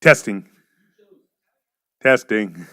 Testing. Testing.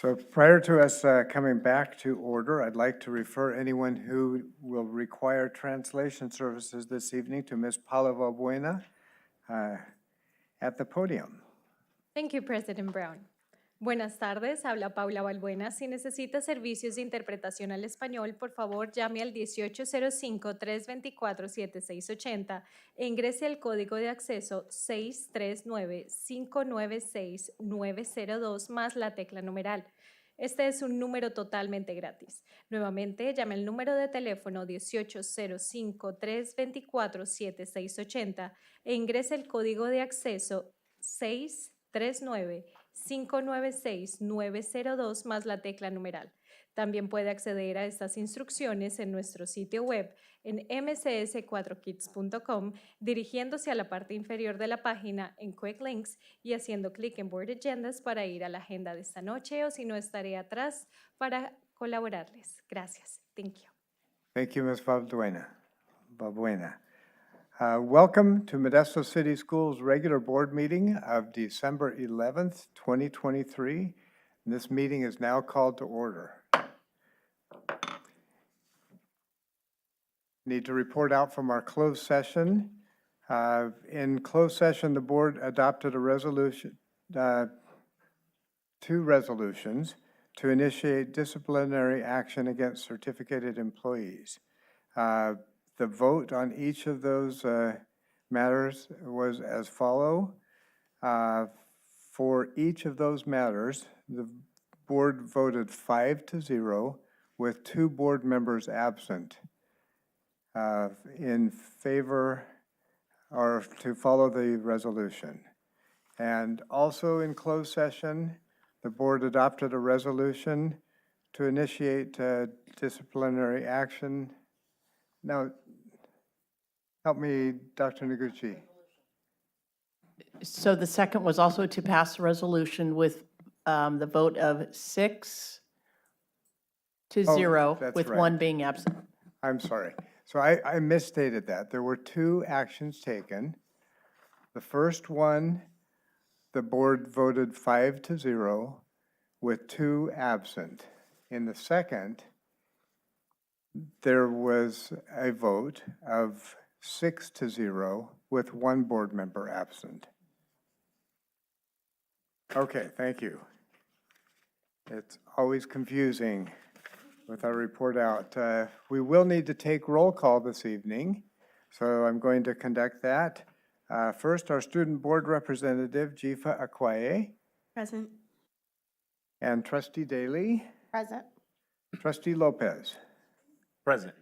So prior to us coming back to order, I'd like to refer anyone who will require translation services this evening to Ms. Paula Valbuena at the podium. Thank you, President Brown. Buenas tardes, habla Paula Valbuena. Si necesita servicios de interpretación al español, por favor llame al 1805-324-7680 e ingrese el código de acceso 639-596-902 más la tecla numeral. Este es un número totalmente gratis. Nuevamente, llame al número de teléfono 1805-324-7680 e ingrese el código de acceso 639-596-902 más la tecla numeral. También puede acceder a estas instrucciones en nuestro sitio web en mcs4kids.com, dirigiéndose a la parte inferior de la página en Quick Links y haciendo clic en Board Agendas para ir a la agenda de esta noche, o si no, estaré atrás para colaborarles. Gracias. Thank you. Thank you, Ms. Valbuena. Welcome to Modesto City Schools' regular board meeting of December 11th, 2023. This meeting is now called to order. Need to report out from our closed session. In closed session, the board adopted a resolution, two resolutions to initiate disciplinary action against certificated employees. The vote on each of those matters was as follow. For each of those matters, the board voted 5-0 with 2 board members absent in favor or to follow the resolution. And also in closed session, the board adopted a resolution to initiate disciplinary action. Now, help me, Dr. Noguchi. So the second was also to pass a resolution with the vote of 6-0 that's with right. 1 being absent. I'm sorry. So I misstated that. There were 2 actions taken. The first one, the board voted 5-0 with 2 absent. In the second, there was a vote of 6-0 with 1 board member absent. Okay, thank you. It's always confusing with our report out. We will need to take roll call this evening, so I'm going to conduct that. First, our student board representative, Jifa Akwaye. Present. And Trustee Daly. Present. Trustee Lopez. Present.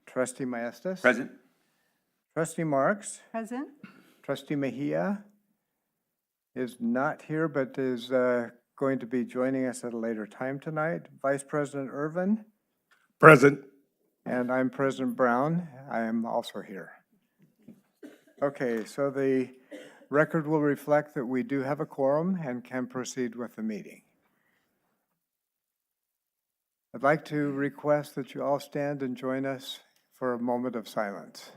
Trustee Maestas. Present. Trustee Marks. Present. Trustee Mejia is not here, but is going to be joining us at a later time tonight. Vice President Irvin. Present. And I'm President Brown. I am also here. Okay, so the record will reflect that we do have a quorum and can proceed with the meeting. I'd like to request that you all stand and join us for a moment of silence.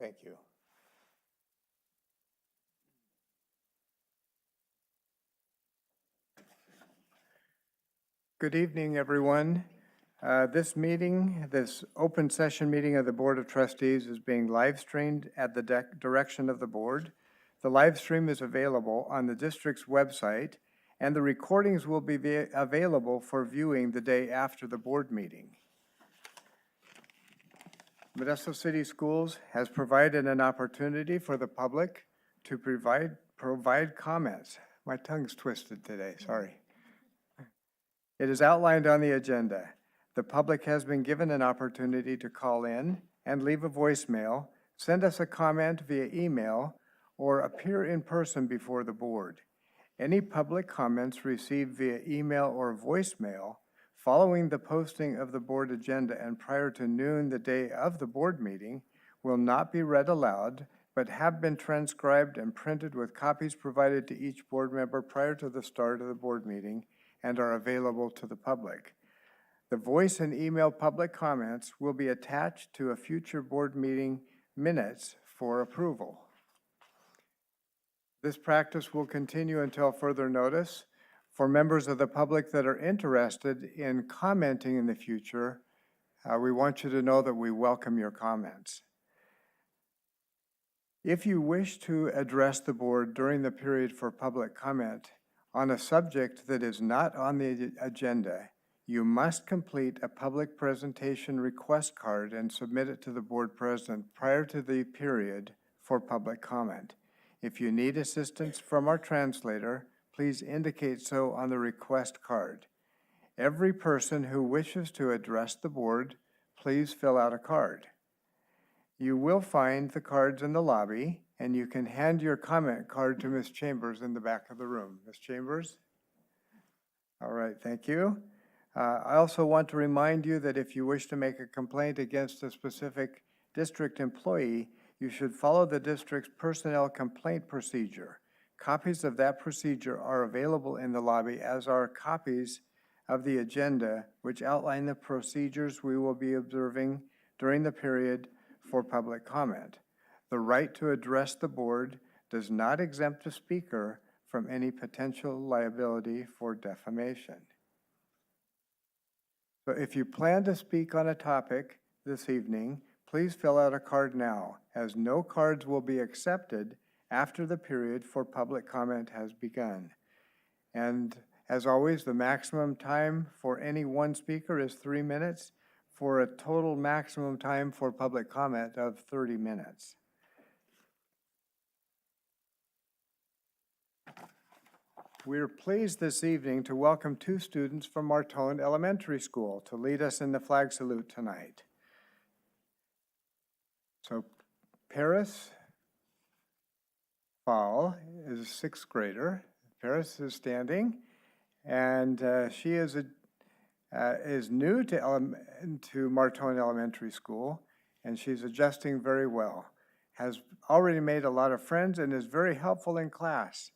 Thank you. Good evening, everyone. This open session meeting of the Board of Trustees is being live streamed at the direction of the board. The live stream is available on the district's website, and the recordings will be available for viewing the day after the board meeting. Modesto City Schools has provided an opportunity for the public to provide comments. My tongue's twisted today, sorry. It is outlined on the agenda. The public has been given an opportunity to call in and leave a voicemail, send us a comment via email, or appear in person before the board. Any public comments received via email or voicemail following the posting of the board agenda and prior to noon the day of the board meeting will not be read aloud, but have been transcribed and printed with copies provided to each board member prior to the start of the board meeting and are available to the public. The voice and email public comments will be attached to a future board meeting minutes for approval. This practice will continue until further notice. For members of the public that are interested in commenting in the future, we want you to know that we welcome your comments. If you wish to address the board during the period for public comment on a subject that is not on the agenda, you must complete a public presentation request card and submit it to the board president prior to the period for public comment. If you need assistance from our translator, please indicate so on the request card. Every person who wishes to address the board, please fill out a card. You will find the cards in the lobby, and you can hand your comment card to Ms. Chambers in the back of the room. Ms. Chambers? All right, thank you. I also want to remind you that if you wish to make a complaint against a specific district employee, you should follow the district's personnel complaint procedure. Copies of that procedure are available in the lobby, as are copies of the agenda, which outline the procedures we will be observing during the period for public comment. The right to address the board does not exempt a speaker from any potential liability for defamation. So if you plan to speak on a topic this evening, please fill out a card now, as no cards will be accepted after the period for public comment has begun. And as always, the maximum time for any one speaker is 3 minutes, for a total maximum time for public comment of 30 minutes. We're pleased this evening to welcome 2 students from Martone Elementary School to lead us in the flag salute tonight. So Paris Fall is a 6th grader. Paris is standing, and she is new to Martone Elementary School, and she's adjusting very well. Has already made a lot of friends and is very helpful in class.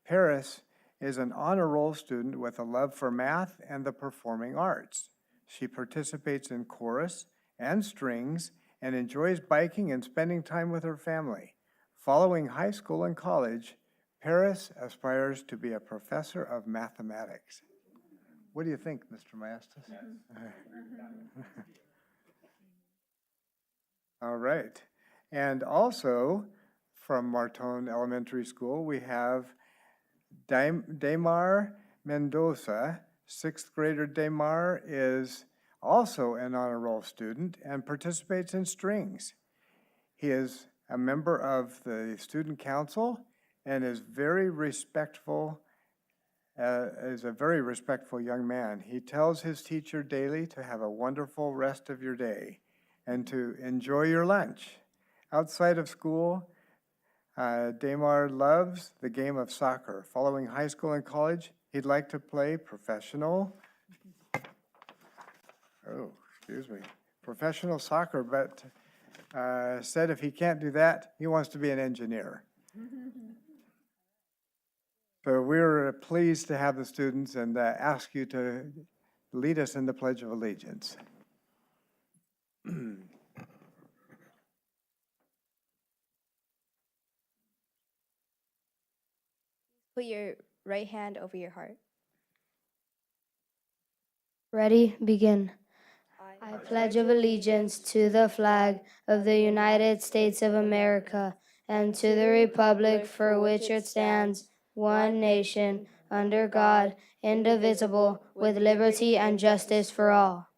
Paris is an honor roll student with a love for math and the performing arts. She participates in chorus and strings and enjoys biking and spending time with her family. Following high school and college, Paris aspires to be a professor of mathematics. What do you think, Mr. Maestas? All right. And also from Martone Elementary School, we have Damar Mendoza. 6th grader Damar is also an honor roll student and participates in strings. He is a member of the student council and is very respectful, is a very respectful young man. He tells his teacher daily to have a wonderful rest of your day and to enjoy your lunch. Outside of school, Damar loves the game of soccer. Following high school and college, he'd like to play professional soccer, but said if he can't do that, he wants to be an engineer. So we're pleased to have the students and ask you to lead us in the Pledge of Allegiance. Put your right hand over your heart. Ready, begin. I pledge of allegiance to the flag of the United States of America and to the republic for which it stands, one nation, under God, indivisible, with liberty and justice for all.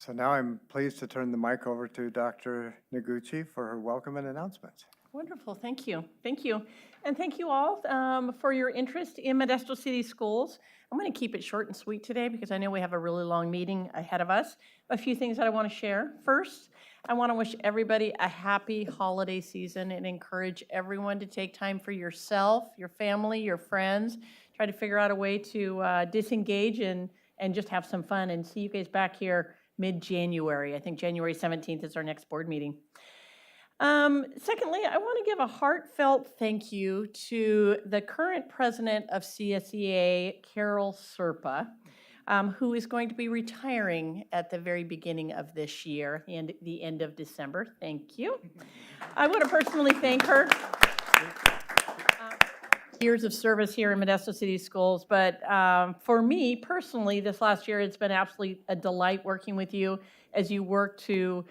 So now I'm pleased to turn the mic over to Dr. Noguchi for her welcome and announcements. Wonderful, thank you, thank you. And thank you all for your interest in Modesto City Schools. I'm going to keep it short and sweet today because I know we have a really long meeting ahead of us. A few things that I want to share. First, I want to wish everybody a happy holiday season and encourage everyone to take time for yourself, your family, your friends. Try to figure out a way to disengage and just have some fun, and see you guys back here mid-January. I think January 17th is our next board meeting. Secondly, I want to give a heartfelt thank you to the current president of CSEA, Carol Serpa, who is going to be retiring at the very beginning of this year, the end of December. Thank you. I want to personally thank her. Years of service here in Modesto City Schools, but for me personally, this last year, it's been absolutely a delight working with you as you work to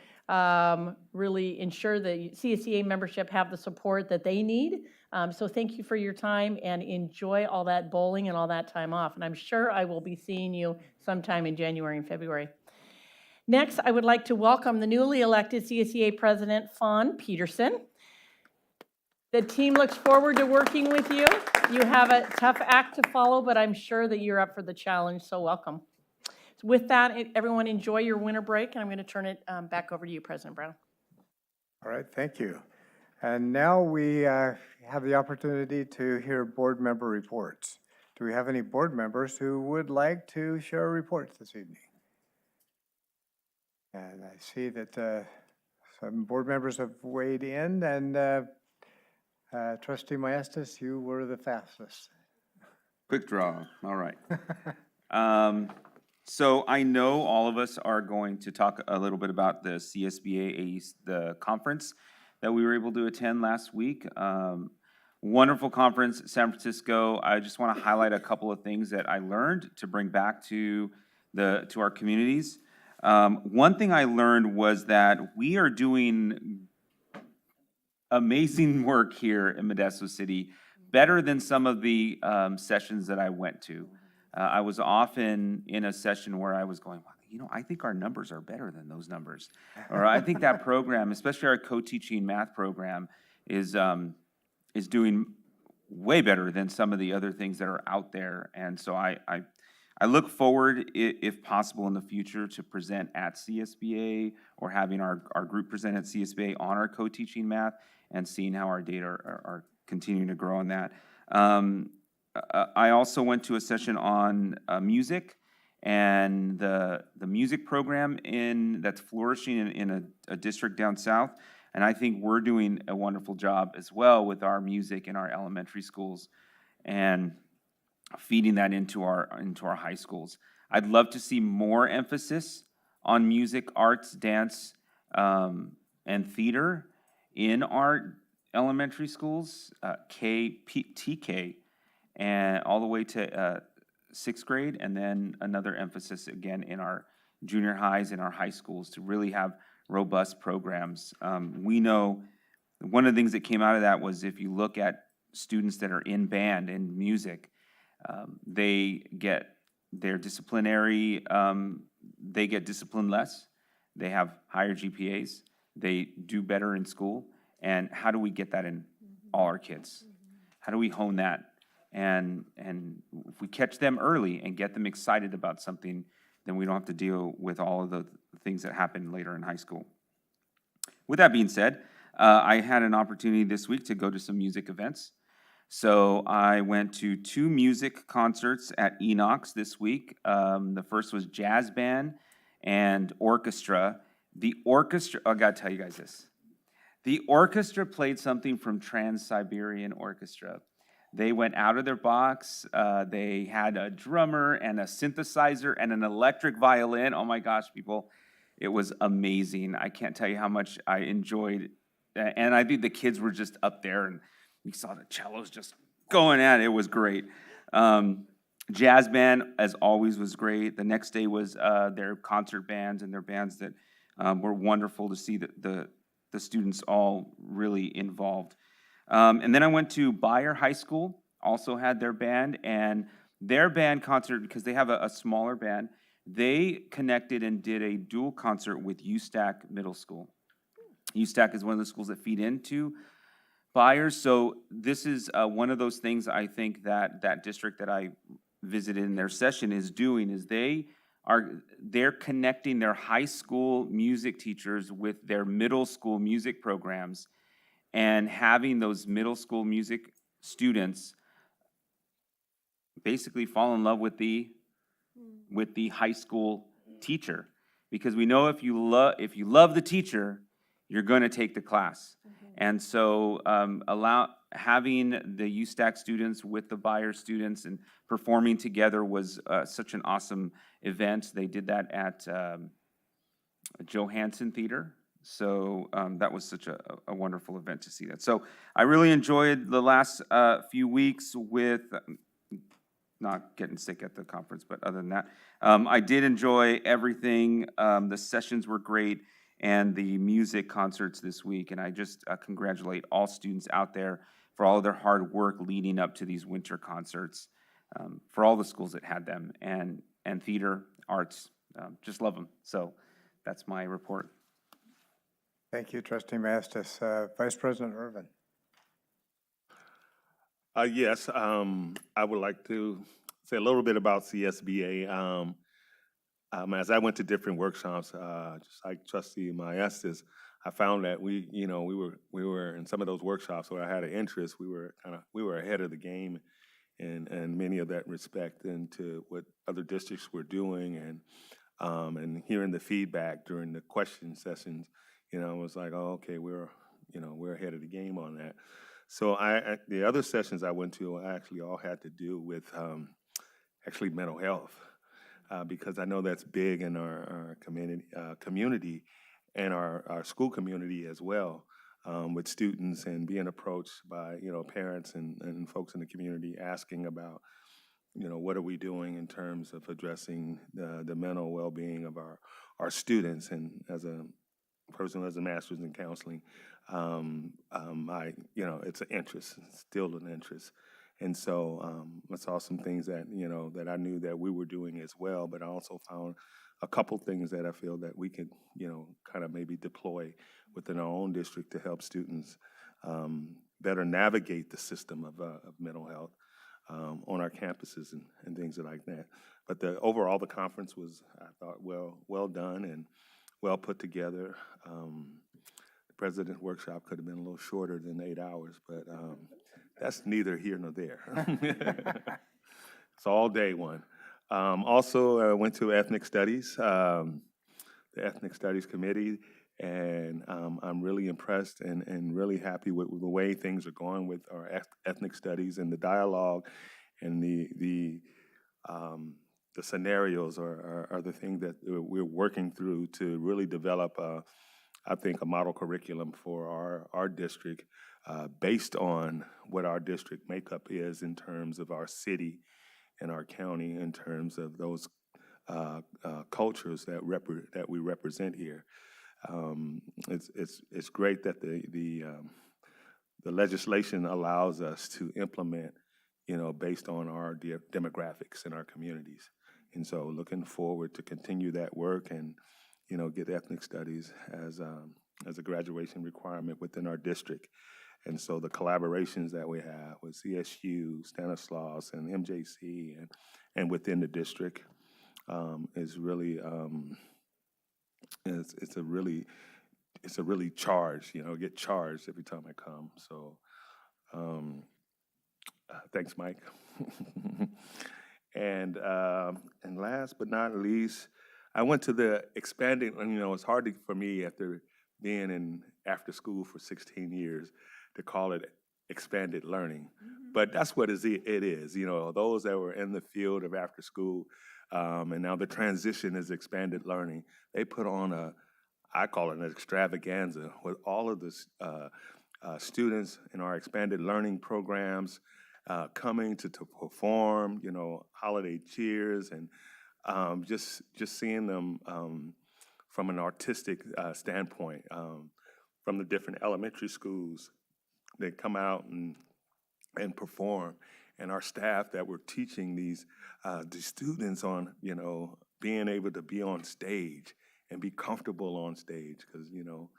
really ensure that CSEA membership have the support that they need. So thank you for your time, and enjoy all that bowling and all that time off. And I'm sure I will be seeing you sometime in January and February. Next, I would like to welcome the newly elected CSEA President, Fawn Peterson. The team looks forward to working with you. You have a tough act to follow, but I'm sure that you're up for the challenge, so welcome. So with that, everyone enjoy your winter break, and I'm going to turn it back over to you, President Brown. All right, thank you. And now we have the opportunity to hear board member reports. Do we have any board members who would like to share reports this evening? And I see that some board members have weighed in, and Trustee Maestas, you were the fastest. Quick draw, all right. So I know all of us are going to talk a little bit about the CSBA, the conference that we were able to attend last week. Wonderful conference, San Francisco. I just want to highlight a couple of things that I learned to bring back to our communities. One thing I learned was that we are doing amazing work here in Modesto City, better than some of the sessions that I went to. I was often in a session where I was going, well, you know, I think our numbers are better than those numbers. Or I think that program, especially our co-teaching math program, is doing way better than some of the other things that are out there. And so I look forward, if possible in the future, to present at CSBA or having our group present at CSBA on our co-teaching math and seeing how our data are continuing to grow on that. I also went to a session on music and the music program that's flourishing in a district down south. And I think we're doing a wonderful job as well with our music in our elementary schools and feeding that into our high schools. I'd love to see more emphasis on music, arts, dance, and theater in our elementary schools, TK, and all the way to sixth grade, and then another emphasis again in our junior highs and our high schools to really have robust programs. We know one of the things that came out of that was if you look at students that are in band and music, they get their disciplinary, they get disciplined less, they have higher GPAs, they do better in school. And how do we get that in all our kids? How do we hone that? And if we catch them early and get them excited about something, then we don't have to deal with all of the things that happen later in high school. With that being said, I had an opportunity this week to go to some music events. So I went to 2 music concerts at Enox this week. The first was jazz band and orchestra. The orchestra, I gotta tell you guys this. The orchestra played something from Trans-Siberian Orchestra. They went out of their box. They had a drummer and a synthesizer and an electric violin. Oh my gosh, people, it was amazing. I can't tell you how much I enjoyed. And I think the kids were just up there, and you saw the cellos just going at it. It was great. Jazz band, as always, was great. The next day was their concert bands and their bands that were wonderful to see the students all really involved. And then I went to Bayer High School, also had their band, and their band concert, because they have a smaller band, they connected and did a dual concert with USTAC Middle School. USTAC is one of the schools that feed into Byers, so this is one of those things I think that that district that I visited in their session is doing, is they're connecting their high school music teachers with their middle school music programs, and having those middle school music students basically fall in love with the high school teacher, because we know if you love the teacher, you're going to take the class. And so having the USTAC students with the Byers students and performing together was such an awesome event. They did that at Johansson Theater. So that was such a wonderful event to see that. So I really enjoyed the last few weeks with not getting sick at the conference, but other than that, I did enjoy everything. The sessions were great, and the music concerts this week. And I just congratulate all students out there for all of their hard work leading up to these winter concerts, for all the schools that had them, and theater, arts, just love them. So that's my report. Thank you, Trustee Mastis. Vice President Irvin. Yes, I would like to say a little bit about CSBA. As I went to different workshops, just like Trustee Maestas, I found that we were in some of those workshops where I had an interest. We were ahead of the game in many of that respect, into what other districts were doing, and hearing the feedback during the question sessions. It was like, oh, okay, we're ahead of the game on that. So the other sessions I went to actually all had to do with actually mental health, because I know that's big in our community and our school community as well, with students and being approached by parents and folks in the community asking about what are we doing in terms of addressing the mental well-being of our students. And as a person who has a master's in counseling, it's an interest, it's still an interest. And so I saw some things that, that I knew that we were doing as well, but I also found a couple things that I feel that we could, kind of maybe deploy within our own district to help students better navigate the system of mental health on our campuses and things like that. But overall, the conference was, I thought, well done and well put together. The president's workshop could have been a little shorter than 8 hours, but that's neither here nor there. It's all day one. Also, I went to Ethnic Studies, the Ethnic Studies Committee, and I'm really impressed and really happy with the way things are going with our ethnic studies, and the dialogue and the scenarios are the thing that we're working through to really develop, I think, a model curriculum for our district, based on what our district makeup is in terms of our city and our county, in terms of those cultures that we represent here. It's great that the legislation allows us to implement, based on our demographics in our communities. And so looking forward to continue that work and, get ethnic studies as a graduation requirement within our district. And so the collaborations that we have with CSU, Stanislaus, and MJC, and within the district is really, it's a really charged, get charged every time I come. So thanks, Mike. And last but not least, I went to the expanded, it's hard for me after being in after school for 16 years to call it expanded learning. But that's what it is. Those that were in the field of after school, and now the transition is expanded learning. They put on I call it an extravaganza with all of the students in our expanded learning programs coming to perform, holiday cheers, and just seeing them from an artistic standpoint, from the different elementary schools. They come out and perform, and our staff that were teaching these students on, being able to be on stage and be comfortable on stage, because you know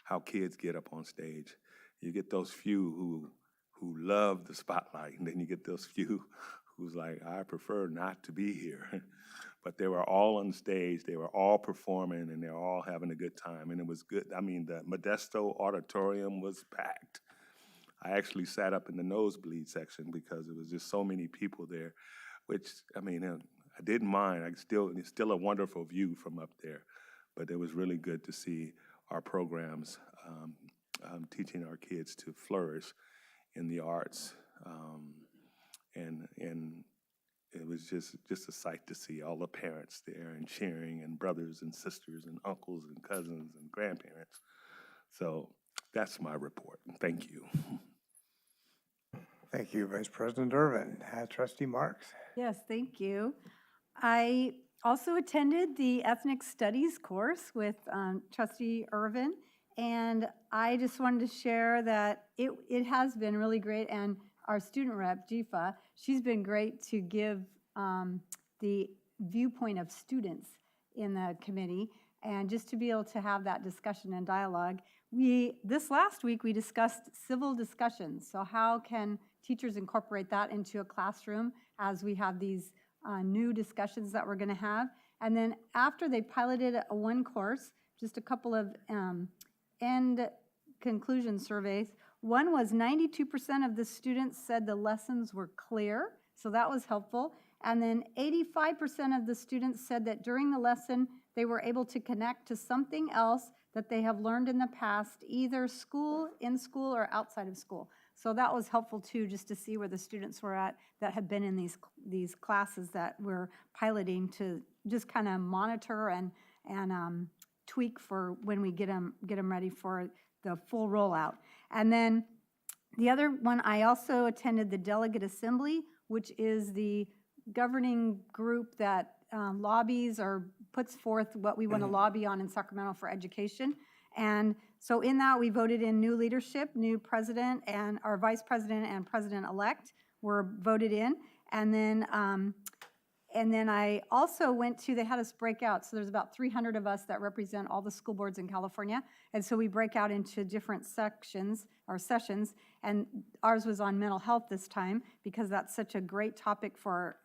how kids get up on stage. You get those few who love the spotlight, and then you get those few who's like, I prefer not to be here. But they were all on stage, they were all performing, and they were all having a good time, and it was good. I mean, the Modesto auditorium was packed. I actually sat up in the nosebleed section because it was just so many people there, which, I mean, I didn't mind. It's still a wonderful view from up there, but it was really good to see our programs teaching our kids to flourish in the arts, and it was just a sight to see all the parents there and cheering, and brothers and sisters and uncles and cousins and grandparents. So that's my report. Thank you. Thank you, Vice President Irvin. Trustee Marks. Yes, thank you. I also attended the Ethnic Studies course with Trustee Irvin, and I just wanted to share that it has been really great, and our student rep, Jifa, she's been great to give the viewpoint of students in the committee, and just to be able to have that discussion and dialogue. This last week, we discussed civil discussions. So how can teachers incorporate that into a classroom as we have these new discussions that we're going to have? And then after they piloted one course, just a couple of end conclusion surveys. One was 92% of the students said the lessons were clear, so that was helpful. And then 85% of the students said that during the lesson, they were able to connect to something else that they have learned in the past, either in school, or outside of school. So that was helpful too, just to see where the students were at that have been in these classes that we're piloting, to just kind of monitor and tweak for when we get them ready for the full rollout. And then the other one, I also attended the Delegate Assembly, which is the governing group that lobbies or puts forth what we want to lobby on in Sacramento for education. And so in that, we voted in new leadership, new president, and our vice president and president-elect were voted in. And then I also went to, they had us break out, so there's about 300 of us that represent all the school boards in California, and so we break out into different sections, or sessions, and ours was on mental health this time, because that's such a great topic for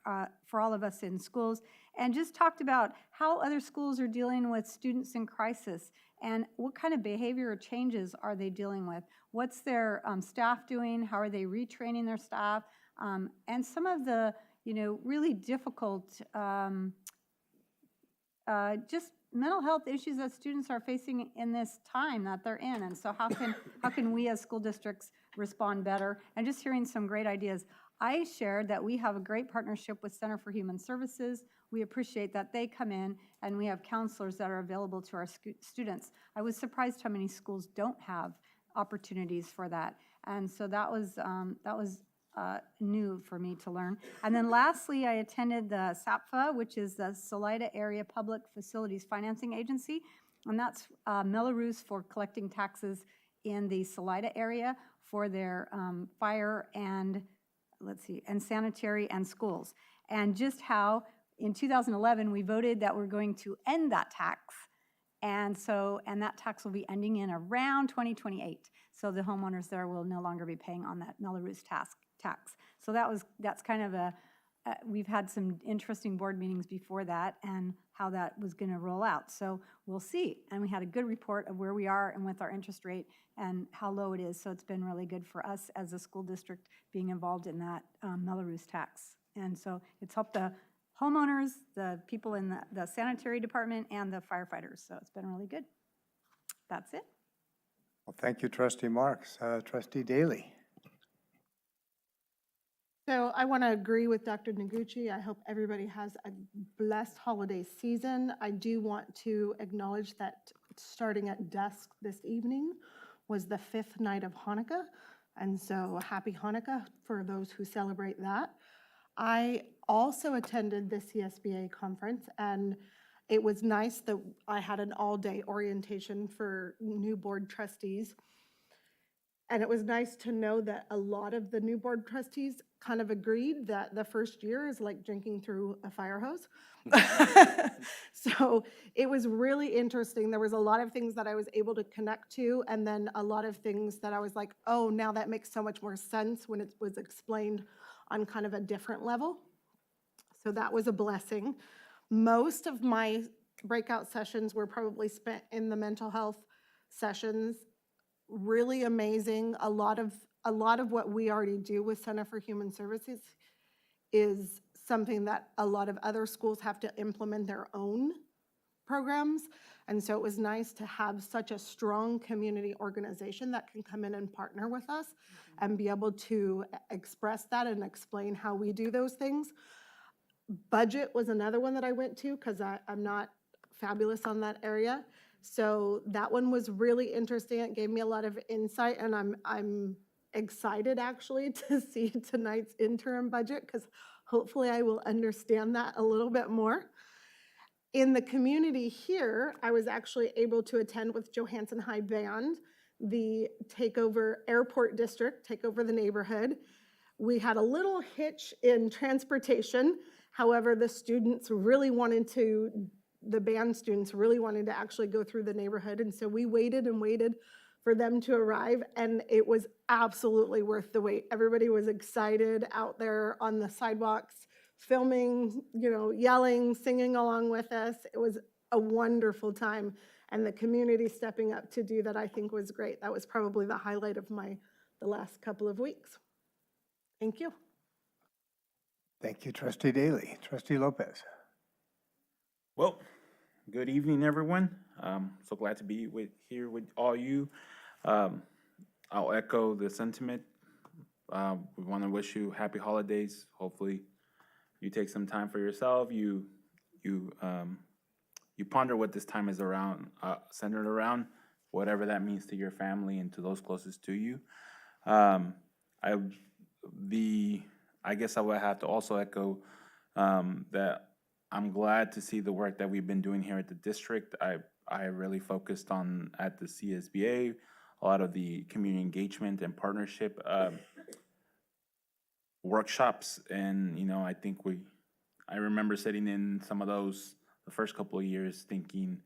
all of us in schools, and just talked about how other schools are dealing with students in crisis, and what kind of behavior changes are they dealing with? What's their staff doing? How are they retraining their staff? And some of the really difficult, just mental health issues that students are facing in this time that they're in. And so how can we as school districts respond better? And just hearing some great ideas. I shared that we have a great partnership with Center for Human Services. We appreciate that they come in, and we have counselors that are available to our students. I was surprised how many schools don't have opportunities for that. And so that was new for me to learn. And then lastly, I attended the SAPFA, which is the Salida Area Public Facilities Financing Agency, and that's Melrose for collecting taxes in the Salida area for their fire and, and sanitary and schools. And just how in 2011, we voted that we're going to end that tax. And that tax will be ending in around 2028. So the homeowners there will no longer be paying on that Melrose tax. So that's kind of we've had some interesting board meetings before that and how that was going to roll out. So we'll see. And we had a good report of where we are and with our interest rate and how low it is. So it's been really good for us as a school district being involved in that Melrose tax. And so it's helped the homeowners, the people in the sanitary department, and the firefighters. So it's been really good. That's it. Well, thank you, Trustee Marks. Trustee Daly. So I want to agree with Dr. Noguchi. I hope everybody has a blessed holiday season. I do want to acknowledge that starting at dusk this evening was the 5th night of Hanukkah. And so happy Hanukkah for those who celebrate that. I also attended the CSBA conference, and it was nice that I had an all-day orientation for new board trustees. And it was nice to know that a lot of the new board trustees kind of agreed that the first year is like drinking through a fire hose. So it was really interesting. There was a lot of things that I was able to connect to, and then a lot of things that I was like, oh, now that makes so much more sense when it was explained on kind of a different level. So that was a blessing. Most of my breakout sessions were probably spent in the mental health sessions. Really amazing. A lot of what we already do with Center for Human Services is something that a lot of other schools have to implement their own programs. And so it was nice to have such a strong community organization that can come in and partner with us and be able to express that and explain how we do those things. Budget was another one that I went to because I'm not fabulous on that area. So that one was really interesting. It gave me a lot of insight, and I'm excited actually to see tonight's interim budget because hopefully I will understand that a little bit more. In the community here, I was actually able to attend with Johansson High Band, the Takeover Airport District, Takeover the Neighborhood. We had a little hitch in transportation. However, the band students really wanted to actually go through the neighborhood. And so we waited and waited for them to arrive, and it was absolutely worth the wait. Everybody was excited out there on the sidewalks, filming, yelling, singing along with us. It was a wonderful time, and the community stepping up to do that, I think, was great. That was probably the highlight of the last couple of weeks. Thank you. Thank you, Trustee Daly. Trustee Lopez. Well, good evening, everyone. So glad to be here with all you. I'll echo the sentiment. We want to wish you happy holidays. Hopefully, you take some time for yourself. You ponder what this time is centered around, whatever that means to your family and to those closest to you. I guess I would have to also echo that I'm glad to see the work that we've been doing here at the district. I really focused on at the CSBA, a lot of the community engagement and partnership workshops. And, I remember sitting in some of those the first couple of years thinking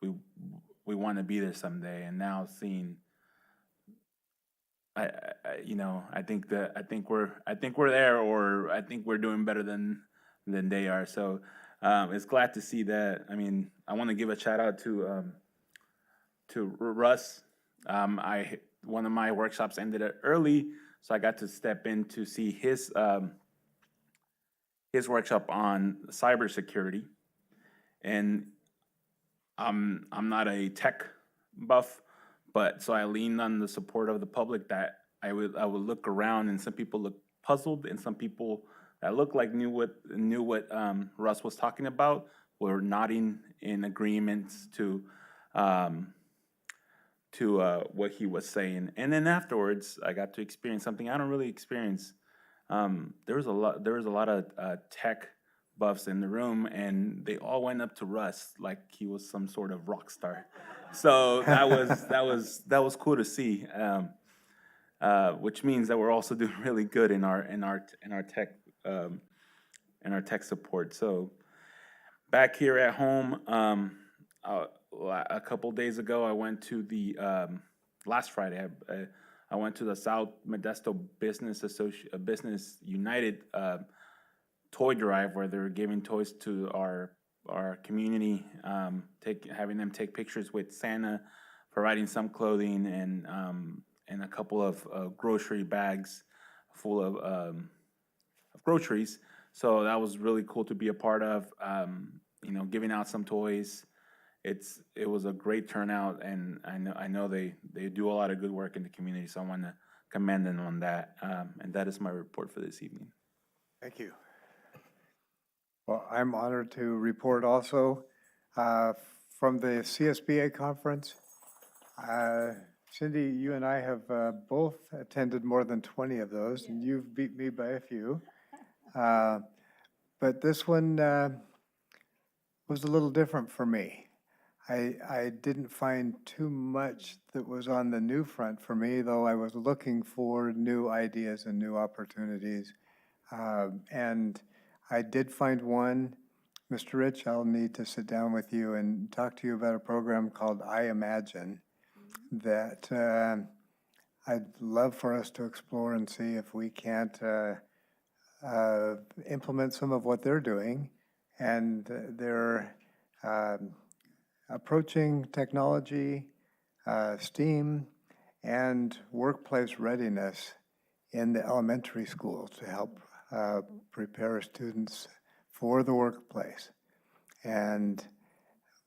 we want to be there someday. And now seeing, I think we're there, or I think we're doing better than they are. So it's glad to see that. I want to give a shout out to Russ. One of my workshops ended early, so I got to step in to see his workshop on cybersecurity. And I'm not a tech buff, but so I leaned on the support of the public that I would look around, and some people look puzzled, and some people that looked like knew what Russ was talking about were nodding in agreement to what he was saying. And then afterwards, I got to experience something I don't really experience. There was a lot of tech buffs in the room, and they all went up to Russ like he was some sort of rock star. So that was cool to see, which means that we're also doing really good in our tech support. So back here at home, a couple days ago, I went to the last Friday. I went to the South Modesto Business United toy drive, where they're giving toys to our community, having them take pictures with Santa, providing some clothing, and a couple of grocery bags full of groceries. So that was really cool to be a part of. Giving out some toys. It was a great turnout, and I know they do a lot of good work in the community. So I want to commend them on that. And that is my report for this evening. Thank you. Well, I'm honored to report also from the CSBA conference. Cindy, you and I have both attended more than 20 of those, and you've beat me by a few. But this one was a little different for me. I didn't find too much that was on the new front for me, though I was looking for new ideas and new opportunities. And I did find one. Mr. Rich, I'll need to sit down with you and talk to you about a program called I Imagine that I'd love for us to explore and see if we can't implement some of what they're doing. And they're approaching technology, STEAM, and workplace readiness in the elementary schools to help prepare students for the workplace. And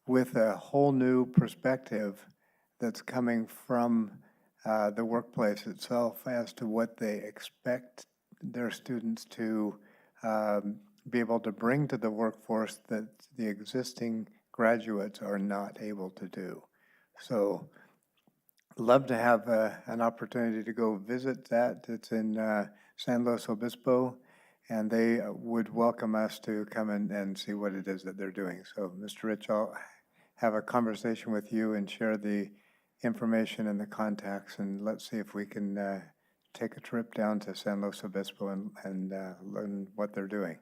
with a whole new perspective that's coming from the workplace itself as to what they expect their students to be able to bring to the workforce that the existing graduates are not able to do. So love to have an opportunity to go visit that. It's in San Luis Obispo, and they would welcome us to come and see what it is that they're doing. So Mr. Rich, I'll have a conversation with you and share the information and the contacts, and let's see if we can take a trip down to San Luis Obispo and learn what they're doing.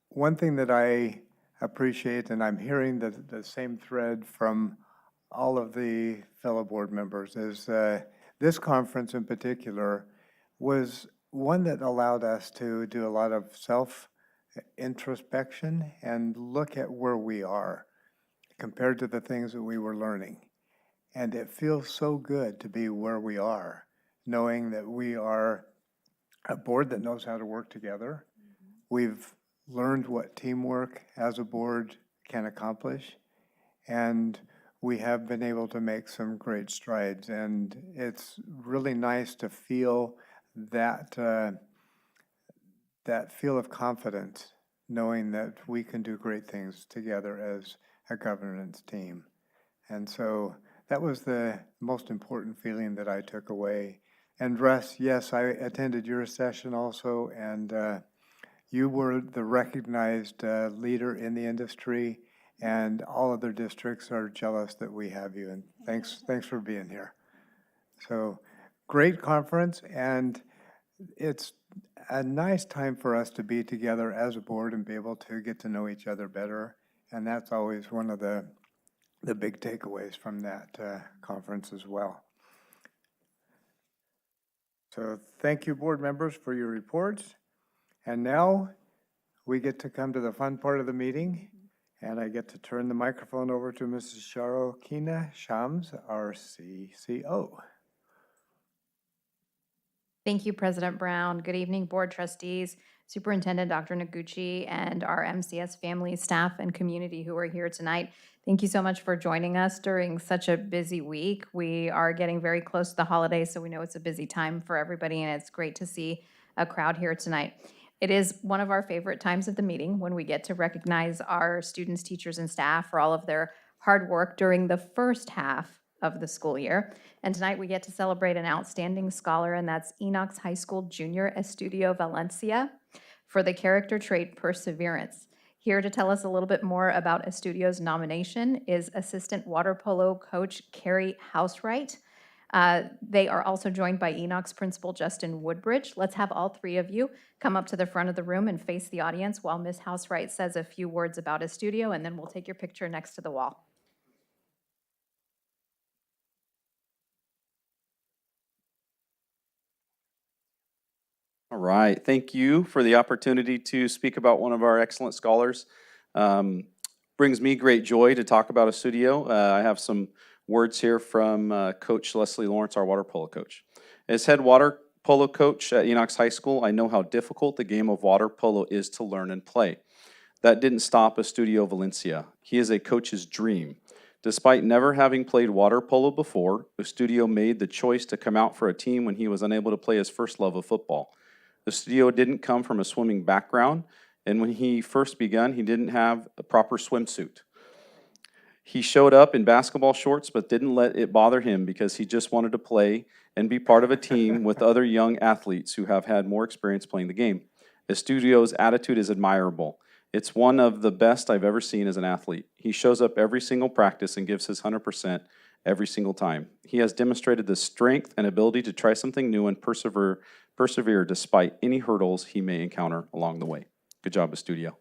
One thing that I appreciate, and I'm hearing the same thread from all of the fellow board members, is this conference in particular was one that allowed us to do a lot of self-introspection and look at where we are compared to the things that we were learning. And it feels so good to be where we are, knowing that we are a board that knows how to work together. We've learned what teamwork as a board can accomplish, and we have been able to make some great strides. And it's really nice to feel that that feel of confidence, knowing that we can do great things together as a governance team. And so that was the most important feeling that I took away. And Russ, yes, I attended your session also, and you were the recognized leader in the industry, and all other districts are jealous that we have you, and thanks for being here. So great conference, and it's a nice time for us to be together as a board and be able to get to know each other better, and that's always one of the big takeaways from that conference as well. So thank you, board members, for your reports. And now we get to come to the fun part of the meeting, and I get to turn the microphone over to Mrs. Sharokina Shams, our CCO. Thank you, President Brown. Good evening, board trustees, Superintendent Dr. Noguchi, and our MCS family, staff, and community who are here tonight. Thank you so much for joining us during such a busy week. We are getting very close to the holidays, so we know it's a busy time for everybody, and it's great to see a crowd here tonight. It is one of our favorite times of the meeting when we get to recognize our students, teachers, and staff for all of their hard work during the first half of the school year. And tonight we get to celebrate an outstanding scholar, and that's Enoch's High School junior Estudio Valencia for the character trait Perseverance. Here to tell us a little bit more about Estudio's nomination is assistant water polo coach Carrie Housewright. They are also joined by Enoch's principal, Justin Woodbridge. Let's have all three of you come up to the front of the room and face the audience while Ms. Housewright says a few words about Estudio, and then we'll take your picture next to the wall. All right, thank you for the opportunity to speak about one of our excellent scholars. Brings me great joy to talk about Estudio. I have some words here from Coach Leslie Lawrence, our water polo coach. As head water polo coach at Enoch's High School, I know how difficult the game of water polo is to learn and play. That didn't stop Estudio Valencia. He is a coach's dream. Despite never having played water polo before, Estudio made the choice to come out for a team when he was unable to play his first love of football. Estudio didn't come from a swimming background, and when he first begun, he didn't have a proper swimsuit. He showed up in basketball shorts, but didn't let it bother him because he just wanted to play and be part of a team with other young athletes who have had more experience playing the game. Estudio's attitude is admirable. It's one of the best I've ever seen as an athlete. He shows up every single practice and gives his 100% every single time. He has demonstrated the strength and ability to try something new and persevere persevere despite any hurdles he may encounter along the way. Good job, Estudio.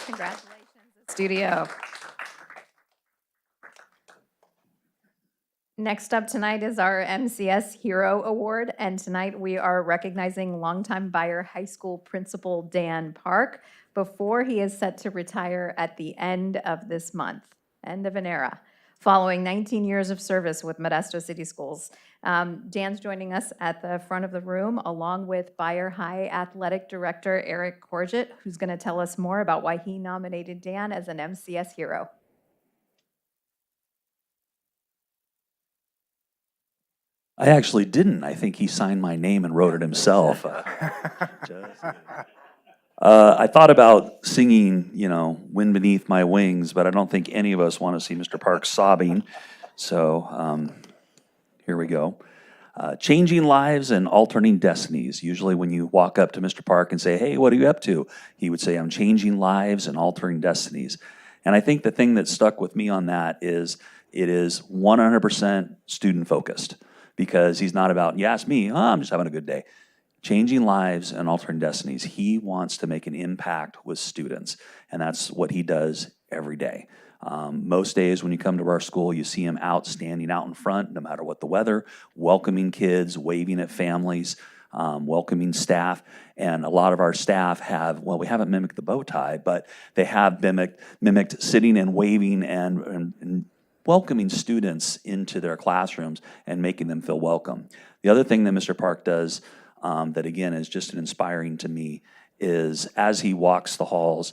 Congratulations, Studio. Next up tonight is our MCS Hero Award, and tonight we are recognizing longtime Bayer High School principal Dan Park before he is set to retire at the end of this month, end of an era, following 19 years of service with Modesto City Schools. Dan's joining us at the front of the room, along with Bayer High Athletic Director Eric Courgette, who's going to tell us more about why he nominated Dan as an MCS Hero. I actually didn't. I think he signed my name and wrote it himself. I thought about singing, Wind Beneath My Wings, but I don't think any of us want to see Mr. Park sobbing. So here we go. Changing lives and altering destinies. Usually when you walk up to Mr. Park and say, hey, what are you up to? He would say, I'm changing lives and altering destinies. And I think the thing that stuck with me on that is it is 100% student focused. Because he's not about, you ask me, I'm just having a good day. Changing lives and altering destinies. He wants to make an impact with students, and that's what he does every day. Most days when you come to our school, you see him out, standing out in front, no matter what the weather, welcoming kids, waving at families, welcoming staff. And a lot of our staff have, well, we haven't mimicked the bow tie, but they have mimicked sitting and waving and welcoming students into their classrooms and making them feel welcome. The other thing that Mr. Park does that, again, is just inspiring to me is as he walks the halls,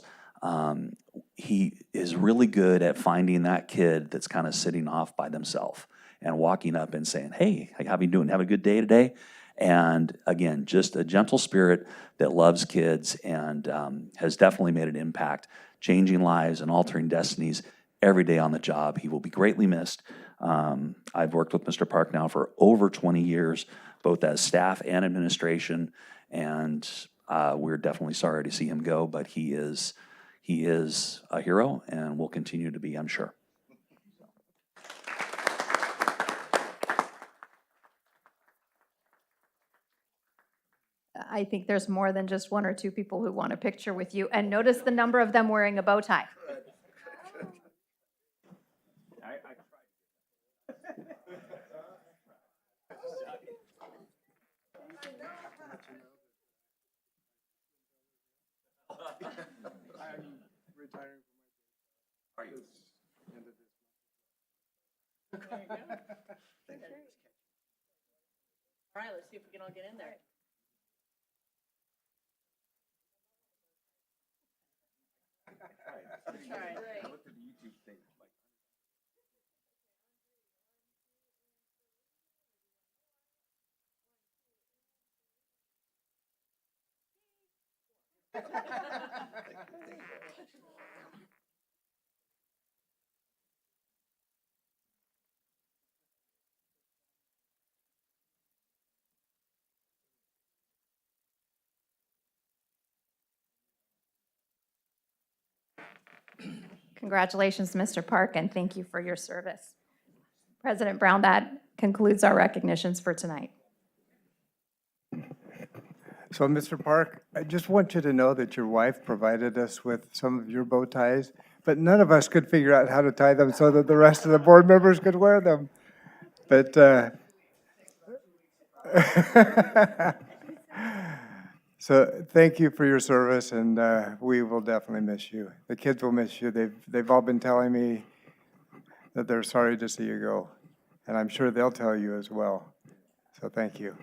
he is really good at finding that kid that's kind of sitting off by themselves and walking up and saying, hey, how you doing? Have a good day today? And again, just a gentle spirit that loves kids and has definitely made an impact, changing lives and altering destinies every day on the job. He will be greatly missed. I've worked with Mr. Park now for over 20 years, both as staff and administration, and we're definitely sorry to see him go, but he is a hero and will continue to be, I'm sure. I think there's more than just one or two people who want a picture with you, and notice the number of them wearing a bow tie. All right, let's see if we can all get in there. Congratulations, Mr. Park, and thank you for your service. President Brown, that concludes our recognitions for tonight. So, Mr. Park, I just want you to know that your wife provided us with some of your bow ties, but none of us could figure out how to tie them so that the rest of the board members could wear them. But so thank you for your service, and we will definitely miss you. The kids will miss you. They've all been telling me that they're sorry to see you go, and I'm sure they'll tell you as well. So thank you.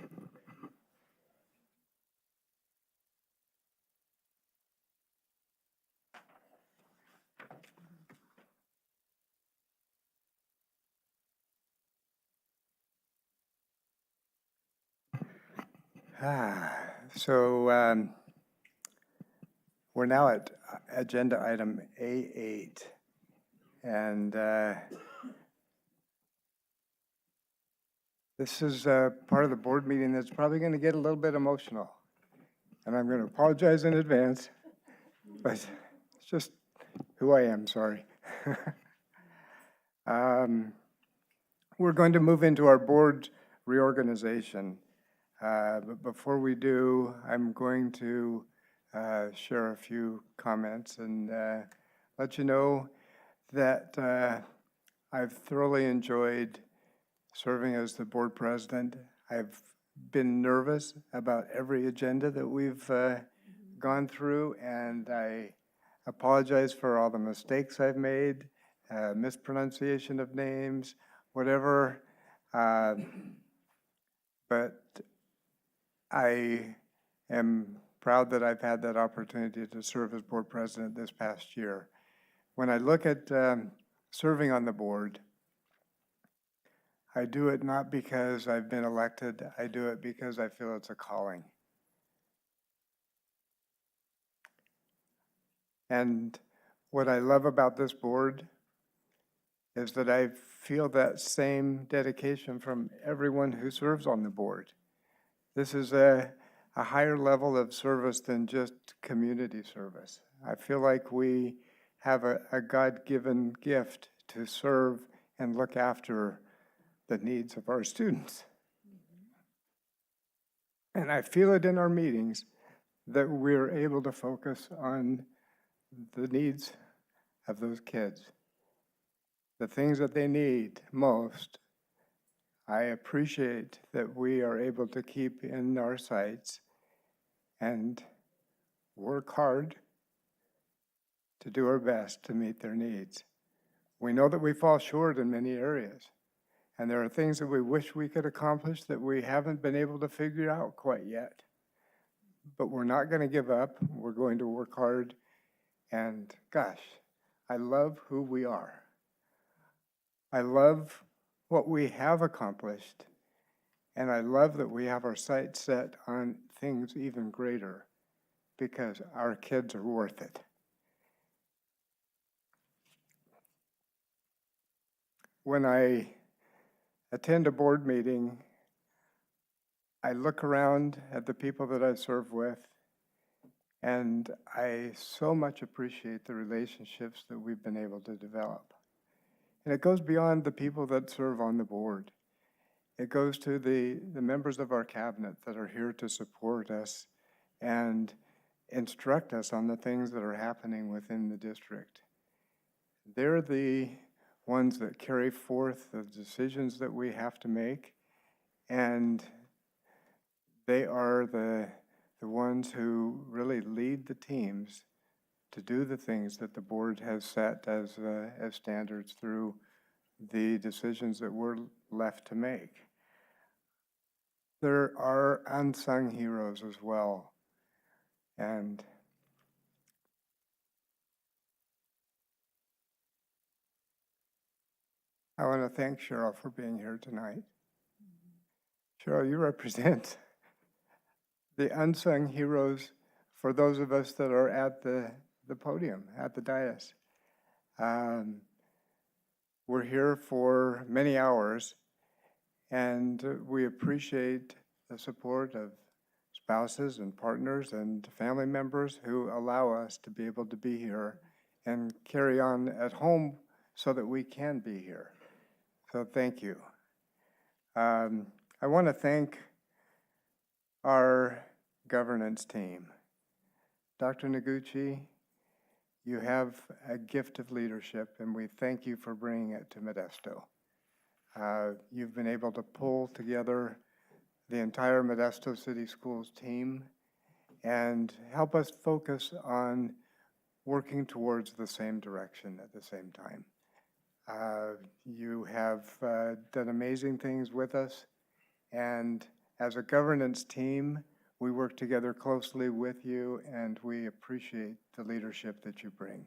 So we're now at agenda item A8. And this is part of the board meeting that's probably going to get a little bit emotional. And I'm going to apologize in advance, but it's just who I am, sorry. We're going to move into our board reorganization. But before we do, I'm going to share a few comments and let you know that I've thoroughly enjoyed serving as the board president. I've been nervous about every agenda that we've gone through, and I apologize for all the mistakes I've made, mispronunciation of names, whatever. But I am proud that I've had that opportunity to serve as board president this past year. When I look at serving on the board, I do it not because I've been elected. I do it because I feel it's a calling. And what I love about this board is that I feel that same dedication from everyone who serves on the board. This is a higher level of service than just community service. I feel like we have a God-given gift to serve and look after the needs of our students. And I feel it in our meetings that we're able to focus on the needs of those kids, the things that they need most. I appreciate that we are able to keep in our sights and work hard to do our best to meet their needs. We know that we fall short in many areas, and there are things that we wish we could accomplish that we haven't been able to figure out quite yet. But we're not going to give up. We're going to work hard. And gosh, I love who we are. I love what we have accomplished. And I love that we have our sights set on things even greater because our kids are worth it. When I attend a board meeting, I look around at the people that I serve with, and I so much appreciate the relationships that we've been able to develop. And it goes beyond the people that serve on the board. It goes to the members of our cabinet that are here to support us and instruct us on the things that are happening within the district. They're the ones that carry forth the decisions that we have to make, and they are the ones who really lead the teams to do the things that the board has set as standards through the decisions that we're left to make. There are unsung heroes as well, and I want to thank Cheryl for being here tonight. Cheryl, you represent the unsung heroes for those of us that are at the podium, at the dais. We're here for many hours, and we appreciate the support of spouses and partners and family members who allow us to be able to be here and carry on at home so that we can be here. So thank you. I want to thank our governance team. Dr. Noguchi, you have a gift of leadership, and we thank you for bringing it to Modesto. You've been able to pull together the entire Modesto City Schools team and help us focus on working towards the same direction at the same time. You have done amazing things with us, and as a governance team, we work together closely with you, and we appreciate the leadership that you bring.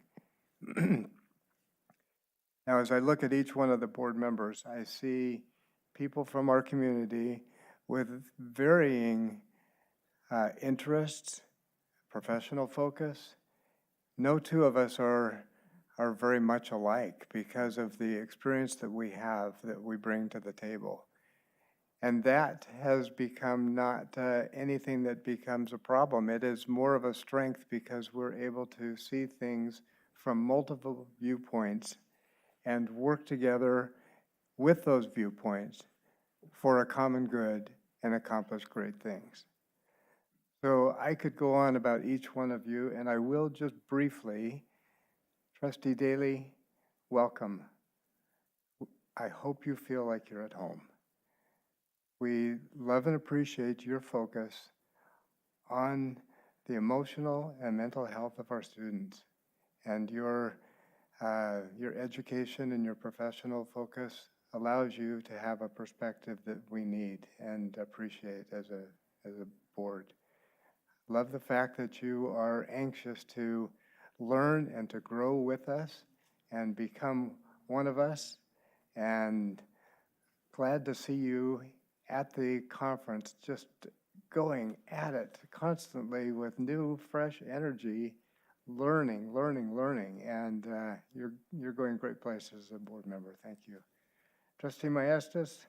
Now, as I look at each one of the board members, I see people from our community with varying interests, professional focus. No two of us are very much alike because of the experience that we have that we bring to the table. And that has become not anything that becomes a problem. It is more of a strength because we're able to see things from multiple viewpoints and work together with those viewpoints for a common good and accomplish great things. So I could go on about each one of you, and I will just briefly. Trustee Daly, welcome. I hope you feel like you're at home. We love and appreciate your focus on the emotional and mental health of our students, and your education and your professional focus allows you to have a perspective that we need and appreciate as a board. Love the fact that you are anxious to learn and to grow with us and become one of us, and glad to see you at the conference, just going at it constantly with new, fresh energy, learning, and you're going great places as a board member. Thank you. Trustee Maestas,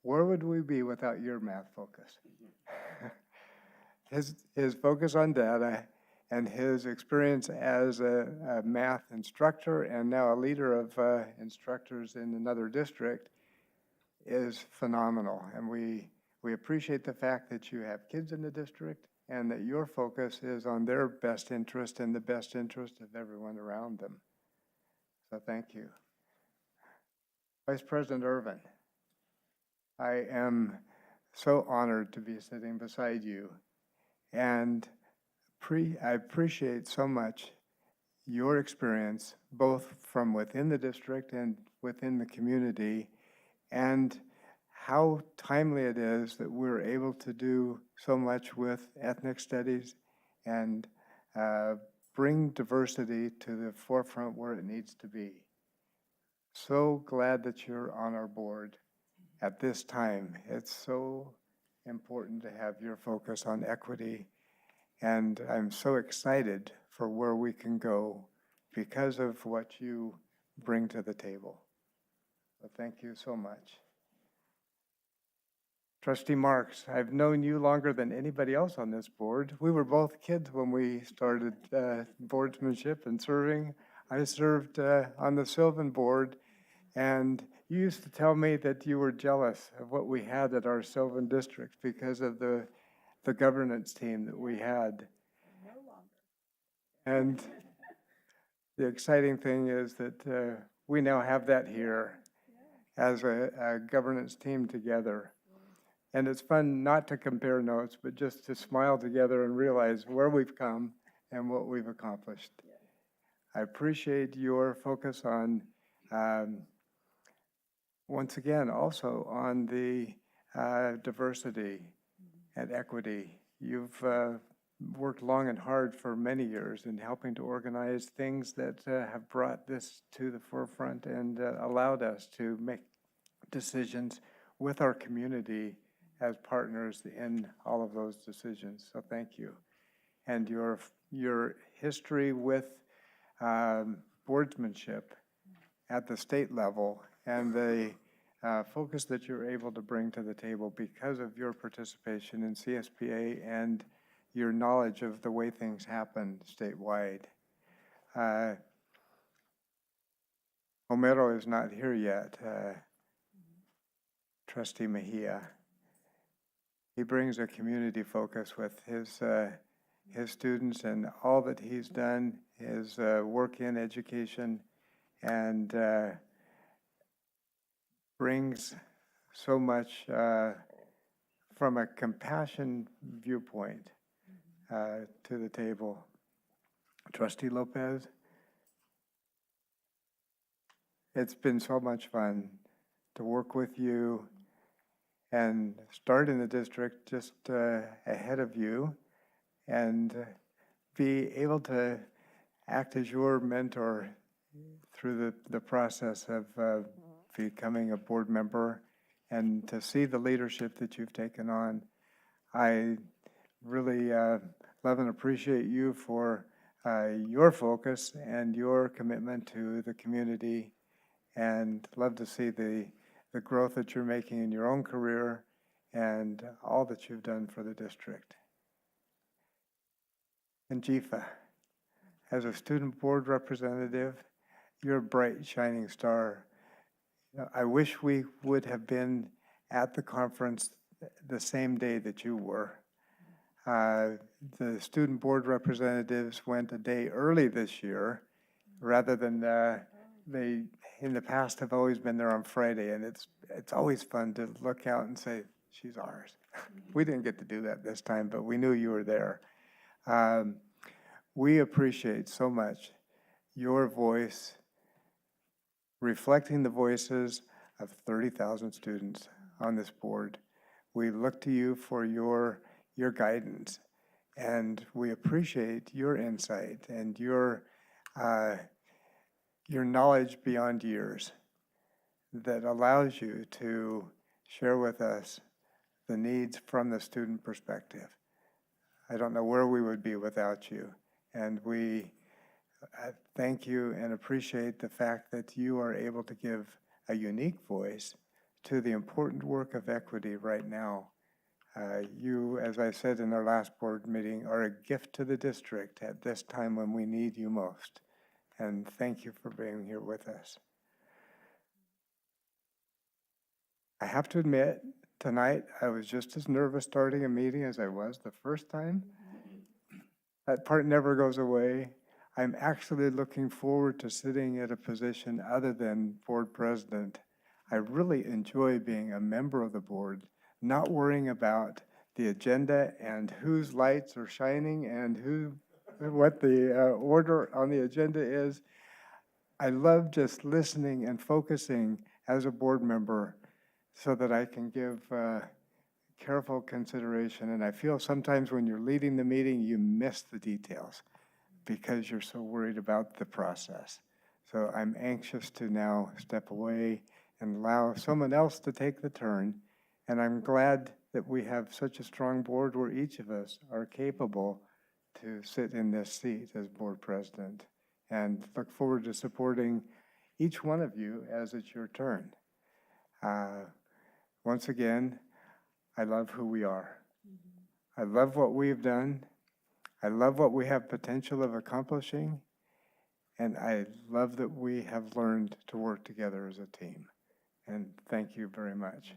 where would we be without your math focus? His focus on data and his experience as a math instructor and now a leader of instructors in another district is phenomenal. And we appreciate the fact that you have kids in the district and that your focus is on their best interest and the best interest of everyone around them. So thank you. Vice President Irvin, I am so honored to be sitting beside you, and I appreciate so much your experience, both from within the district and within the community, and how timely it is that we're able to do so much with ethnic studies and bring diversity to the forefront where it needs to be. So glad that you're on our board at this time. It's so important to have your focus on equity, and I'm so excited for where we can go because of what you bring to the table. So thank you so much. Trustee Marks, I've known you longer than anybody else on this board. We were both kids when we started boardsmanship and serving. I served on the Sylvan board, and you used to tell me that you were jealous of what we had at our Sylvan district because of the governance team that we had. No longer. And the exciting thing is that we now have that here as a governance team together. And it's fun not to compare notes, but just to smile together and realize where we've come and what we've accomplished. I appreciate your focus on, once again, also on the diversity and equity. You've worked long and hard for many years in helping to organize things that have brought this to the forefront and allowed us to make decisions with our community as partners in all of those decisions. So thank you. And your history with boardsmanship at the state level and the focus that you're able to bring to the table because of your participation in CSPA and your knowledge of the way things happen statewide. Homero is not here yet. Trustee Mejia. He brings a community focus with his students and all that he's done, his work in education, and brings so much from a compassion viewpoint to the table. Trustee Lopez, it's been so much fun to work with you and start in the district just ahead of you and be able to act as your mentor through the process of becoming a board member and to see the leadership that you've taken on. I really love and appreciate you for your focus and your commitment to the community, and love to see the growth that you're making in your own career and all that you've done for the district. And Jifa, as a student board representative, you're a bright, shining star. I wish we would have been at the conference the same day that you were. The student board representatives went a day early this year, rather than they, in the past, have always been there on Friday, and it's always fun to look out and say, she's ours. We didn't get to do that this time, but we knew you were there. We appreciate so much your voice, reflecting the voices of 30,000 students on this board. We look to you for your guidance, and we appreciate your insight and your knowledge beyond years that allows you to share with us the needs from the student perspective. I don't know where we would be without you, and we thank you and appreciate the fact that you are able to give a unique voice to the important work of equity right now. You, as I said in our last board meeting, are a gift to the district at this time when we need you most. And thank you for being here with us. I have to admit, tonight I was just as nervous starting a meeting as I was the first time. That part never goes away. I'm actually looking forward to sitting at a position other than board president. I really enjoy being a member of the board, not worrying about the agenda and whose lights are shining and what the order on the agenda is. I love just listening and focusing as a board member so that I can give careful consideration. And I feel sometimes when you're leading the meeting, you miss the details because you're so worried about the process. So I'm anxious to now step away and allow someone else to take the turn. And I'm glad that we have such a strong board where each of us are capable to sit in this seat as board president, and look forward to supporting each one of you as it's your turn. Once again, I love who we are. I love what we've done. I love what we have potential of accomplishing. And I love that we have learned to work together as a team. And thank you very much.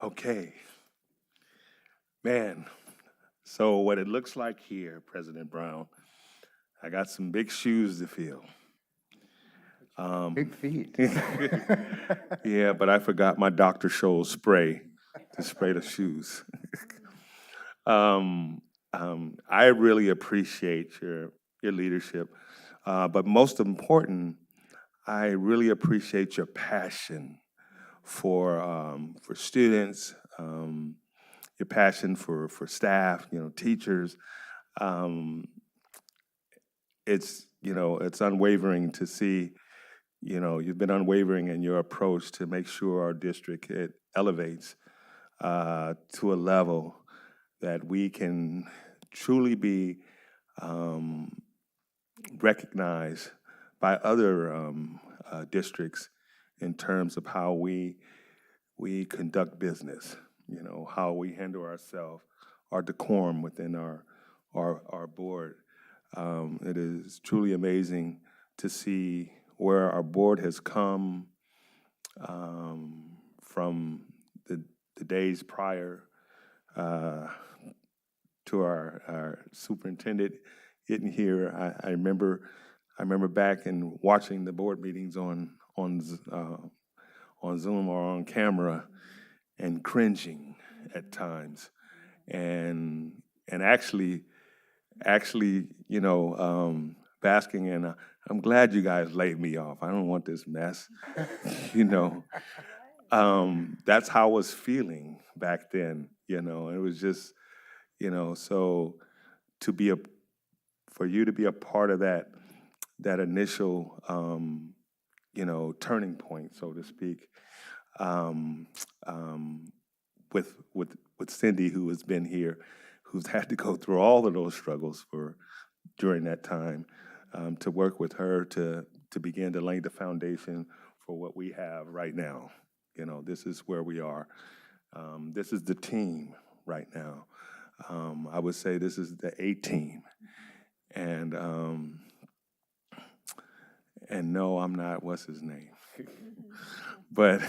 Okay. Man, so what it looks like here, President Brown, I got some big shoes to fill. Big feet. Yeah, but I forgot my Dr. Scholl's spray to spray the shoes. I really appreciate your leadership, but most important, I really appreciate your passion for students, your passion for staff, teachers. It's unwavering to see. You've been unwavering in your approach to make sure our district it elevates to a level that we can truly be recognized by other districts in terms of how we conduct business, how we handle ourselves, our decorum within our board. It is truly amazing to see where our board has come from the days prior to our superintendent getting here. I remember back and watching the board meetings on Zoom or on camera and cringing at times, and actually, basking in, I'm glad you guys laid me off. I don't want this mess, That's how I was feeling back then, It was just, so for you to be a part of that that initial, turning point, so to speak, um, um, with Cindy, who has been here, who's had to go through all of those struggles during that time, to work with her to begin to lay the foundation for what we have right now. This is where we are. This is the team right now. I would say this is the A team. And no, I'm not, what's his name? But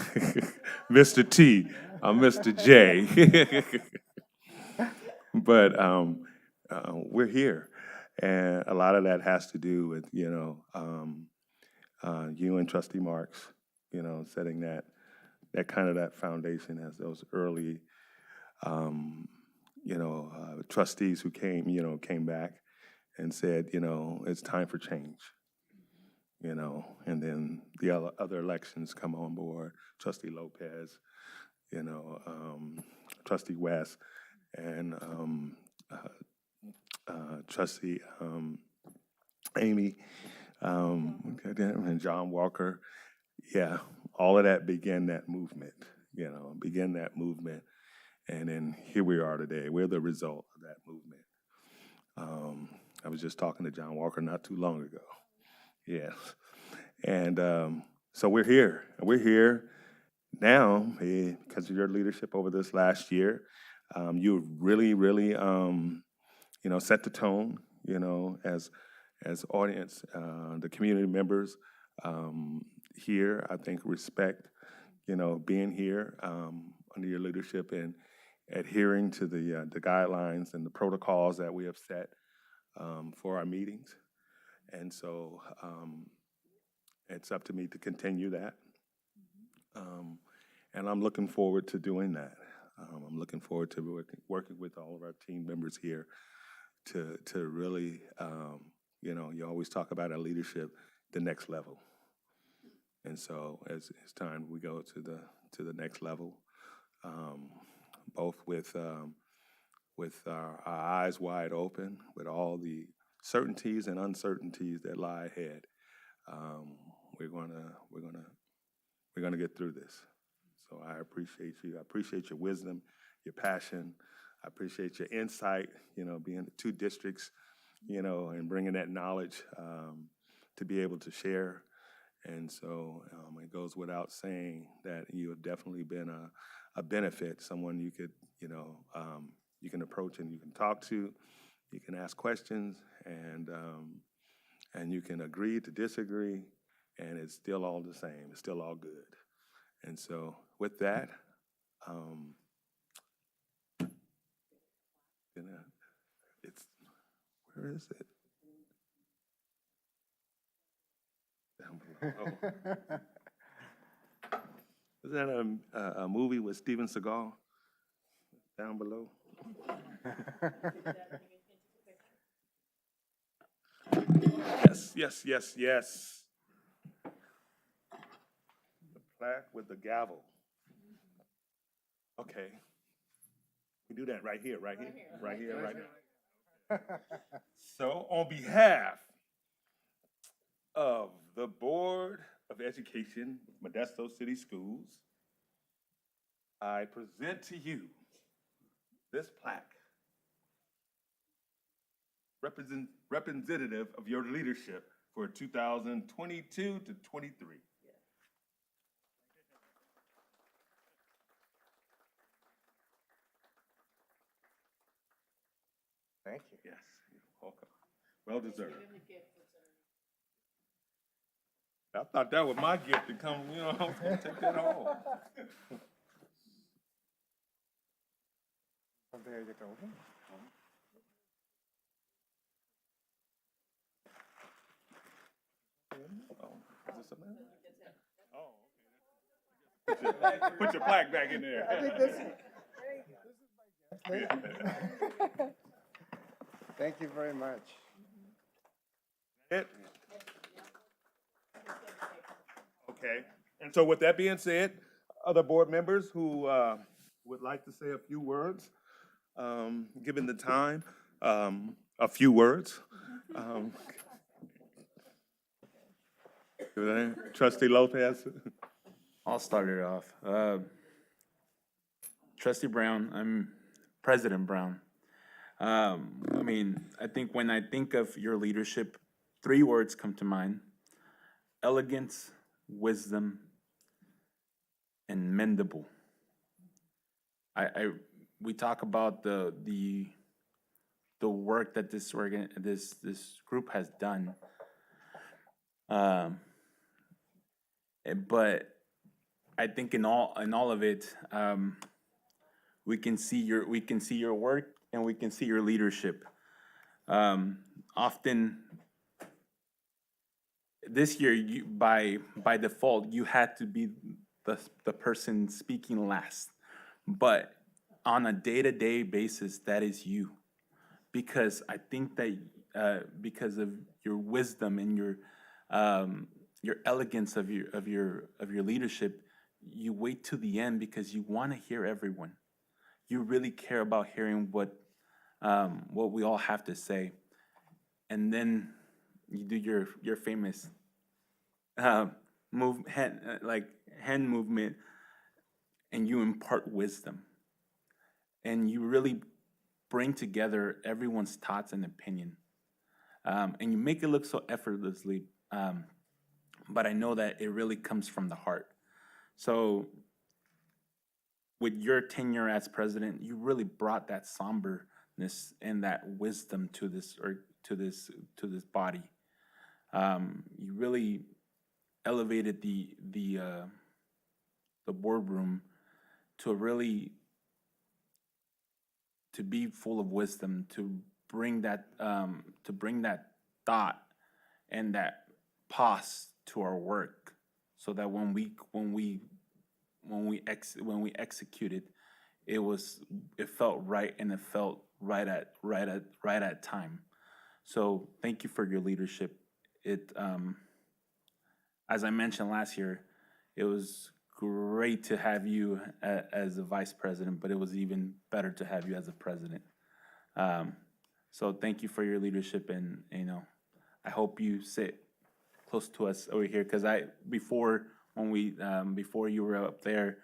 Mr. T, I'm Mr. J. But we're here. And a lot of that has to do with, you and Trustee Marks, setting that that foundation as those early, trustees who came back and said, it's time for change. And then the other elections come on board, Trustee Lopez, Trustee West, and Trustee Amy, and John Walker. Yeah, all of that began that movement, and then here we are today. We're the result of that movement. I was just talking to John Walker not too long ago. Yes. And so we're here. We're here now because of your leadership over this last year. You really, really, set the tone, as audience, the community members here, I think, respect, being here under your leadership and adhering to the guidelines and the protocols that we have set for our meetings. And so it's up to me to continue that. And I'm looking forward to doing that. I'm looking forward to working with all of our team members here to really, you always talk about our leadership, the next level. And so as it's time we go to the next level, both with our eyes wide open, with all the certainties and uncertainties that lie ahead. We're gonna get through this. So I appreciate you. I appreciate your wisdom, your passion. I appreciate your insight. Being in 2 districts, and bringing that knowledge to be able to share. And so it goes without saying that you have definitely been a benefit, someone you could, you can approach and you can talk to, you can ask questions, and you can agree to disagree, and it's still all the same. It's still all good. And so with that, where is it? Down below. Is that a movie with Steven Seagal? Down below? Yes. The plaque with the gavel. Okay. We do that right here. So on behalf of the Board of Education, Modesto City Schools, I present to you this plaque, representative of your leadership for 2022 to 23. Thank you. Yes, you're welcome. Well deserved. I thought that was my gift to come, I was gonna take that home. Something I get to open? Oh, is this something? Oh, okay. Put your plaque back in there. I think this is my gift. Thank you very much. It? Okay, and so with that being said, other board members who would like to say a few words, given the time, a few words. Trustee Lopez? I'll start it off. Trustee Brown, I'm President Brown. I mean, I think when I think of your leadership, 3 words come to mind: elegance, wisdom, and mendable. We talk about the work that this group has done, but I think in all of it, we can see your work and we can see your leadership. Often, this year, by default, you had to be the person speaking last, but on a day-to-day basis, that is you, because I think that because of your wisdom and your elegance of your leadership, you wait to the end because you want to hear everyone. You really care about hearing what we all have to say, and then you do your famous hand movement, and you impart wisdom, and you really bring together everyone's thoughts and opinion, and you make it look so effortlessly. But I know that it really comes from the heart. So, with your tenure as president, you really brought that somberness and that wisdom to this body. You really elevated the boardroom to be full of wisdom, to bring that thought and that pause to our work, so that when we executed, it felt right, and it felt right at time. So thank you for your leadership. As I mentioned last year, it was great to have you as a vice president, but it was even better to have you as a president. So thank you for your leadership, and I hope you sit close to us over here, because before you were up there,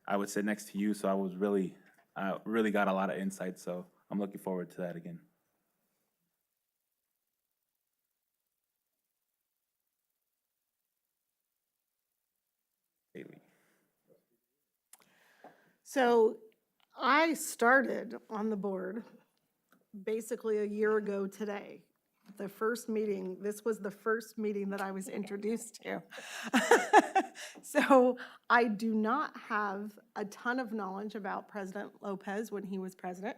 I would sit next to you, so I really got a lot of insight. So I'm looking forward to that again. Haley. So I started on the board basically a year ago today. This was the first meeting that I was introduced to. So I do not have a ton of knowledge about President Lopez when he was president.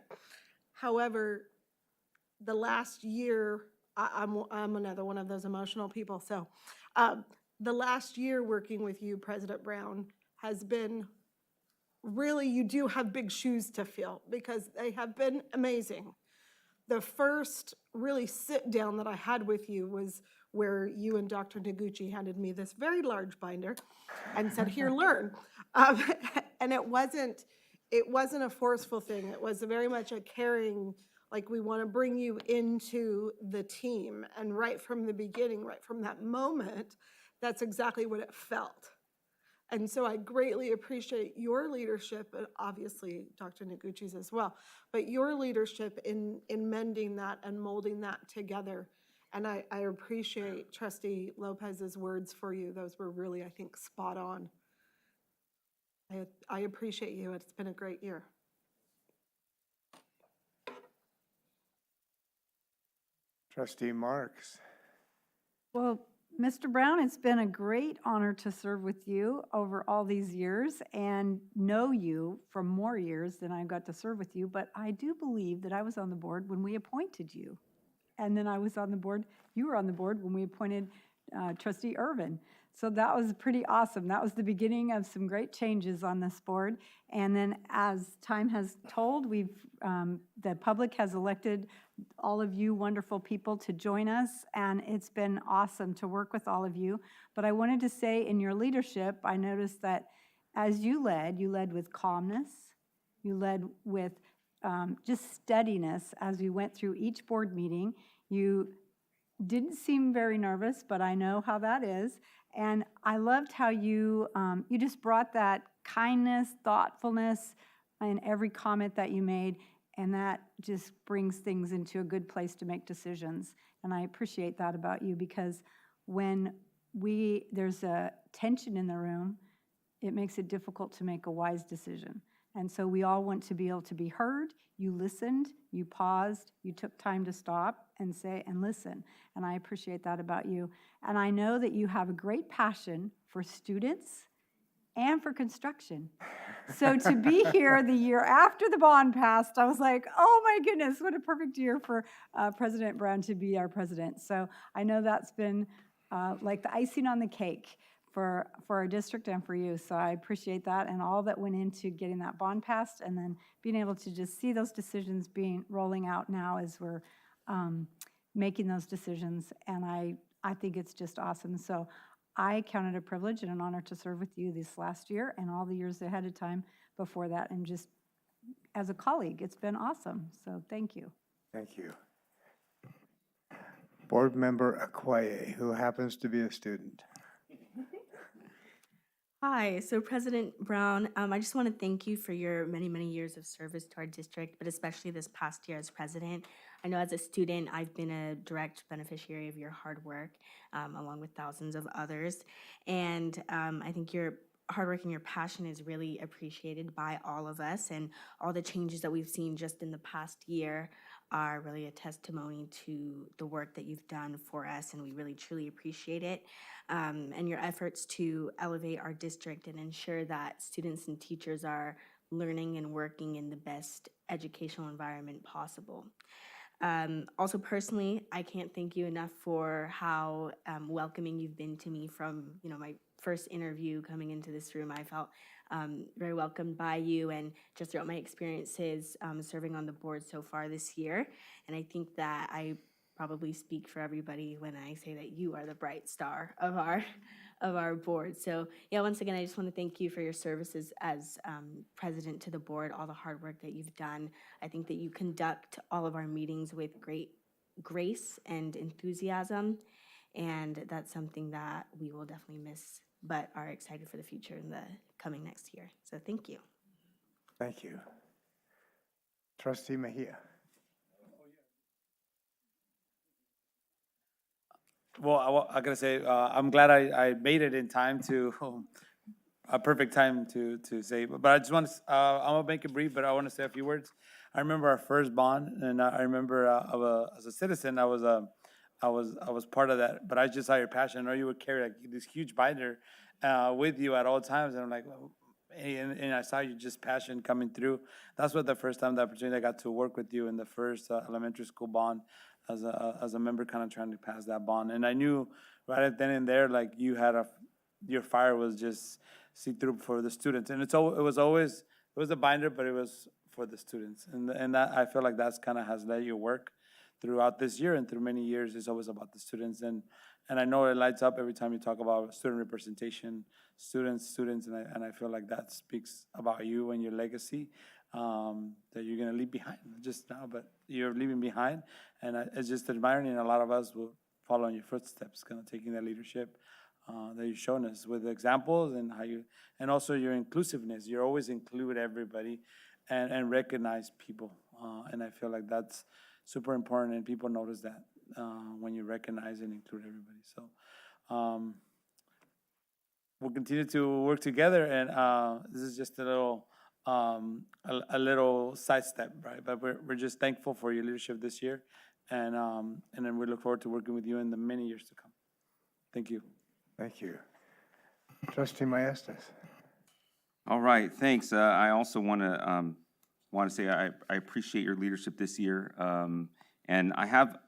However, the last year, I'm another one of those emotional people. So the last year working with you, President Brown, has been really, you do have big shoes to fill, because they have been amazing. The first really sit down that I had with you was where you and Dr. Noguchi handed me this very large binder and said, "Here, learn." And it wasn't a forceful thing. It was very much a caring, like, we want to bring you into the team. And right from the beginning, right from that moment, that's exactly what it felt. And so I greatly appreciate your leadership, and obviously Dr. Noguchi's as well, but your leadership in mending that and molding that together. And I appreciate Trustee Lopez's words for you. Those were really, I think, spot on. I appreciate you. It's been a great year. Trustee Marks. Well, Mr. Brown, it's been a great honor to serve with you over all these years and know you from more years than I got to serve with you. But I do believe that I was on the board when we appointed you. And then you were on the board when we appointed Trustee Irvin. So that was pretty awesome. That was the beginning of some great changes on this board. And then as time has told, the public has elected all of you wonderful people to join us, and it's been awesome to work with all of you. But I wanted to say, in your leadership, I noticed that as you led with calmness, you led with just steadiness as we went through each board meeting. You didn't seem very nervous, but I know how that is. And I loved how you you just brought that kindness, thoughtfulness in every comment that you made, and that just brings things into a good place to make decisions. And I appreciate that about you, because when there's a tension in the room, it makes it difficult to make a wise decision. And so we all want to be able to be heard. You listened, you paused, you took time to stop and say and listen. And I appreciate that about you. And I know that you have a great passion for students and for construction. So to be here the year after the bond passed, I was like, oh my goodness, what a perfect year for President Brown to be our president. So I know that's been like the icing on the cake for our district and for you. So I appreciate that and all that went into getting that bond passed, and then being able to just see those decisions rolling out now as we're making those decisions. And I think it's just awesome. So I count it a privilege and an honor to serve with you this last year and all the years ahead of time before that. And just as a colleague, it's been awesome. So thank you. Thank you. Board Member Akwaye, who happens to be a student. Hi, so President Brown, I just want to thank you for your many, many years of service to our district, but especially this past year as president. I know as a student, I've been a direct beneficiary of your hard work, along with thousands of others. And I think your hard work and your passion is really appreciated by all of us, and all the changes that we've seen just in the past year are really a testimony to the work that you've done for us, and we really truly appreciate it. And your efforts to elevate our district and ensure that students and teachers are learning and working in the best educational environment possible. Also personally, I can't thank you enough for how welcoming you've been to me from my first interview coming into this room. I felt very welcomed by you, and just throughout my experiences serving on the board so far this year. And I think that I probably speak for everybody when I say that you are the bright star of our board. So yeah, once again, I just want to thank you for your services as president to the board, all the hard work that you've done. I think that you conduct all of our meetings with great grace and enthusiasm, and that's something that we will definitely miss, but are excited for the future in the coming next year. So thank you. Thank you. Trustee Mejia. Well, I gotta say, I'm glad I made it in time to, a perfect time to say, but I just want to, I'm gonna make it brief, but I want to say a few words. I remember our first bond, and I remember as a citizen, I was part of that, but I just saw your passion. I know you would carry like this huge binder with you at all times, and I'm like, and I saw you just passion coming through. That's what the first time, the opportunity I got to work with you in the first elementary school bond, as a member, kind of trying to pass that bond. And I knew right then and there, like you had your fire was just see through for the students. And it was a binder, but it was for the students. And that, I feel like that's kind of has led your work throughout this year and through many years. It's always about the students. And I know it lights up every time you talk about student representation, students, and I feel like that speaks about you and your legacy. That you're going to leave behind, just now, but you're leaving behind. And it's just admiring, and a lot of us will follow in your footsteps, kind of taking that leadership that you've shown us with examples, and and also your inclusiveness. You always include everybody and recognize people. And I feel like that's super important, and people notice that when you recognize and include everybody. So we'll continue to work together, and this is just a little sidestep, right? But we're just thankful for your leadership this year, and then we look forward to working with you in the many years to come. Thank you. Thank you. Trustee Maestas. All right, thanks. I also want to say I appreciate your leadership this year, and I have,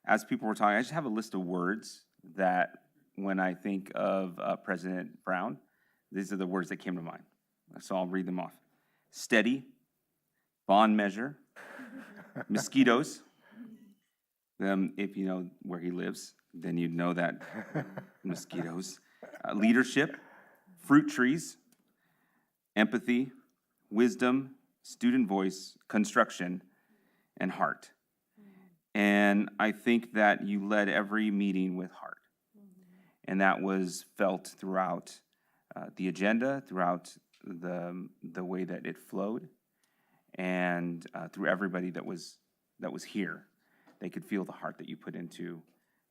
as people were talking, I just have a list of words that when I think of President Brown, these are the words that came to mind. So I'll read them off. Steady, bond measure, mosquitoes. If you know where he lives, then you'd know that mosquitoes. Leadership, fruit trees, empathy, wisdom, student voice, construction, and heart. And I think that you led every meeting with heart. And that was felt throughout the agenda, throughout the way that it flowed, and through everybody that was here. They could feel the heart that you put into,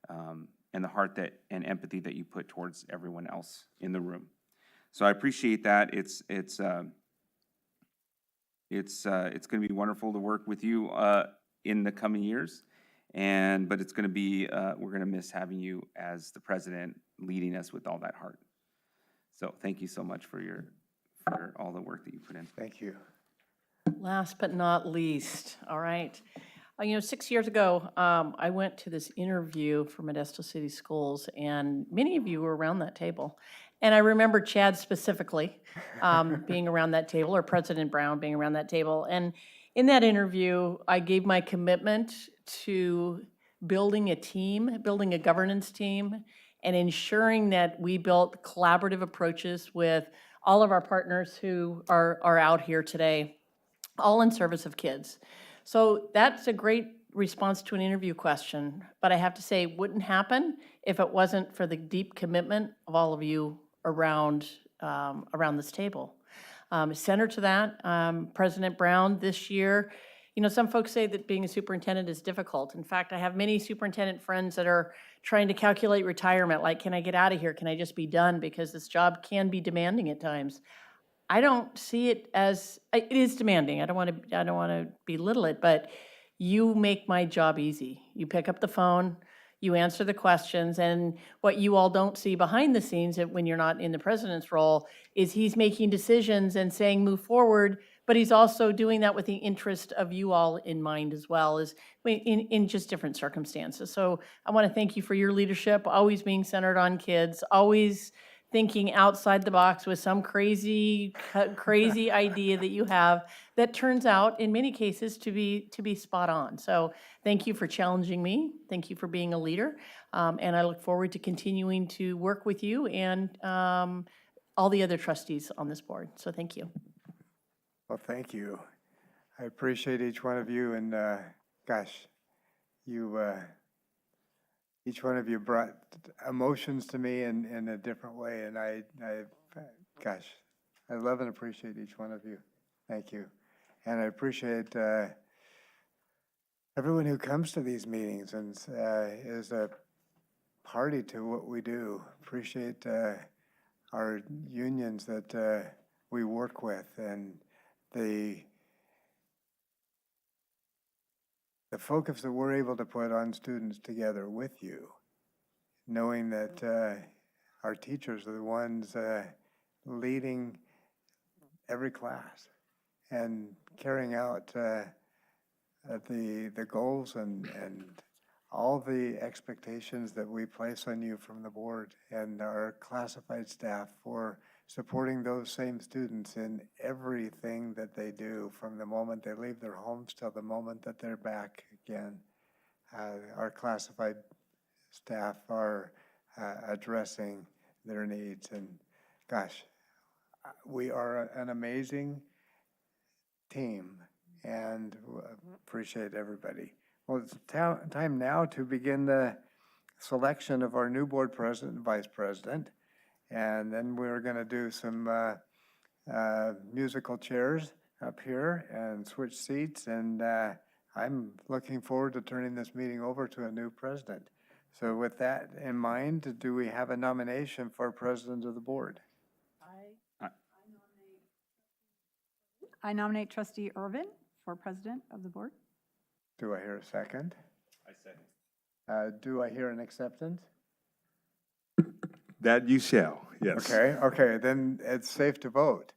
and the heart that and empathy that you put towards everyone else in the room. So I appreciate that. It's going to be wonderful to work with you in the coming years, but it's going to be we're going to miss having you as the president, leading us with all that heart. So thank you so much for all the work that you put in. Thank you. Last but not least, all right. 6 years ago, I went to this interview for Modesto City Schools, and many of you were around that table. And I remember Chad specifically being around that table, or President Brown being around that table. And in that interview, I gave my commitment to building a team, building a governance team, and ensuring that we built collaborative approaches with all of our partners who are out here today, all in service of kids. So that's a great response to an interview question, but I have to say it wouldn't happen if it wasn't for the deep commitment of all of you around this table. Center to that, President Brown this year, some folks say that being a superintendent is difficult. In fact, I have many superintendent friends that are trying to calculate retirement, like, can I get out of here? Can I just be done? Because this job can be demanding at times. I don't see it as, it is demanding. I don't want to belittle it, but you make my job easy. You pick up the phone, you answer the questions, and what you all don't see behind the scenes when you're not in the president's role is he's making decisions and saying move forward, but he's also doing that with the interest of you all in mind as well, as in just different circumstances. So I want to thank you for your leadership, always being centered on kids, always thinking outside the box with some crazy idea that you have that turns out in many cases to be spot on. So thank you for challenging me. Thank you for being a leader. And I look forward to continuing to work with you and all the other trustees on this board. So thank you. Well, thank you. I appreciate each one of you, and gosh, each one of you brought emotions to me in a different way, and I love and appreciate each one of you. Thank you. And I appreciate everyone who comes to these meetings and is a party to what we do. Appreciate our unions that we work with, and the focus that we're able to put on students together with you, knowing that our teachers are the ones leading every class and carrying out the goals and all the expectations that we place on you from the board and our classified staff for supporting those same students in everything that they do, from the moment they leave their homes till the moment that they're back again. Our classified staff are addressing their needs, and gosh, we are an amazing team, and appreciate everybody. Well, it's time now to begin the selection of our new board president and vice president. And then we're going to do some musical chairs up here and switch seats. And I'm looking forward to turning this meeting over to a new president. So with that in mind, do we have a nomination for president of the board? I nominate Trustee Irvin for president of the board. Do I hear a second? I second. Do I hear an acceptance? That you shall, yes. Okay, then it's safe to vote.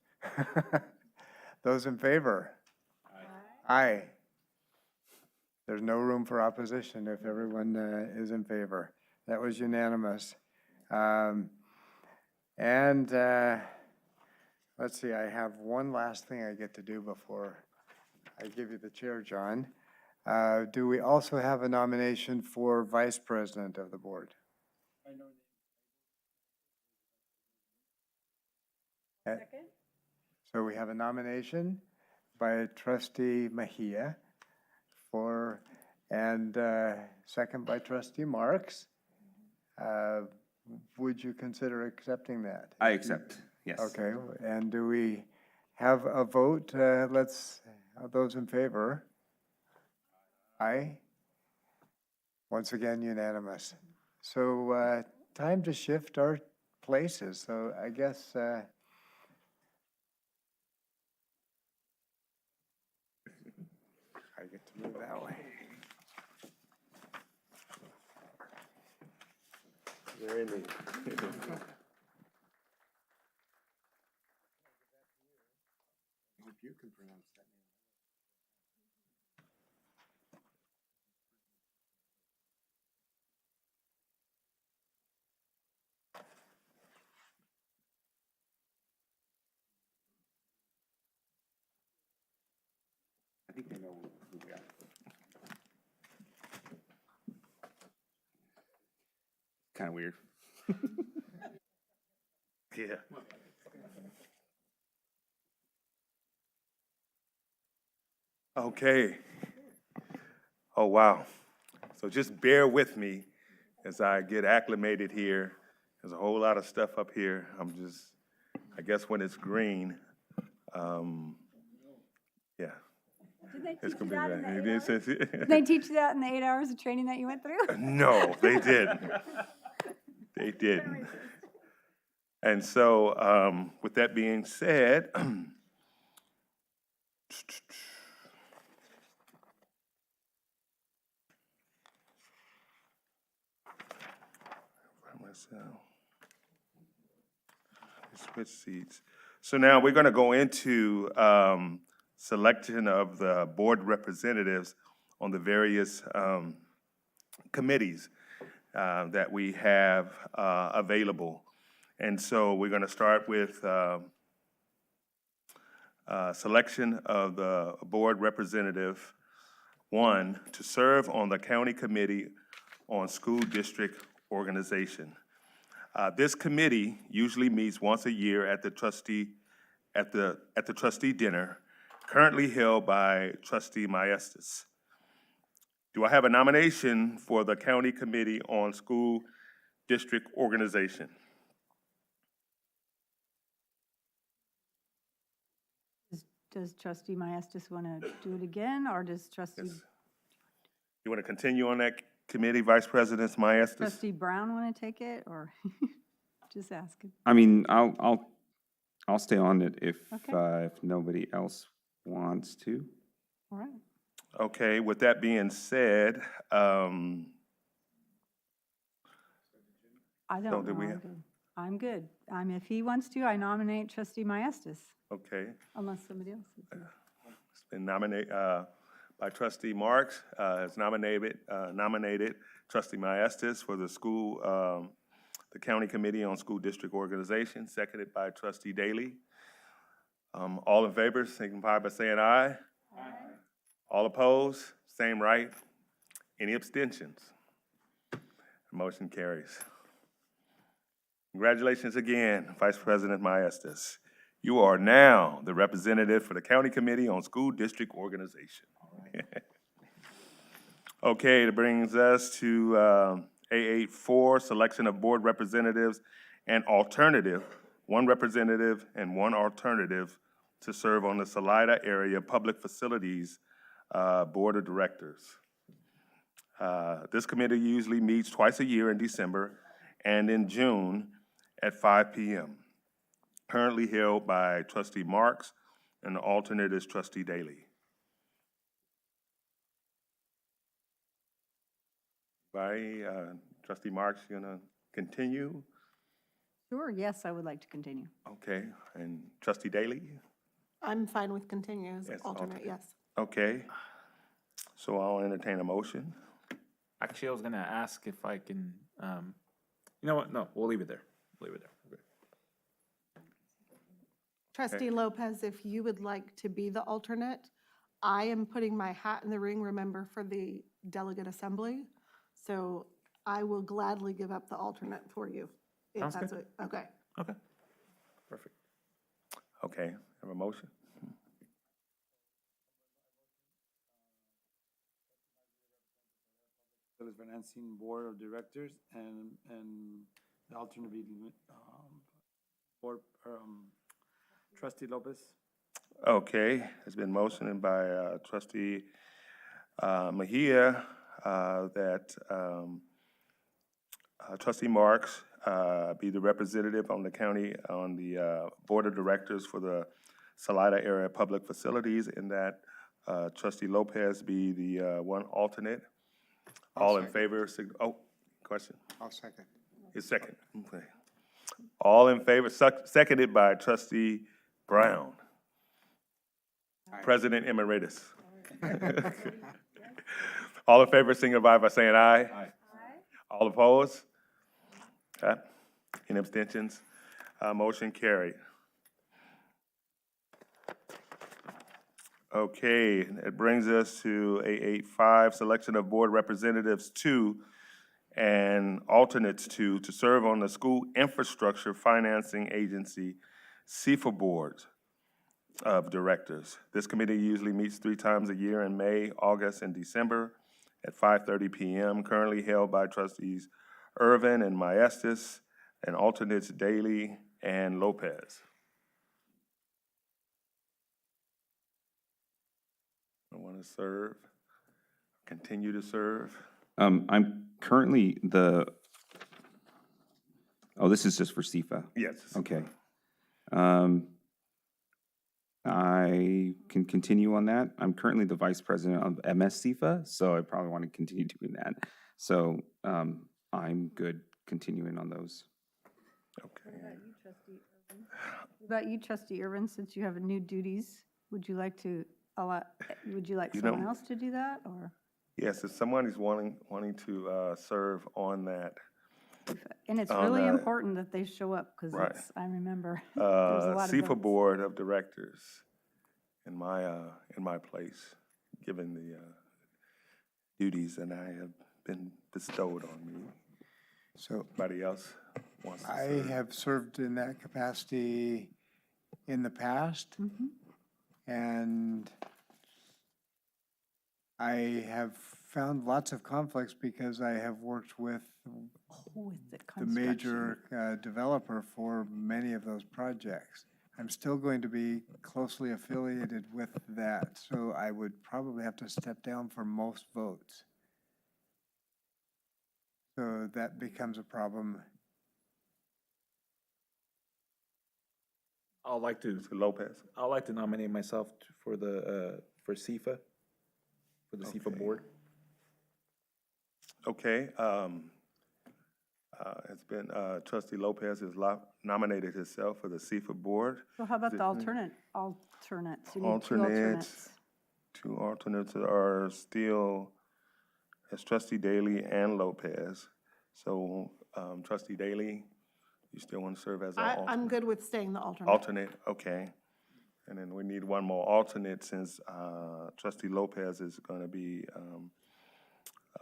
Those in favor? Aye. There's no room for opposition if everyone is in favor. That was unanimous. Let's see, I have one last thing I get to do before I give you the chair, John. Do we also have a nomination for vice president of the board? Second. So we have a nomination by Trustee Mejia for and second by trustee Marks. Would you consider accepting that? I accept, yes. Okay, and do we have a vote? Those in favor? Aye. Once again, unanimous. So, time to shift our places, so I guess, I get to move that way. Very neat. Hope you can pronounce that name. I think they know who we are. Kind of weird. Yeah. Okay. Oh, wow. So just bear with me as I get acclimated here. There's a whole lot of stuff up here. I guess when it's green, yeah. Did they It's teach you gonna that be in the 8 right. hours? Did they teach you that in the 8 hours of training that you went through? No, they didn't. They didn't. And so, with that being said, switch seats. So now we're going to go into selection of the board representatives on the various committees that we have available. And so we're going to start with selection of the board representative, one, to serve on the county committee on school district organization. This committee usually meets once a year at the trustee dinner, currently held by trustee Maestas. Do I have a nomination for the county committee on school district organization? Does trustee Maestas want to do it again, or does trustee, Yes. You want to continue on that committee, Vice President Maestas? trustee Brown want to take it, or just asking? I mean, I'll stay on it if Okay. if nobody else wants to. All right. Okay, with that being said, I So don't do know. we I'm have- good. I'm good. If he wants to, I nominate trustee Maestas, okay, unless somebody else is. it's been nominated by trustee Marks, has nominated trustee Maestas for the the county committee on school district organization, seconded by trustee Daly. All in favor, signify by saying aye. Aye. All opposed, same right. Any abstentions? Motion carries. Congratulations again, Vice President Maestas. You are now the representative for the County Committee on School District Organization. Okay, that brings us to A84, selection of board representatives and alternative, one representative and one alternative to serve on the Salida Area Public Facilities Board of Directors. This committee usually meets twice a year in December and in June at 5 p.m. Currently held by trustee Marks, and the alternate is trustee Daly. Trustee Marks, you gonna continue? Sure, yes, I would like to continue. Okay, and trustee Daly? I'm fine with continue as Yes, alternate, alternate. yes. Okay, so I'll entertain a motion. Actually, I was gonna ask if I can, you know what? No, we'll leave it there. Leave it there. Okay. Trustee Lopez, if you would like to be the alternate, I am putting my hat in the ring, remember, for the delegate assembly. So I will gladly give up the alternate for you. if Sounds that's good. what- Okay. Okay. Perfect. Okay, have a motion? Escuelas Financing Board of Directors, and the alternate be, Board, Trustee Lopez. Okay, it's been motioned by trustee Mejia that trustee Marks be the representative on the county, on the board of directors for the Salida Area Public Facilities, and that trustee Lopez be the one alternate. All in favor, question? I'll second. Is second, okay. All in favor, seconded by trustee Brown. President Emeritus. All in favor, signify by saying aye. Aye. All opposed? Okay. Any abstentions? Motion carried. Okay, it brings us to 885, selection of board representatives 2 and alternates 2 to serve on the School Infrastructure Financing Agency, CIFA Board of Directors. This committee usually meets 3 times a year in May, August, and December at 5:30 p.m., currently held by trustees Irvin and Maestas, and alternates Daly and Lopez. I want to serve, continue to serve. I'm currently this is just for CIFA. Yes. Okay. I can continue on that. I'm currently the vice president of MS CIFA, so I probably want to continue doing that. So I'm good continuing on those. Okay. What about you, trustee Irvin, since you have new duties? Would you like You someone know- else to do that, or? Yes, if someone is wanting to serve on that, And it's On really the- important that they show up, because Right. it's, I remember, there's a lot of CIFA votes. Board of Directors in my place, given the duties that I have been bestowed on me. So Anybody else wants to I serve? have served in that capacity in the past, and I have found lots of conflicts because I have worked with With the the construction. major developer for many of those projects. I'm still going to be closely affiliated with that, so I would probably have to step down for most votes. So that becomes a problem. I'd like to, Mr. Lopez? I'd like to nominate myself for the, for CIFA, for the CIFA Okay. board. Okay, it's been, trustee Lopez has nominated himself for the CIFA Board. So how about Is the it- alternates? You need 2 Alternates. 2 alternates are still, as trustee Daly and Lopez. So trustee Daly, you still want to serve as an alternate? I'm good with staying the alternate. Alternate, okay. And then we need one more alternate since trustee Lopez is going to be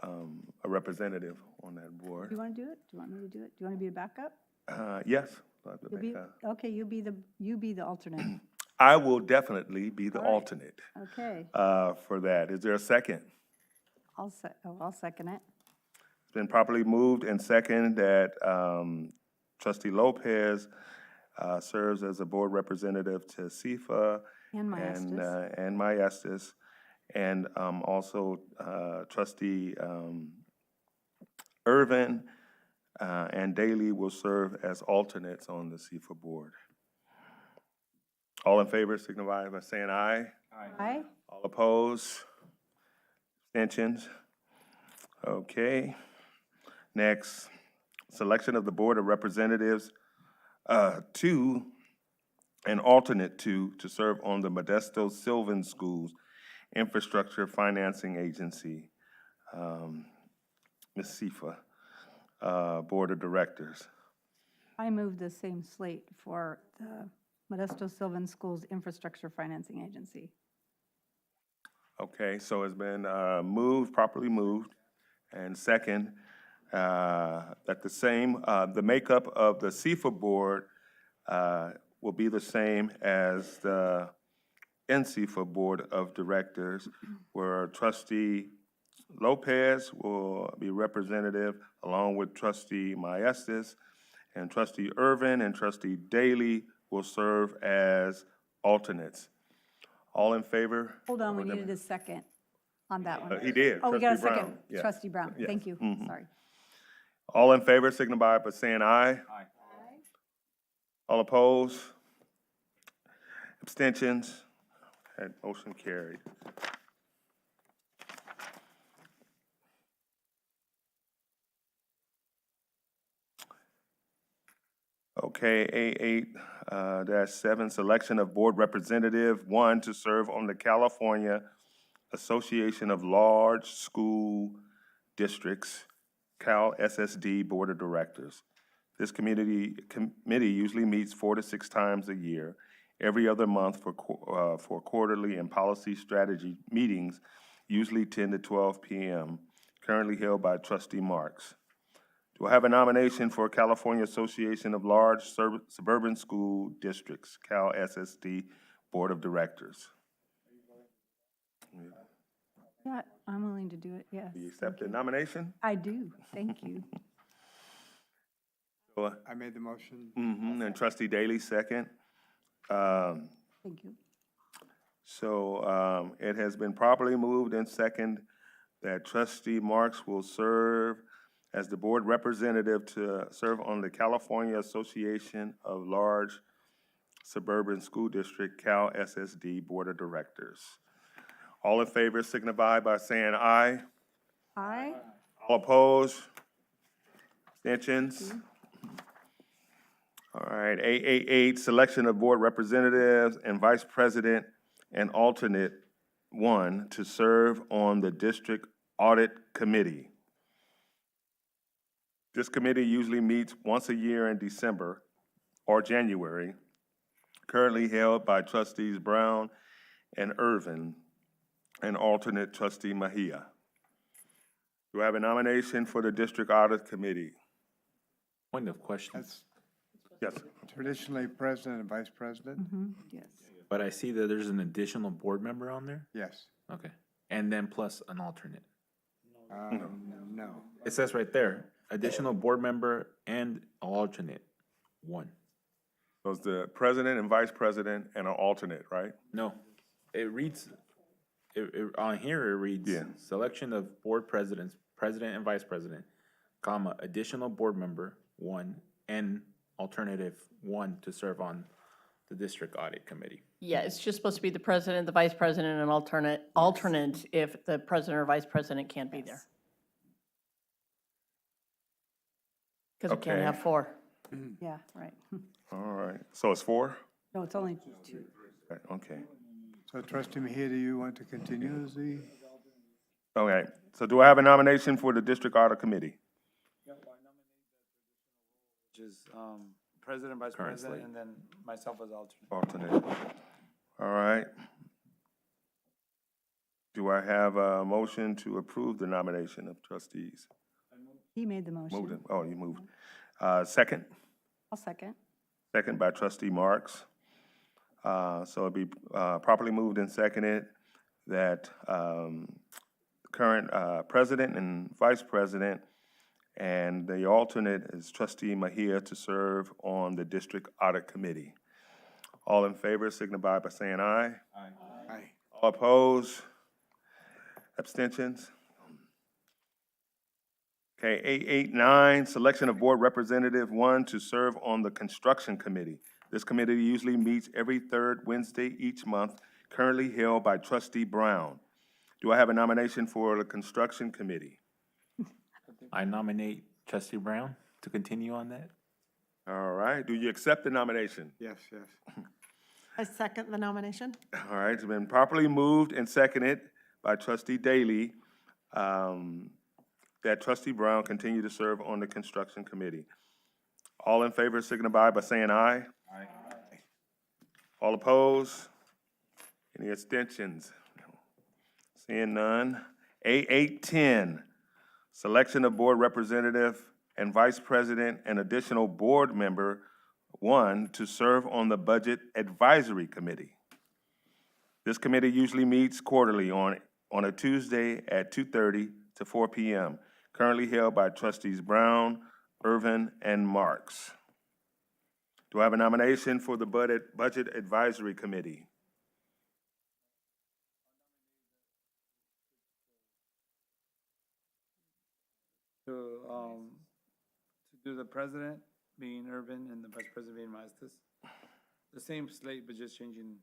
a representative on that Do board. you want to do it? Do you want me to do it? Do you want to be a backup? Yes. I'll have to You'll be, make a- okay, you be the alternate. I will definitely be the All right. alternate Okay, for that. Is there a second? I'll second it. It's been properly moved and second that trustee Lopez serves as a board representative to CIFA And Maestas. and Maestas. And also trustee Irvin and Daly will serve as alternates on the CIFA board. All in favor signify by saying aye. Aye. All opposed? Abstentions? Okay. Next, selection of the Board of Representatives, 2 and alternate 2 to serve on the Modesto Sylvan Schools Infrastructure Financing Agency, Ms. CIFA, Board of Directors. I move the same slate for the Modesto Sylvan Schools Infrastructure Financing Agency. Okay, so it's been properly moved, and second, that the makeup of the CIFA board will be the same as the NCIFA Board of Directors, where trustee Lopez will be representative along with trustee Maestas, and trustee Irvin and trustee Daly will serve as alternates. All in favor? Hold on, we needed a second on that one. He did, Oh, we got a trustee second. Brown. Yes. Trustee Brown, Yes. thank you, Mhm. sorry. All in favor signify by saying aye. Aye. All opposed? Abstentions? Okay, motion carried. Okay, A8-7, selection of board representative, one, to serve on the California Association of Large School Districts, Cal SSD Board of Directors. This committee usually meets 4 to 6 times a year, every other month for quarterly and policy strategy meetings, usually 10 to 12 p.m., currently held by trustee Marks. Do I have a nomination for California Association of Large Suburban School Districts, Cal SSD Board of Directors? Yeah, I'm willing to do it, yes. Do you accept the nomination? I do, thank you. I made the motion. And trustee Daly, second. Thank you. So it has been properly moved and second that trustee Marks will serve as the board representative to serve on the California Association of Large Suburban School District, Cal SSD Board of Directors. All in favor signify by saying aye. Aye. All opposed? Abstentions? All right, 888, selection of board representatives and vice president and alternate one to serve on the district audit committee. This committee usually meets once a year in December or January, currently held by trustees Brown and Irvin, and alternate trustee Mejia. Do I have a nomination for the district audit committee? Point of question, That's Yes. traditionally president and vice president. Yes. but I see that there's an additional board member on there? Yes. Okay. And then plus an alternate. No. It says right there, additional board member and alternate, one. So it's the president and vice president and an alternate, right? No, it reads, on here it reads, Yeah. selection of board presidents, president and vice president, comma, additional board member, one, and alternative, one to serve on the district audit committee. Yeah, it's just supposed to be the president, the vice president, and alternate if the president or vice president can't be there. Because we can't Okay. have 4. Yeah, right. All right, so it's 4? No, it's only 2. Okay. So trustee Mejia, do you want to continue as the? Okay, so do I have a nomination for the district audit committee? Which is president, vice president, and then myself as alternate. Alternate. All right. Do I have a motion to approve the nomination of trustees? He made the motion. Moved it. Oh, you moved. Second? I'll second. Second by trustee Marks. So it'd be properly moved and seconded that current president and vice president and the alternate is trustee Mejia to serve on the district audit committee. All in favor signify by saying aye. Aye. All opposed? Abstentions? Okay, 889, selection of board representative, one to serve on the construction committee. This committee usually meets every third Wednesday each month, currently held by trustee Brown. Do I have a nomination for the construction committee? I nominate trustee Brown to continue on that. All right, do you accept the nomination? Yes, yes. I second the nomination. All right, it's been properly moved and seconded by trustee Daly that trustee Brown continue to serve on the construction committee. All in favor signify by saying aye. Aye. All opposed? Any abstentions? Seeing none. A810, selection of board representative and vice president and additional board member, one, to serve on the budget advisory committee. This committee usually meets quarterly on a Tuesday at 2:30 to 4 p.m., currently held by trustees Brown, Irvin, and Marks. Do I have a nomination for the Budget Advisory Committee? To do the president being Irvin and the vice president being Maestas. The same slate, but just changing.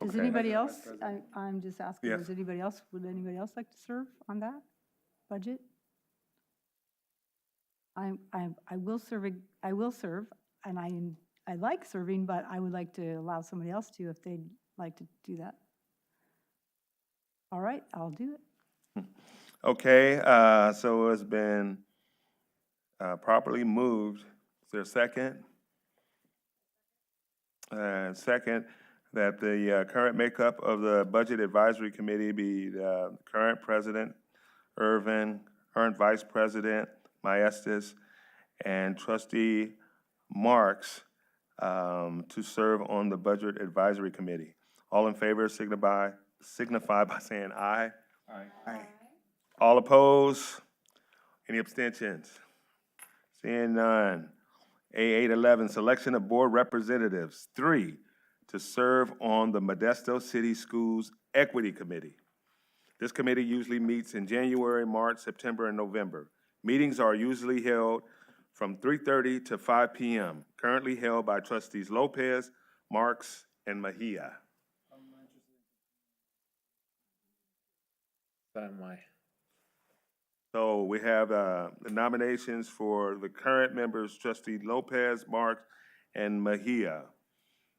Does Okay. anybody President, else, Vice President. I'm just asking, Yes. does anybody else, would anybody else like to serve on that budget? I will serve, and I like serving, but I would like to allow somebody else to if they'd like to do that. All right, I'll do it. Okay, so it's been properly moved. Is there a second? Second, that the current makeup of the Budget Advisory Committee be the current president, Irvin, current vice president, Maestas, and trustee Marks to serve on the Budget Advisory Committee. All in favor signify by saying aye. Aye. All opposed? Any abstentions? Seeing none. A811, selection of board representatives. 3, to serve on the Modesto City Schools Equity Committee. This committee usually meets in January, March, September, and November. Meetings are usually held from 3:30 to 5 p.m., currently held by trustees Lopez, Marks, and Mejia. Same way. So we have the nominations for the current members, trustee Lopez, Marks, and Mejia.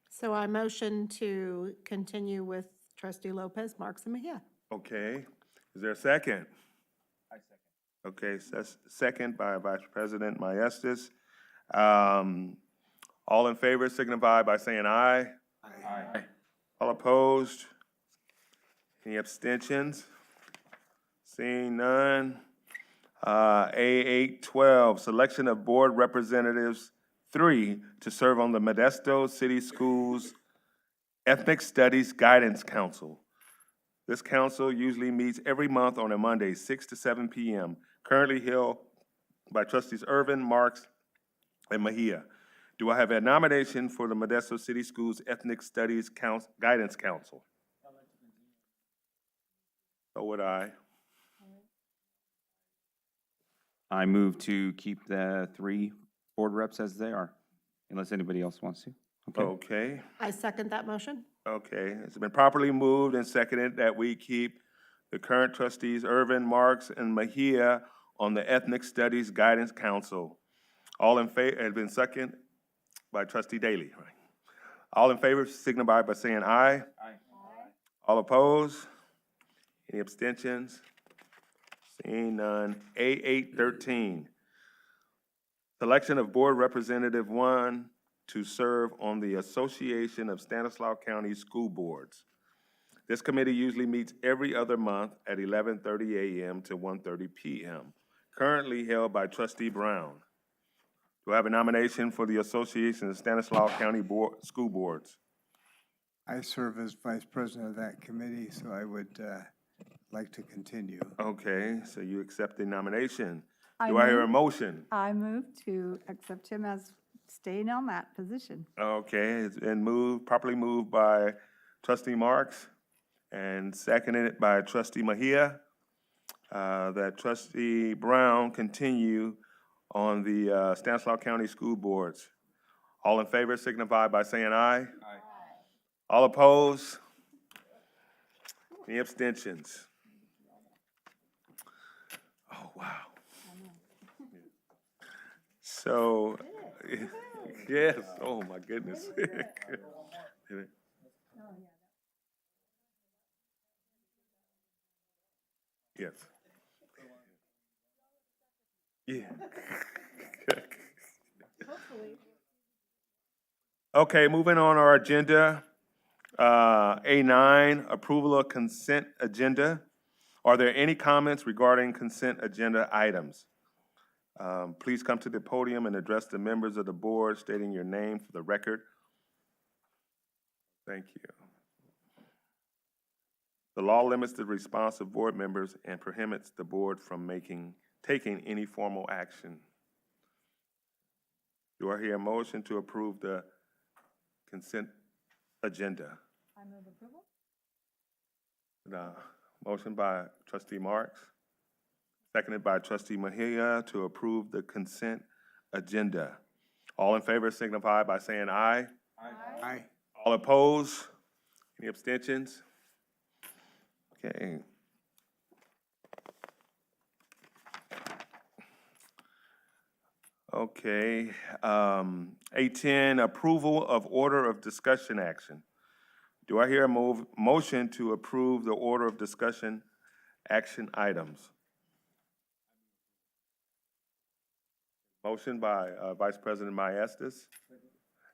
So I motion to continue with trustee Lopez, Marks, and Mejia. Okay, is there a second? I second. Okay, so that's second by Vice President Maestas. All in favor signify by saying aye. Aye. All opposed? Any abstentions? Seeing none. A812, selection of board representatives. 3, to serve on the Modesto City Schools Ethnic Studies Guidance Council. This council usually meets every month on a Monday, 6 to 7 p.m., currently held by trustees Irvin, Marks, and Mejia. Do I have a nomination for the Modesto City Schools Ethnic Studies Guidance Council? So would I. I move to keep the 3 board reps as they are, unless anybody else wants to. Okay. I second that motion. Okay, it's been properly moved and seconded that we keep the current trustees Irvin, Marks, and Mejia on the Ethnic Studies Guidance Council. All in favor, has been seconded by trustee Daly. Right. All in favor signify by saying aye. Aye. All opposed? Any abstentions? Seeing none. A813, selection of board representative 1 to serve on the Association of Stanislaus County School Boards. This committee usually meets every other month at 11:30 a.m. to 1:30 p.m., currently held by trustee Brown. Do I have a nomination for the Association of Stanislaus County School Boards? I serve as vice president of that committee, so I would like to continue. Okay, so you accept the nomination. I Do I hear a move- motion? I move to accept him as staying on that position. Okay, it's been moved, properly moved by trustee Marks and seconded by trustee Mejia, that trustee Brown continue on the Stanislaus County School Boards. All in favor signify by saying aye. Aye. All opposed? Any abstentions? Oh, wow. So, yes, oh my goodness. Yes. Yeah. Okay, moving on our agenda. A9, approval of consent agenda. Are there any comments regarding consent agenda items? Please come to the podium and address the members of the board, stating your name for the record. Thank you. The law limits the response of board members and prohibits the board from taking any formal action. Do I hear a motion to approve the consent agenda? I move approval. Motion by trustee Marks, seconded by trustee Mejia to approve the consent agenda. All in favor signify by saying aye. Aye. All opposed? Any abstentions? Okay. Okay, 810, approval of order of discussion action. Do I hear a motion to approve the order of discussion action items? Motion by Vice President Maestas,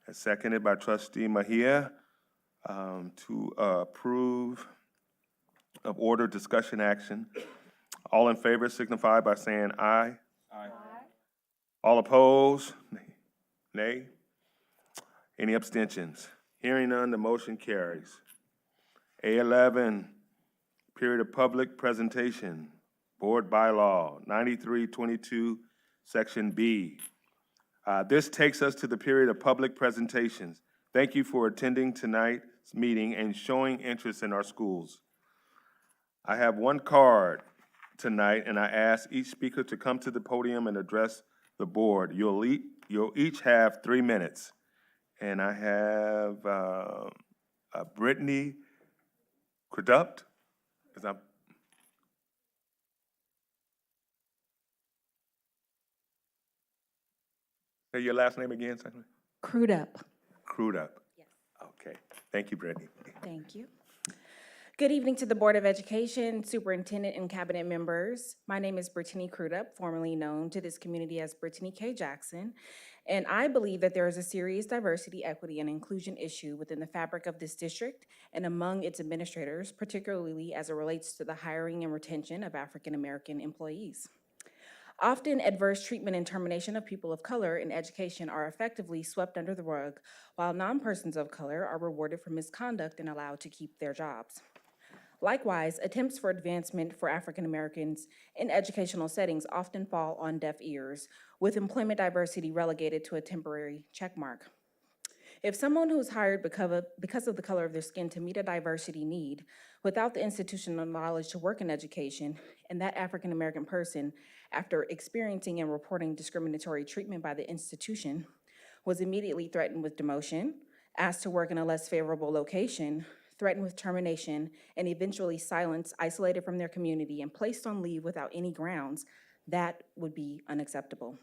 and seconded by trustee Mejia, to approve of order discussion action. All in favor signify by saying aye. Aye. All opposed? Nay. Any abstentions? Hearing none, the motion carries. A11, period of public presentation, board bylaw, 9322, section B. This takes us to the period of public presentations. Thank you for attending tonight's meeting and showing interest in our schools. I have one card tonight, and I ask each speaker to come to the podium and address the board. You'll each have 3 minutes. And I have Brittany Crudup. Say your last name again, second. Crudup. Crudup. Yes. Okay. Thank you, Brittany. Thank you. Good evening to the Board of Education, Superintendent, and Cabinet members. My name is Brittany Crudup, formerly known to this community as Brittany K. Jackson, and I believe that there is a serious diversity, equity, and inclusion issue within the fabric of this district and among its administrators, particularly as it relates to the hiring and retention of African American employees. Often, adverse treatment and termination of people of color in education are effectively swept under the rug, while non-persons of color are rewarded for misconduct and allowed to keep their jobs. Likewise, attempts for advancement for African Americans in educational settings often fall on deaf ears, with employment diversity relegated to a temporary checkmark. If someone who is hired because of the color of their skin to meet a diversity need, without the institutional knowledge to work in education, and that African American person, after experiencing and reporting discriminatory treatment by the institution, was immediately threatened with demotion, asked to work in a less favorable location, threatened with termination, and eventually silenced, isolated from their community, and placed on leave without any grounds, that would be unacceptable.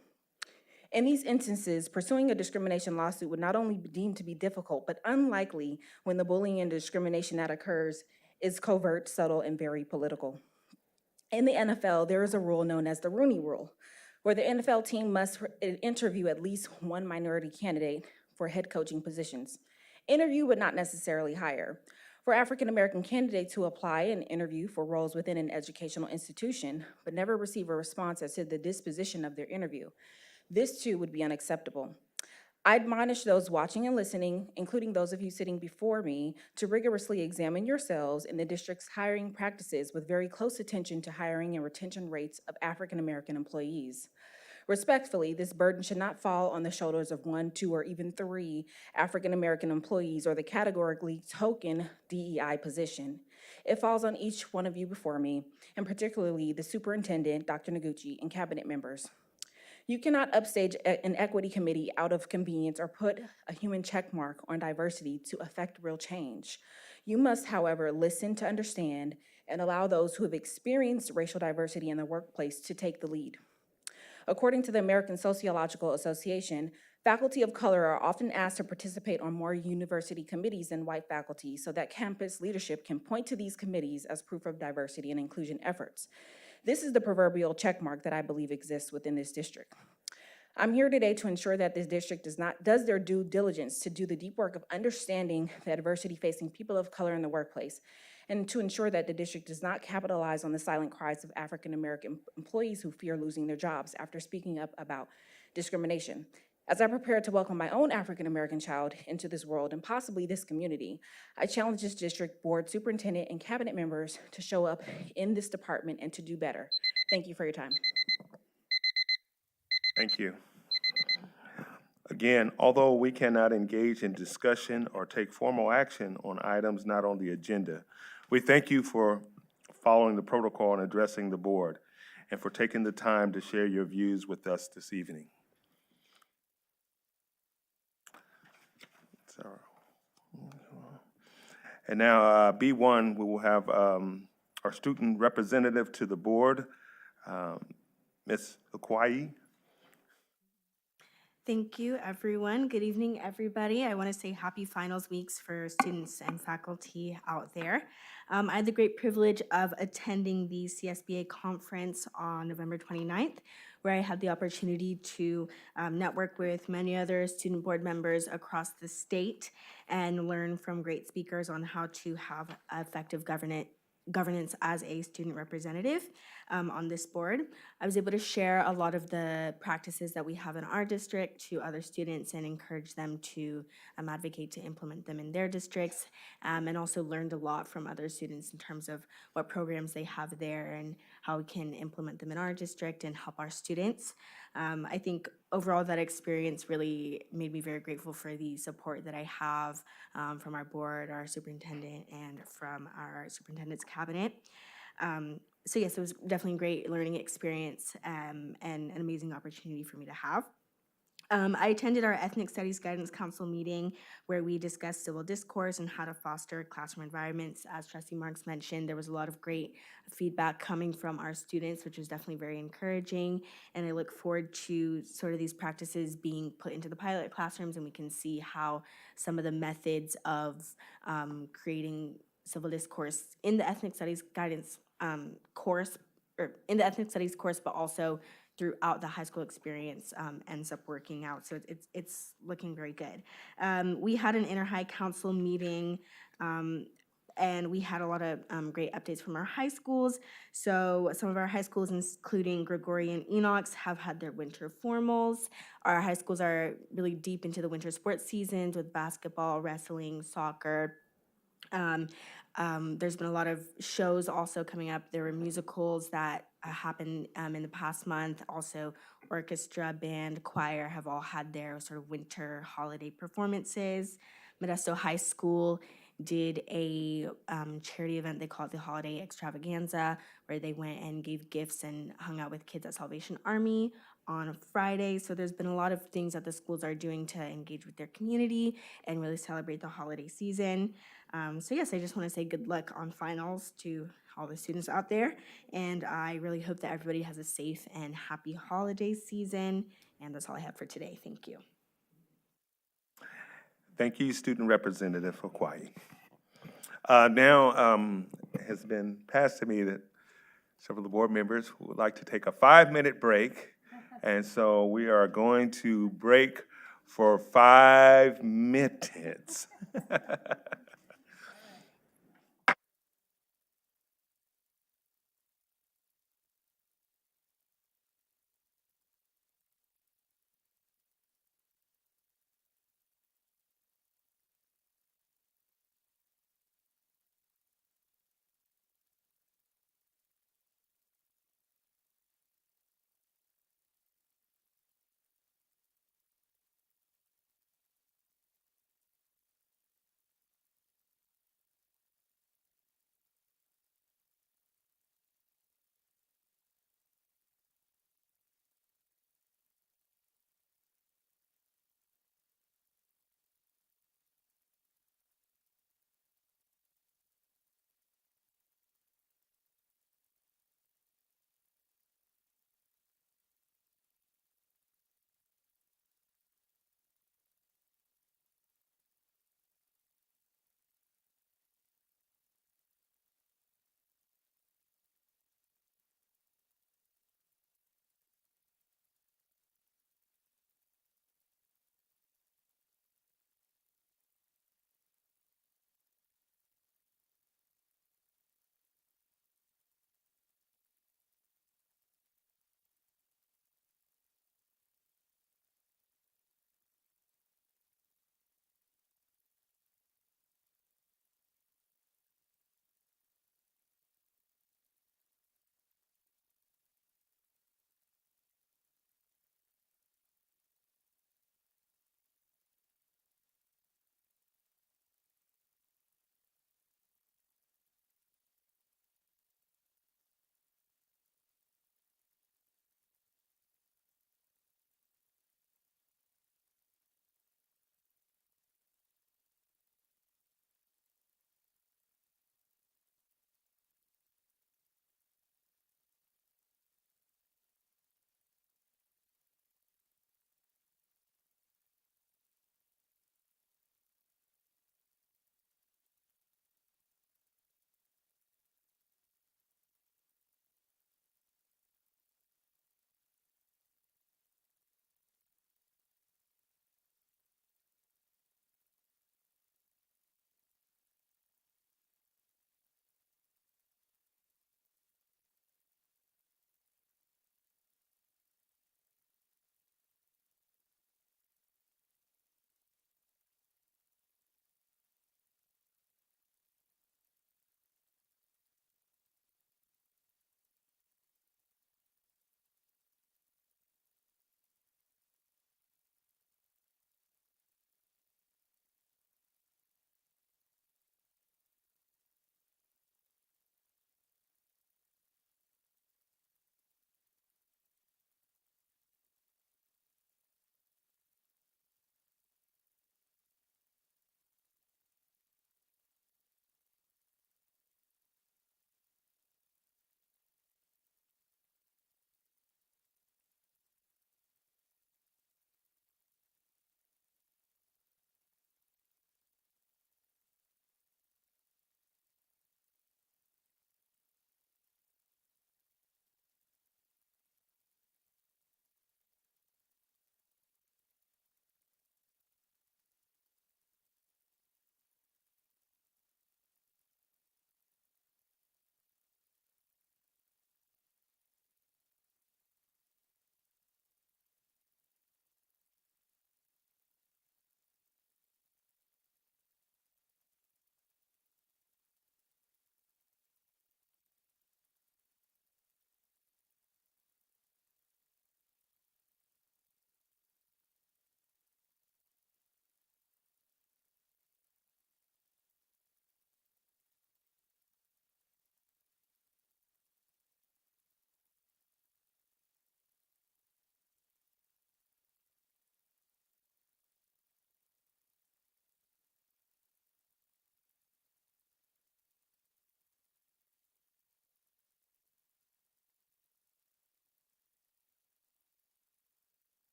In these instances, pursuing a discrimination lawsuit would not only be deemed to be difficult, but unlikely when the bullying and discrimination that occurs is covert, subtle, and very political. In the NFL, there is a rule known as the Rooney Rule, where the NFL team must interview at least one minority candidate for head coaching positions. Interview but not necessarily hire. For African American candidates who apply and interview for roles within an educational institution, but never receive a response as to the disposition of their interview, this too would be unacceptable. I admonish those watching and listening, including those of you sitting before me, to rigorously examine yourselves in the district's hiring practices with very close attention to hiring and retention rates of African American employees. Respectfully, this burden should not fall on the shoulders of 1, 2, or even 3 African American employees or the categorically token DEI position. It falls on each one of you before me, and particularly the superintendent, Dr. Noguchi, and cabinet members. You cannot upstage an equity committee out of convenience or put a human check mark on diversity to affect real change. You must, however, listen to understand and allow those who have experienced racial diversity in the workplace to take the lead. According to the American Sociological Association, faculty of color are often asked to participate on more university committees than white faculty so that campus leadership can point to these committees as proof of diversity and inclusion efforts. This is the proverbial checkmark that I believe exists within this district. I'm here today to ensure that this district does their due diligence to do the deep work of understanding the adversity facing people of color in the workplace, and to ensure that the district does not capitalize on the silent cries of African American employees who fear losing their jobs after speaking up about discrimination. As I prepare to welcome my own African-American child into this world and possibly this community, I challenge this district board, superintendent, and cabinet members to show up in this department and to do better. Thank you for your time. Thank you. Again, although we cannot engage in discussion or take formal action on items not on the agenda, we thank you for following the protocol and addressing the board, and for taking the time to share your views with us this evening. And now, B1, we will have our student representative to the board, Ms. Okwai. Thank you, everyone. Good evening, everybody. I want to say happy finals weeks for students and faculty out there. I had the great privilege of attending the CSBA conference on November 29th, where I had the opportunity to network with many other student board members across the state and learn from great speakers on how to have effective governance as a student representative on this board. I was able to share a lot of the practices that we have in our district to other students and encourage them to advocate to implement them in their districts, and also learned a lot from other students in terms of what programs they have there and how we can implement them in our district and help our students. I think overall that experience really made me very grateful for the support that I have from our board, our superintendent, and from our superintendent's cabinet. So yes, it was definitely a great learning experience and an amazing opportunity for me to have. I attended our Ethnic Studies Guidance Council meeting where we discussed civil discourse and how to foster classroom environments. As Trustee Marks mentioned, there was a lot of great feedback coming from our students, which was definitely very encouraging. And I look forward to sort of these practices being put into the pilot classrooms, and we can see how some of the methods of creating civil discourse in the Ethnic Studies Guidance course, or in the Ethnic Studies course, but also throughout the high school experience ends up working out. So it's looking very good. We had an inter-high council meeting and we had a lot of great updates from our high schools. So some of our high schools, including Gregorian Enochs, have had their winter formals. Our high schools are really deep into the winter sports seasons with basketball, wrestling, soccer. There's been a lot of shows also coming up. There were musicals that happened in the past month. Also, orchestra, band, choir have all had their sort of winter holiday performances. Modesto High School did a charity event. They call it the Holiday Extravaganza, where they went and gave gifts and hung out with kids at Salvation Army on a Friday. So there's been a lot of things that the schools are doing to engage with their community and really celebrate the holiday season. So yes, I just want to say good luck on finals to all the students out there. And I really hope that everybody has a safe and happy holiday season. And that's all I have for today. Thank you. Thank you, Student Representative Okwai. Now, it has been passed to me that several of the board members would like to take a 5-minute break. And so we are going to break for 5 minutes.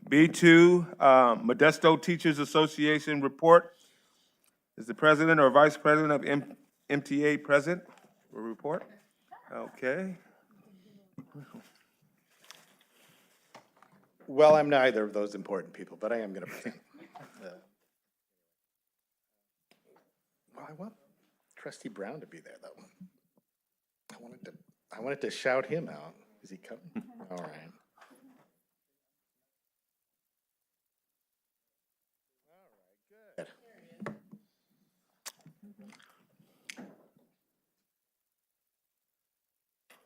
B2, Modesto Teachers Association report. Is the president or vice president of MTA present for report? Okay. Well, I'm neither of those important people, but I am going to present. Well, I want Trustee Brown to be there, though. I wanted to shout him out. Is he coming? All right. Good.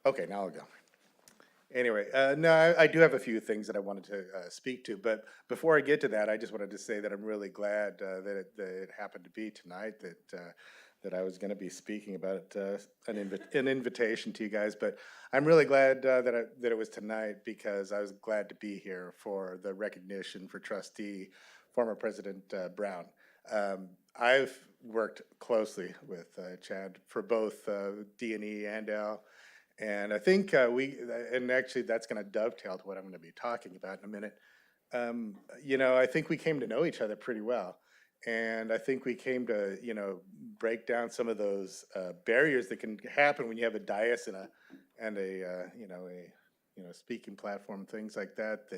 Okay, now I'll go. Anyway, no, I do have a few things that I wanted to speak to, but before I get to that, I just wanted to say that I'm really glad that it happened to be tonight that I was going to be speaking about an invitation to you guys. But I'm really glad that it was tonight, because I was glad to be here for the recognition for Trustee former President Brown. I've worked closely with Chad for both D&E and L. And I think and actually that's going to dovetail to what I'm going to be talking about in a minute. You know, I think we came to know each other pretty well. And I think we came to, you know, break down some of those barriers that can happen when you have a dais and a speaking platform, things like that,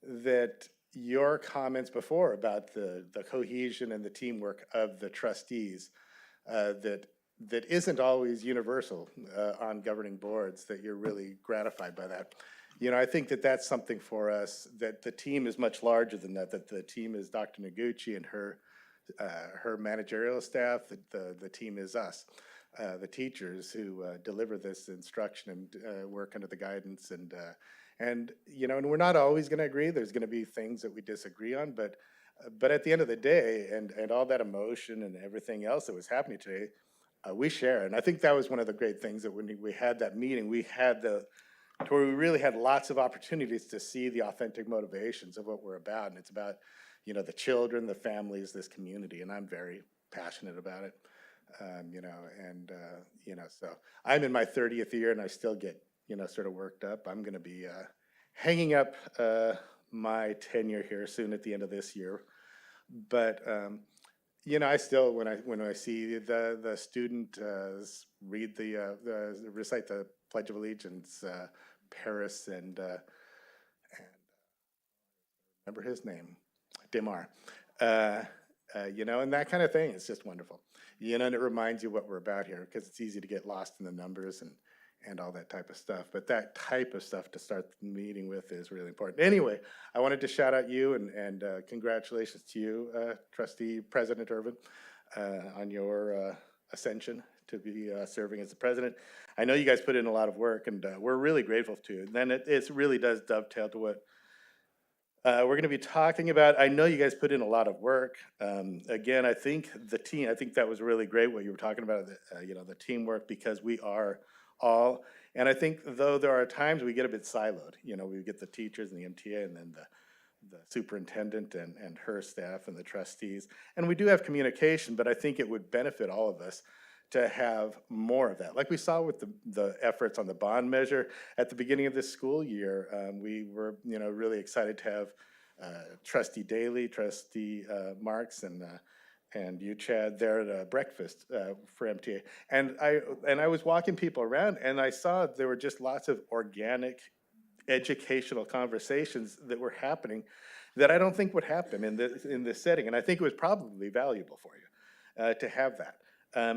that your comments before about the cohesion and the teamwork of the trustees, that isn't always universal on governing boards, that you're really gratified by that. You know, I think that that's something for us, that the team is much larger than that the team is Dr. Noguchi and her managerial staff, that the team is us, the teachers who deliver this instruction and work under the guidance. And you know, and we're not always going to agree. There's going to be things that we disagree on, but at the end of the day, and all that emotion and everything else that was happening today, we share. And I think that was one of the great things, that when we had that meeting, we really had lots of opportunities to see the authentic motivations of what we're about. And it's about, you know, the children, the families, this community, and I'm very passionate about it. You know, so I'm in my 30th year and I still get, you know, sort of worked up. I'm going to be hanging up my tenure here soon at the end of this year. But you know, I still, when I see the student read recite the Pledge of Allegiance, Paris and remember his name, Demar, you know, and that kind of thing, it's just wonderful. You know, and it reminds you what we're about here, because it's easy to get lost in the numbers and all that type of stuff. But that type of stuff to start the meeting with is really important. Anyway, I wanted to shout out you and congratulations to you, Trustee President Irvin, on your ascension to be serving as the president. I know you guys put in a lot of work, and we're really grateful to you. And then it really does dovetail to what we're going to be talking about. I know you guys put in a lot of work. Again, I think that was really great what you were talking about, you know, the teamwork, because we are all, and I think though there are times we get a bit siloed, you know, we get the teachers and the MTA and then the superintendent and her staff and the trustees, and we do have communication, but I think it would benefit all of us to have more of that. Like we saw with the efforts on the bond measure at the beginning of this school year, we were, you know, really excited to have Trustee Daly, Trustee Marks, and you, Chad, there at a breakfast for MTA. And I was walking people around, and I saw there were just lots of organic educational conversations that were happening that I don't think would happen in this setting. And I think it was probably valuable for you to have that.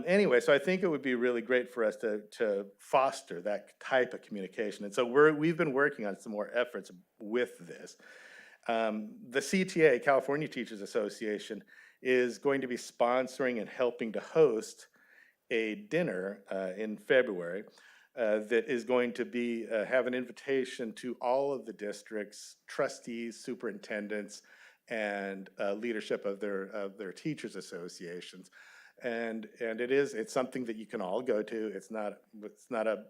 Anyway, so I think it would be really great for us to foster that type of communication. And so we've been working on some more efforts with this. The CTA, California Teachers Association, is going to be sponsoring and helping to host a dinner in February that is going to be have an invitation to all of the districts, trustees, superintendents, and leadership of their teachers associations. And it's something that you can all go to. It's not a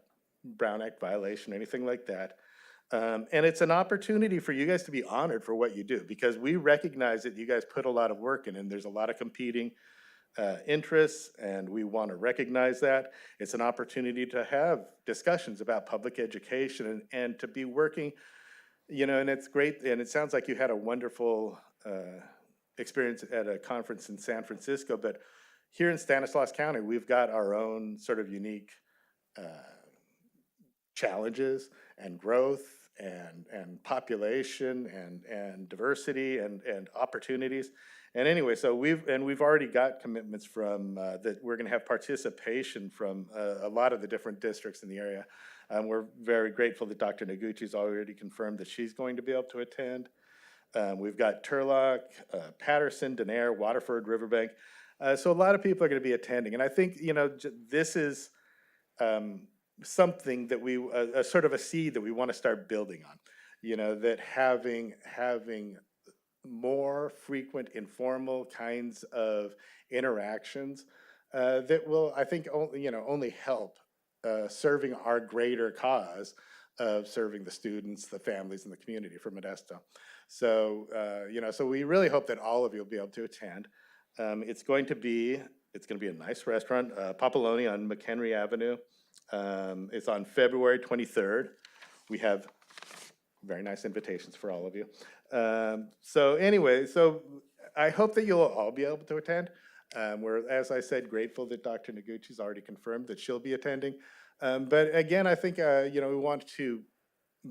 Brown Act violation or anything like that. And it's an opportunity for you guys to be honored for what you do, because we recognize that you guys put a lot of work in, and there's a lot of competing interests, and we want to recognize that. It's an opportunity to have discussions about public education and to be working You know, and it's great, and it sounds like you had a wonderful experience at a conference in San Francisco, but here in Stanislaus County, we've got our own sort of unique challenges and growth and population and diversity and opportunities. And anyway, so we've already got commitments from that we're going to have participation from a lot of the different districts in the area. We're very grateful that Dr. Noguchi's already confirmed that she's going to be able to attend. We've got Turlock, Patterson, Denair, Waterford, Riverbank. So a lot of people are going to be attending. And I think, you know, this is something that we, a sort of a seed that we want to start building on. You know, that having more frequent informal kinds of interactions that will, I think, only help serving our greater cause of serving the students, the families, and the community for Modesto. So, you know, so we really hope that all of you will be able to attend. It's going to be a nice restaurant, Papaloni on McHenry Avenue. It's on February 23rd. We have very nice invitations for all of you. So anyway, so I hope that you'll all be able to attend. We're, as I said, grateful that Dr. Noguchi's already confirmed that she'll be attending. But again, I think, you know, we want to,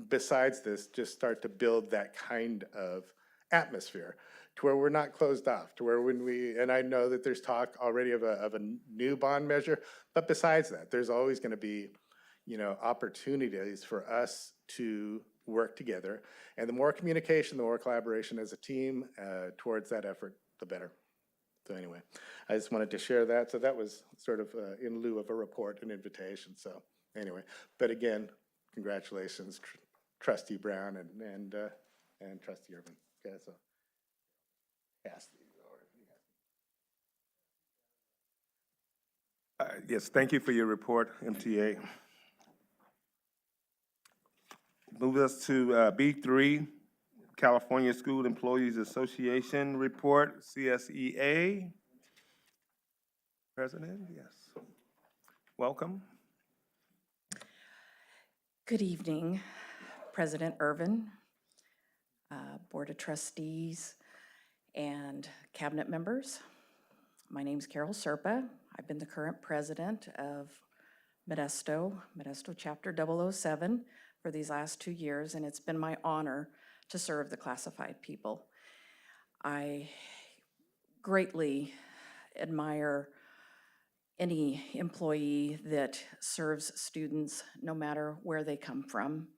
besides this, just start to build that kind of atmosphere to where we're not closed off, to where when we, and I know that there's talk already of a new bond measure, but besides that, there's always going to be, you know, opportunities for us to work together. And the more communication, the more collaboration as a team towards that effort, the better. So anyway, I just wanted to share that. So that was sort of in lieu of a report, an invitation. So anyway, but again, congratulations, Trustee Brown and Trustee Urban. Okay, so pass these over. Yes, thank you for your report, MTA. Move us to B3, California School Employees Association report, CSEA. President, yes. Welcome. Good evening, President Irvin, Board of Trustees, and Cabinet members. My name is Carol Serpa. I've been the current president of Modesto Chapter 007 for these last 2 years, and it's been my honor to serve the classified people. I greatly admire any employee that serves students, no matter where they come from,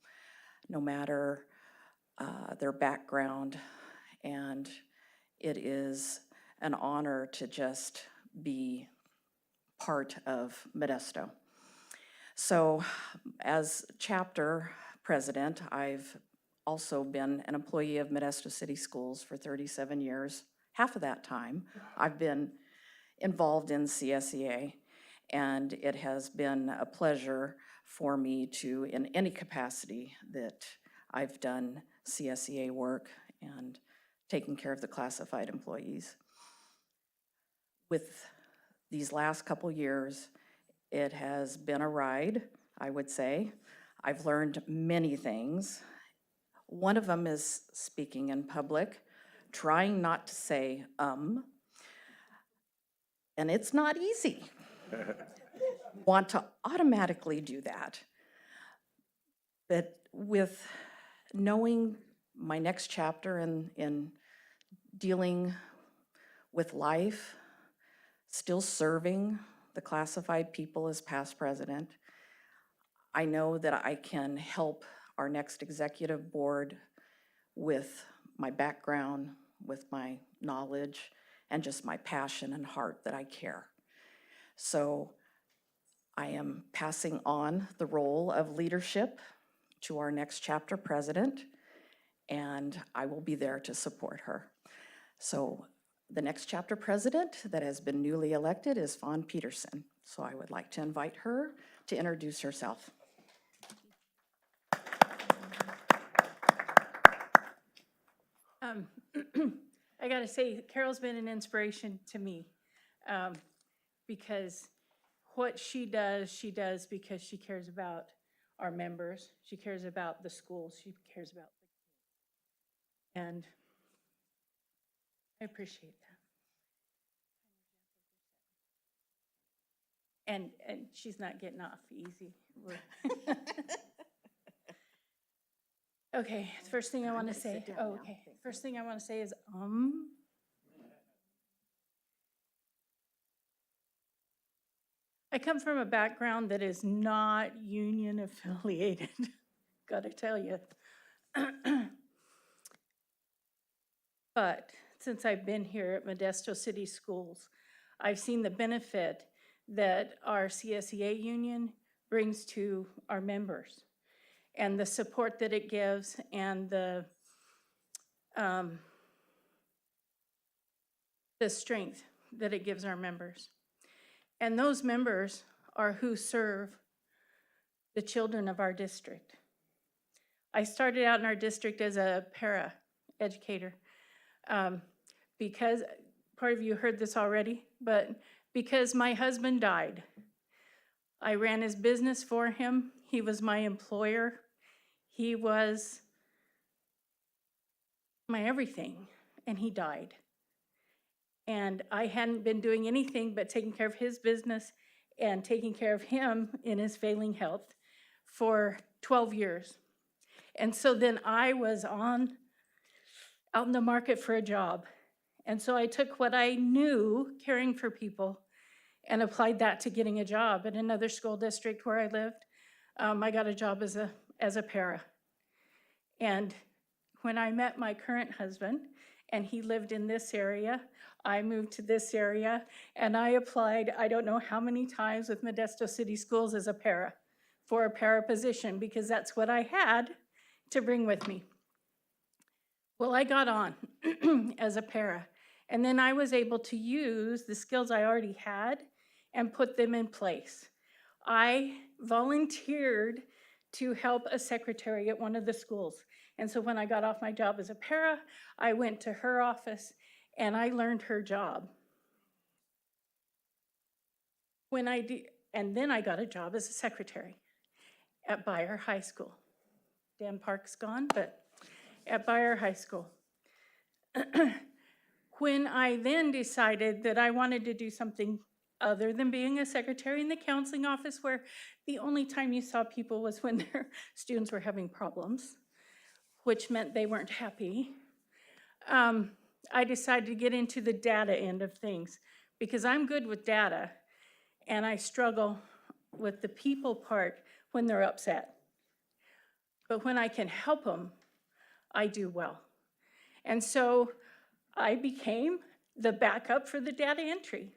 no matter their background, and it is an honor to just be part of Modesto. So as chapter president, I've also been an employee of Modesto City Schools for 37 years. Half of that time, I've been involved in CSEA, and it has been a pleasure for me to, in any capacity that I've done CSEA work and taking care of the classified employees. With these last couple years, it has been a ride, I would say. I've learned many things. One of them is speaking in public, trying not to say, and it's not easy. Want to automatically do that. But with knowing my next chapter in dealing with life, still serving the classified people as past president, I know that I can help our next executive board with my background, with my knowledge, and just my passion and heart that I care. So I am passing on the role of leadership to our next chapter president, and I will be there to support her. So the next chapter president that has been newly elected is Fawn Peterson. So I would like to invite her to introduce herself. I gotta say, Carol's been an inspiration to me, because what she does because she cares about our members, she cares about the schools, she cares about the And I appreciate that. And she's not getting off easy. Okay, first thing I want to say, first thing I want to say is, I come from a background that is not union affiliated, gotta tell you. But since I've been here at Modesto City Schools, I've seen the benefit that our CSEA union brings to our members and the support that it gives and the strength that it gives our members. And those members are who serve the children of our district. I started out in our district as a para educator because, part of you heard this already, but because my husband died. I ran his business for him. He was my employer. He was my everything, and he died. And I hadn't been doing anything but taking care of his business and taking care of him in his failing health for 12 years. And so then I was out in the market for a job. And so I took what I knew caring for people and applied that to getting a job at another school district where I lived. I got a job as a para. And when I met my current husband, and he lived in this area, I moved to this area, and I applied, I don't know how many times with Modesto City Schools as a para, for a para position, because that's what I had to bring with me. Well, I got on as a para, and then I was able to use the skills I already had and put them in place. I volunteered to help a secretary at one of the schools. And so when I got off my job as a para, I went to her office and I learned her job. And then I got a job as a secretary at Bayer High School. Dan Park's gone, but at Bayer High School. When I then decided that I wanted to do something other than being a secretary in the counseling office, where the only time you saw people was when their students were having problems, which meant they weren't happy, I decided to get into the data end of things, because I'm good with data and I struggle with the people part when they're upset. But when I can help them, I do well. And so I became the backup for the data entry.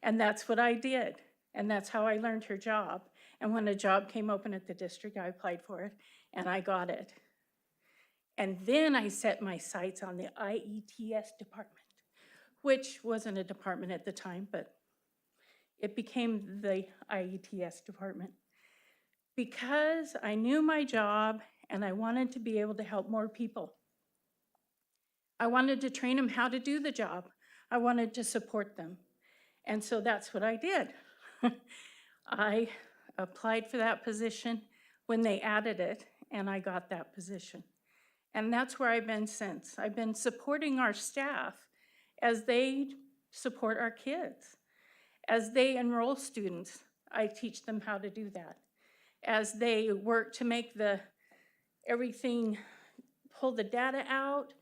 And that's what I did. And that's how I learned her job. And when a job came open at the district, I applied for it and I got it. And then I set my sights on the IETS department, which wasn't a department at the time, but it became the IETS department. Because I knew my job and I wanted to be able to help more people. I wanted to train them how to do the job. I wanted to support them. And so that's what I did. I applied for that position when they added it, and I got that position. And that's where I've been since. I've been supporting our staff as they support our kids. As they enroll students, I teach them how to do that. As they work to make everything, pull the data out,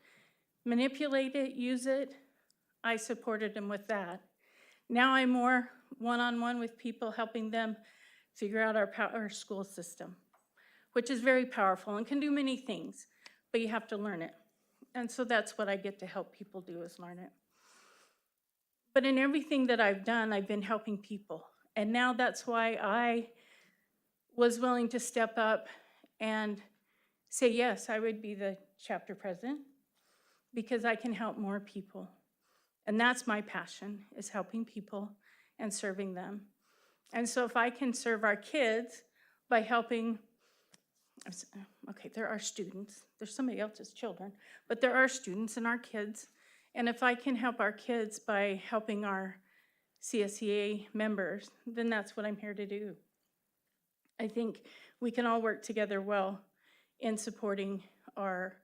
manipulate it, use it, I supported them with that. Now I'm more one-on-one with people, helping them figure out our school system, which is very powerful and can do many things, but you have to learn it. And so that's what I get to help people do, is learn it. But in everything that I've done, I've been helping people. And now that's why I was willing to step up and say, yes, I would be the chapter president, because I can help more people. And that's my passion, is helping people and serving them. And so if I can serve our kids by helping, okay, there are students, there's somebody else's children, but there are students and our kids. And if I can help our kids by helping our CSEA members, then that's what I'm here to do. I think we can all work together well in supporting our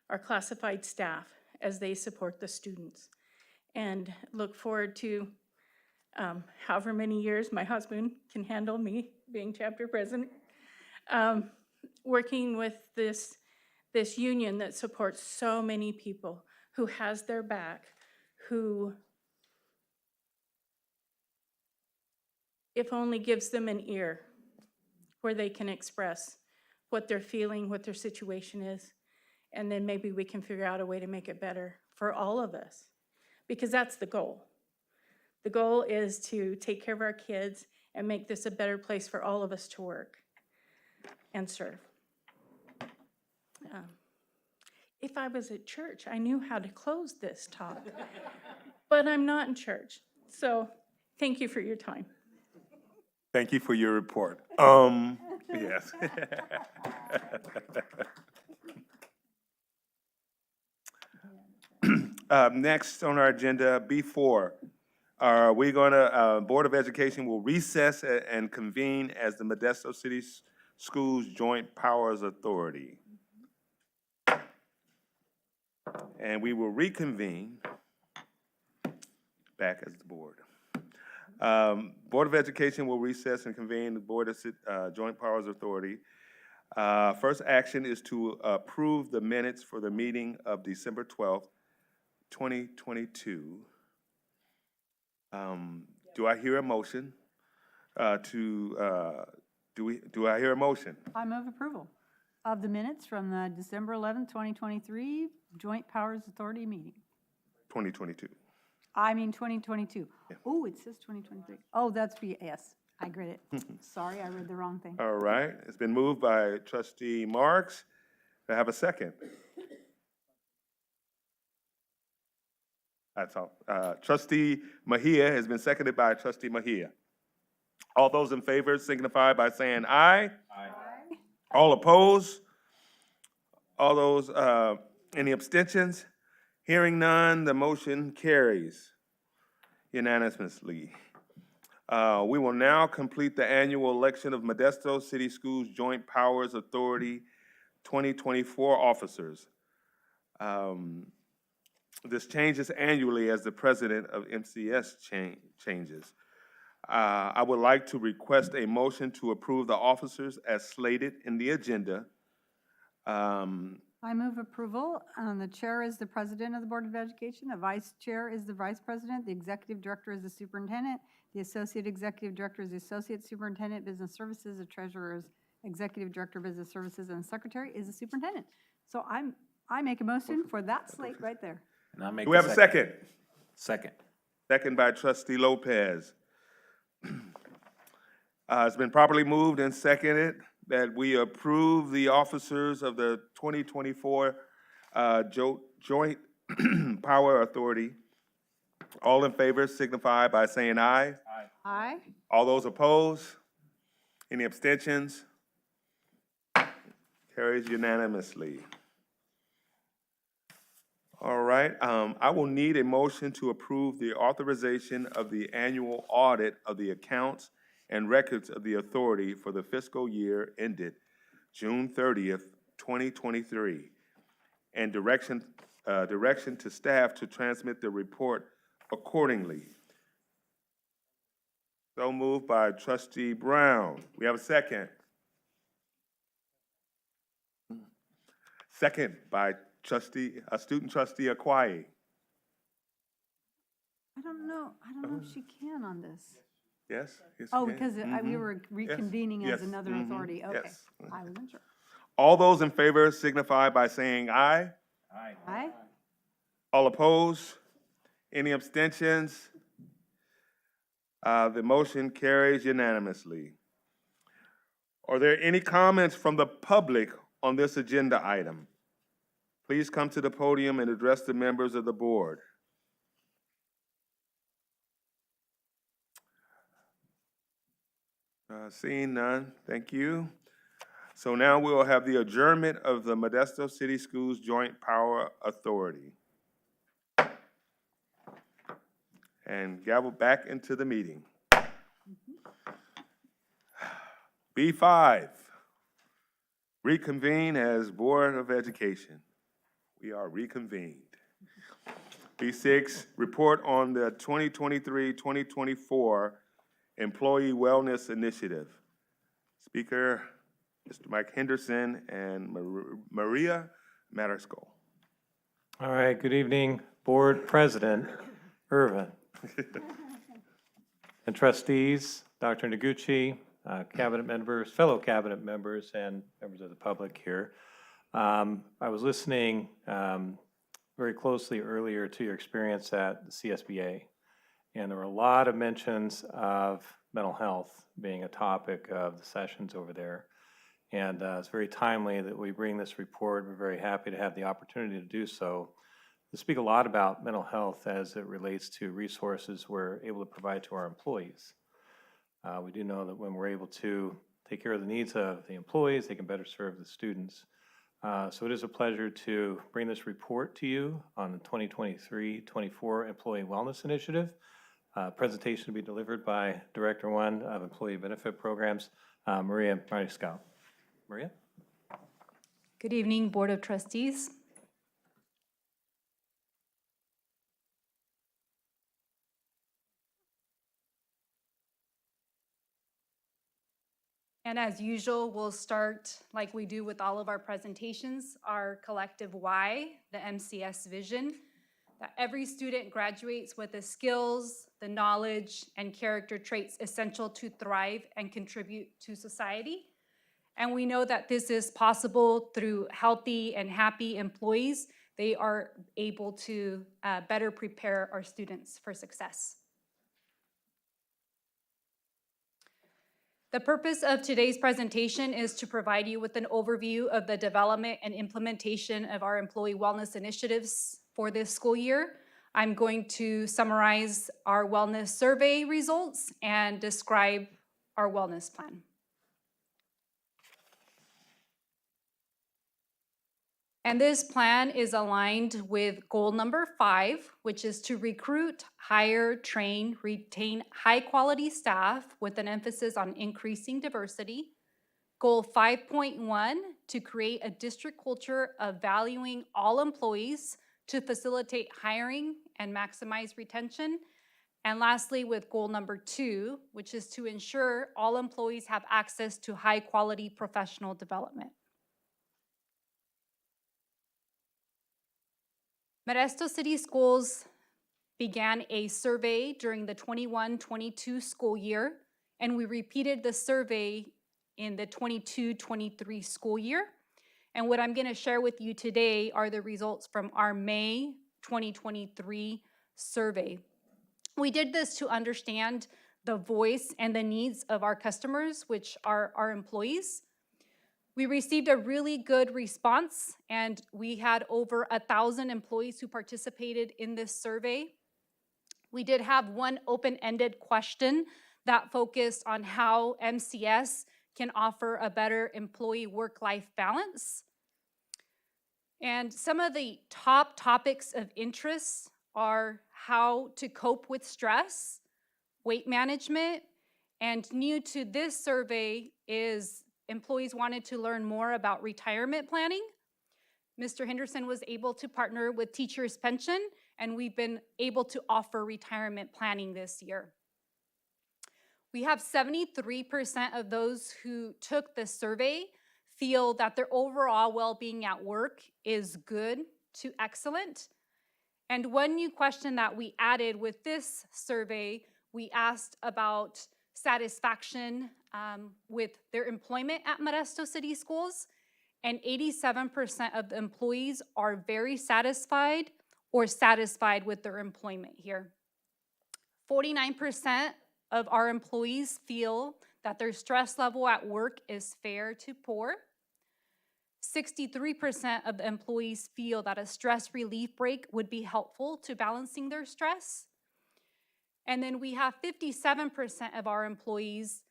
our classified staff as they support the students. And look forward to however many years my husband can handle me being chapter president, working with this union that supports so many people, who has their back, who, if only gives them an ear where they can express what they're feeling, what their situation is, and then maybe we can figure out a way to make it better for all of us, because that's the goal. The goal is to take care of our kids and make this a better place for all of us to work and serve. If I was at church, I knew how to close this talk, but I'm not in church. So thank you for your time. Thank you for your report. Yes. Next on our agenda, B4. We're gonna, Board of Education will recess and convene as the Modesto City Schools Joint Powers Authority. And we will reconvene back as the board. Board of Education will recess and convene the Board of Joint Powers Authority. First action is to approve the minutes for the meeting of December 12th, 2022. Do I hear a motion do I hear a motion? I move approval of the minutes from the December 11th, 2023 Joint Powers Authority meeting. 2022. I mean 2022. Oh, it says 2023. Oh, that's yes. I read it. Sorry, I read the wrong thing. All right, it's been moved by Trustee Marks. Do I have a second? That's all. Trustee Mejia has been seconded by Trustee Mejia. All those in favor signify by saying aye. Aye. All opposed? All those, any abstentions? Hearing none, the motion carries unanimously. We will now complete the annual election of Modesto City Schools Joint Powers Authority 2024 officers. This changes annually as the president of MCS changes. I would like to request a motion to approve the officers as slated in the agenda. I move approval. The chair is the president of the Board of Education. The vice chair is the vice president. The executive director is the superintendent. The associate executive director is the associate superintendent, business services. The treasurer is executive director, business services, and the secretary is the superintendent. So I make a motion for that slate right there. And I'll make Do we have a second? Second. Second by Trustee Lopez. It's been properly moved and seconded that we approve the officers of the 2024 Joint Power Authority. All in favor signify by saying aye. Aye. Aye. All those opposed? Any abstentions? Carries unanimously. All right, I will need a motion to approve the authorization of the annual audit of the accounts and records of the authority for the fiscal year ended June 30th, 2023, and direction to staff to transmit the report accordingly. So moved by Trustee Brown. We have a second. Second by Student Trustee Akwayi. I don't know if she can on this. Yes? Yes, Oh, you can. because we were reconvening Yes. as another Mhm. authority. Okay. Yes. I wasn't sure. All those in favor signify by saying aye. Aye. All opposed? Any abstentions? The motion carries unanimously. Are there any comments from the public on this agenda item? Please come to the podium and address the members of the board. Seeing none, thank you. So now we will have the adjournment of the Modesto City Schools Joint Power Authority. And gavel back into the meeting. B5, reconvene as Board of Education. We are reconvened. B6, report on the 2023-2024 Employee Wellness Initiative. Speaker, Mr. Mike Henderson and Maria Matterskull. All right, good evening, Board President Irvin, and trustees, Dr. Noguchi, cabinet members, fellow cabinet members, and members of the public here. I was listening very closely earlier to your experience at the CSBA, and there were a lot of mentions of mental health being a topic of the sessions over there. And it's very timely that we bring this report. We're very happy to have the opportunity to do so. To speak a lot about mental health as it relates to resources we're able to provide to our employees. We do know that when we're able to take care of the needs of the employees, they can better serve the students. So it is a pleasure to bring this report to you on the 2023-24 Employee Wellness Initiative. Presentation to be delivered by Director 1 of Employee Benefit Programs, Maria Matterskull. Maria? Good evening, Board of Trustees. And as usual, we'll start like we do with all of our presentations, our collective why, the MCS vision, that every student graduates with the skills, the knowledge, and character traits essential to thrive and contribute to society. And we know that this is possible through healthy and happy employees. They are able to better prepare our students for success. The purpose of today's presentation is to provide you with an overview of the development and implementation of our employee wellness initiatives for this school year. I'm going to summarize our wellness survey results and describe our wellness plan. And this plan is aligned with goal number 5, which is to recruit, hire, train, retain high-quality staff with an emphasis on increasing diversity. Goal 5.1, to create a district culture of valuing all employees to facilitate hiring and maximize retention. And lastly, with goal number 2, which is to ensure all employees have access to high-quality professional development. Modesto City Schools began a survey during the 21-22 school year, and we repeated the survey in the 22-23 school year. And what I'm going to share with you today are the results from our May 2023 survey. We did this to understand the voice and the needs of our customers, which are our employees. We received a really good response, and we had over 1,000 employees who participated in this survey. We did have one open-ended question that focused on how MCS can offer a better employee work-life balance. And some of the top topics of interest are how to cope with stress, weight management, and new to this survey is employees wanted to learn more about retirement planning. Mr. Henderson was able to partner with Teachers Pension, and we've been able to offer retirement planning this year. We have 73% of those who took the survey feel that their overall well-being at work is good to excellent. And one new question that we added with this survey, we asked about satisfaction with their employment at Modesto City Schools, and 87% of the employees are very satisfied or satisfied with their employment here. 49% of our employees feel that their stress level at work is fair to poor. 63% of the employees feel that a stress relief break would be helpful to balancing their stress. And then we have 57% of our employees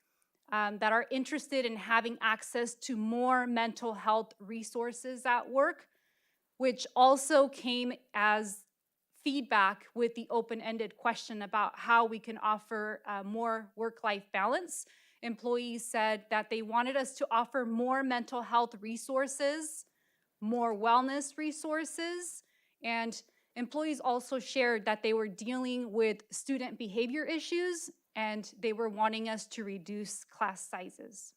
that are interested in having access to more mental health resources at work, which also came as feedback with the open-ended question about how we can offer more work-life balance. Employees said that they wanted us to offer more mental health resources more wellness resources, and employees also shared that they were dealing with student behavior issues and they were wanting us to reduce class sizes.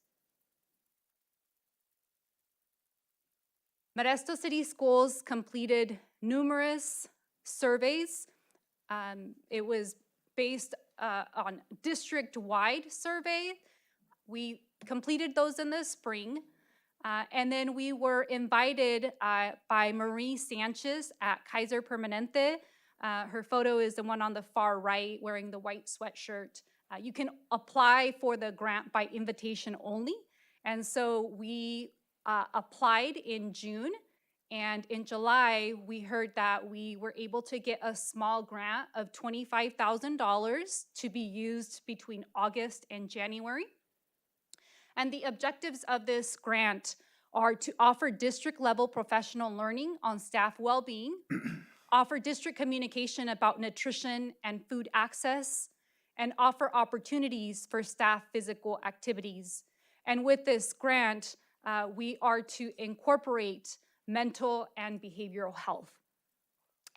Modesto City Schools completed numerous surveys. It was based on district-wide survey. We completed those in the spring. And then we were invited by Marie Sanchez at Kaiser Permanente. Her photo is the one on the far right wearing the white sweatshirt. You can apply for the grant by invitation only. And so we applied in June. And in July, we heard that we were able to get a small grant of $25,000 to be used between August and January. And the objectives of this grant are to offer district-level professional learning on staff well-being, offer district communication about nutrition and food access, and offer opportunities for staff physical activities. And with this grant, we are to incorporate mental and behavioral health.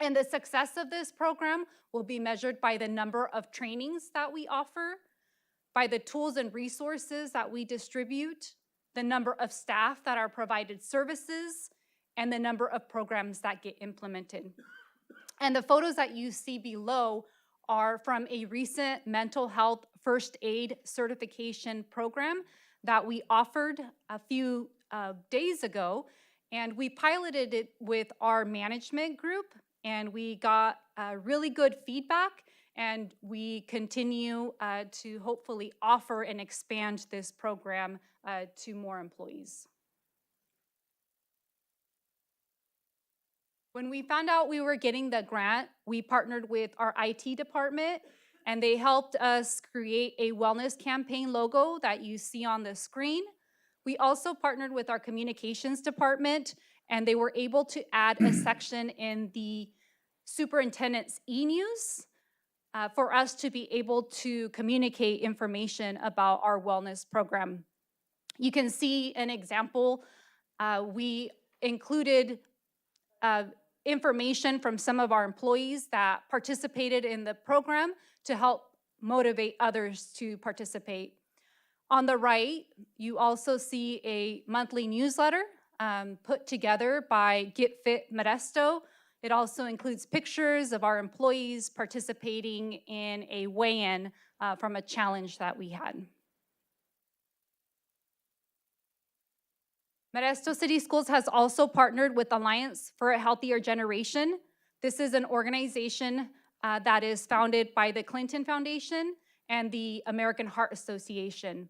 And the success of this program will be measured by the number of trainings that we offer, by the tools and resources that we distribute, the number of staff that are provided services, and the number of programs that get implemented. And the photos that you see below are from a recent mental health first aid certification program that we offered a few days ago. And we piloted it with our management group, and we got really good feedback. And we continue to hopefully offer and expand this program to more employees. When we found out we were getting the grant, we partnered with our IT department, and they helped us create a wellness campaign logo that you see on the screen. We also partnered with our communications department, and they were able to add a section in the superintendent's e-news for us to be able to communicate information about our wellness program. You can see an example. We included information from some of our employees that participated in the program to help motivate others to participate. On the right, you also see a monthly newsletter put together by Get Fit Modesto. It also includes pictures of our employees participating in a weigh-in from a challenge that we had. Modesto City Schools has also partnered with Alliance for a Healthier Generation. This is an organization that is founded by the Clinton Foundation and the American Heart Association.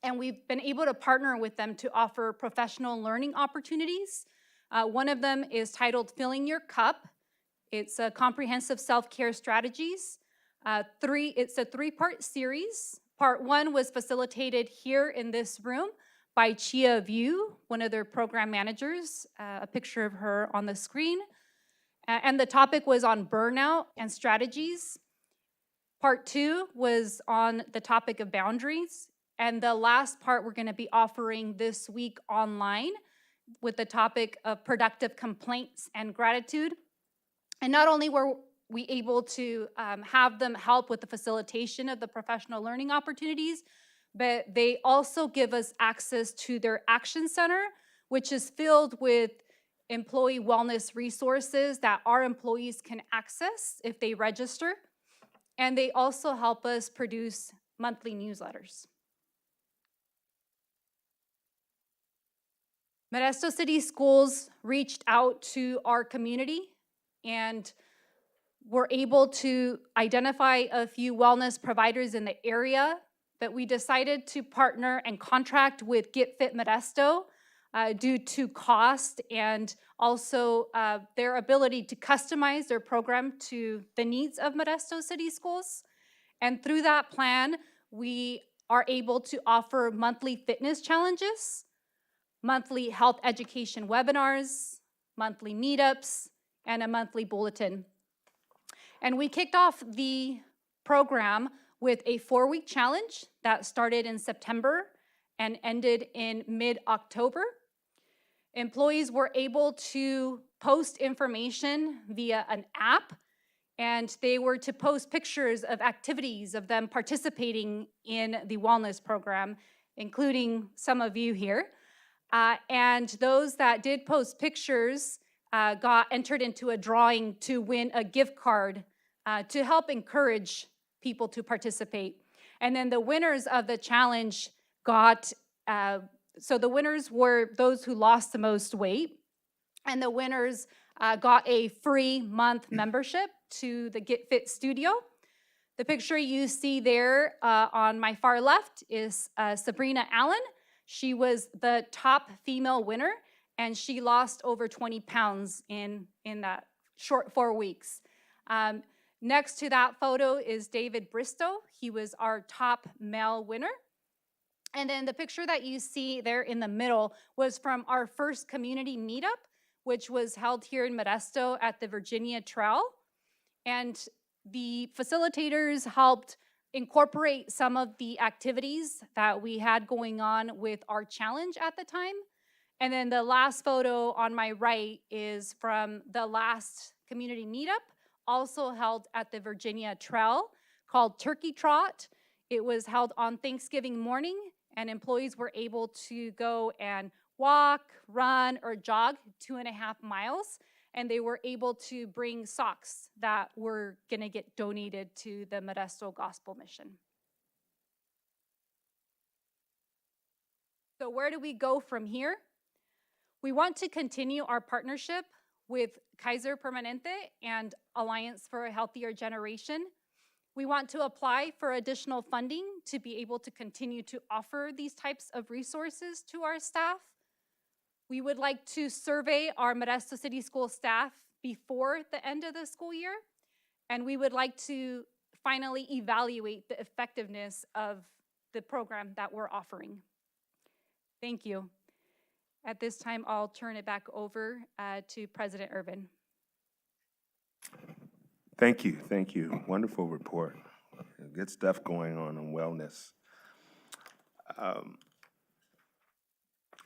And we've been able to partner with them to offer professional learning opportunities. One of them is titled Filling Your Cup. It's a comprehensive self-care strategies. It's a three-part series. Part one was facilitated here in this room by Chia View, one of their program managers, a picture of her on the screen. And the topic was on burnout and strategies. Part two was on the topic of boundaries. And the last part we're gonna be offering this week online with the topic of productive complaints and gratitude. And not only were we able to have them help with the facilitation of the professional learning opportunities, but they also give us access to their action center, which is filled with employee wellness resources that our employees can access if they register. And they also help us produce monthly newsletters. Modesto City Schools reached out to our community and were able to identify a few wellness providers in the area, but we decided to partner and contract with Get Fit Modesto due to cost and also their ability to customize their program to the needs of Modesto City Schools. And through that plan, we are able to offer monthly fitness challenges, monthly health education webinars, monthly meetups, and a monthly bulletin. And we kicked off the program with a 4-week challenge that started in September and ended in mid-October. Employees were able to post information via an app, and they were to post pictures of activities of them participating in the wellness program, including some of you here. And those that did post pictures got entered into a drawing to win a gift card to help encourage people to participate. And then the winners of the challenge got, so the winners were those who lost the most weight, and the winners got a free month membership to the Get Fit Studio. The picture you see there on my far left is Sabrina Allen. She was the top female winner, and she lost over 20 pounds in that short 4 weeks. Next to that photo is David Bristow. He was our top male winner. And then the picture that you see there in the middle was from our first community meetup, which was held here in Modesto at the Virginia Trail. And the facilitators helped incorporate some of the activities that we had going on with our challenge at the time. And then the last photo on my right is from the last community meetup, also held at the Virginia Trail, called Turkey Trot. It was held on Thanksgiving morning, and employees were able to go and walk, run, or jog 2.5 miles. And they were able to bring socks that were gonna get donated to the Modesto Gospel Mission. So where do we go from here? We want to continue our partnership with Kaiser Permanente and Alliance for a Healthier Generation. We want to apply for additional funding to be able to continue to offer these types of resources to our staff. We would like to survey our Modesto City School staff before the end of the school year, and we would like to finally evaluate the effectiveness of the program that we're offering. Thank you. At this time, I'll turn it back over to President Irvin. Thank you, thank you. Wonderful report. Good stuff going on in wellness.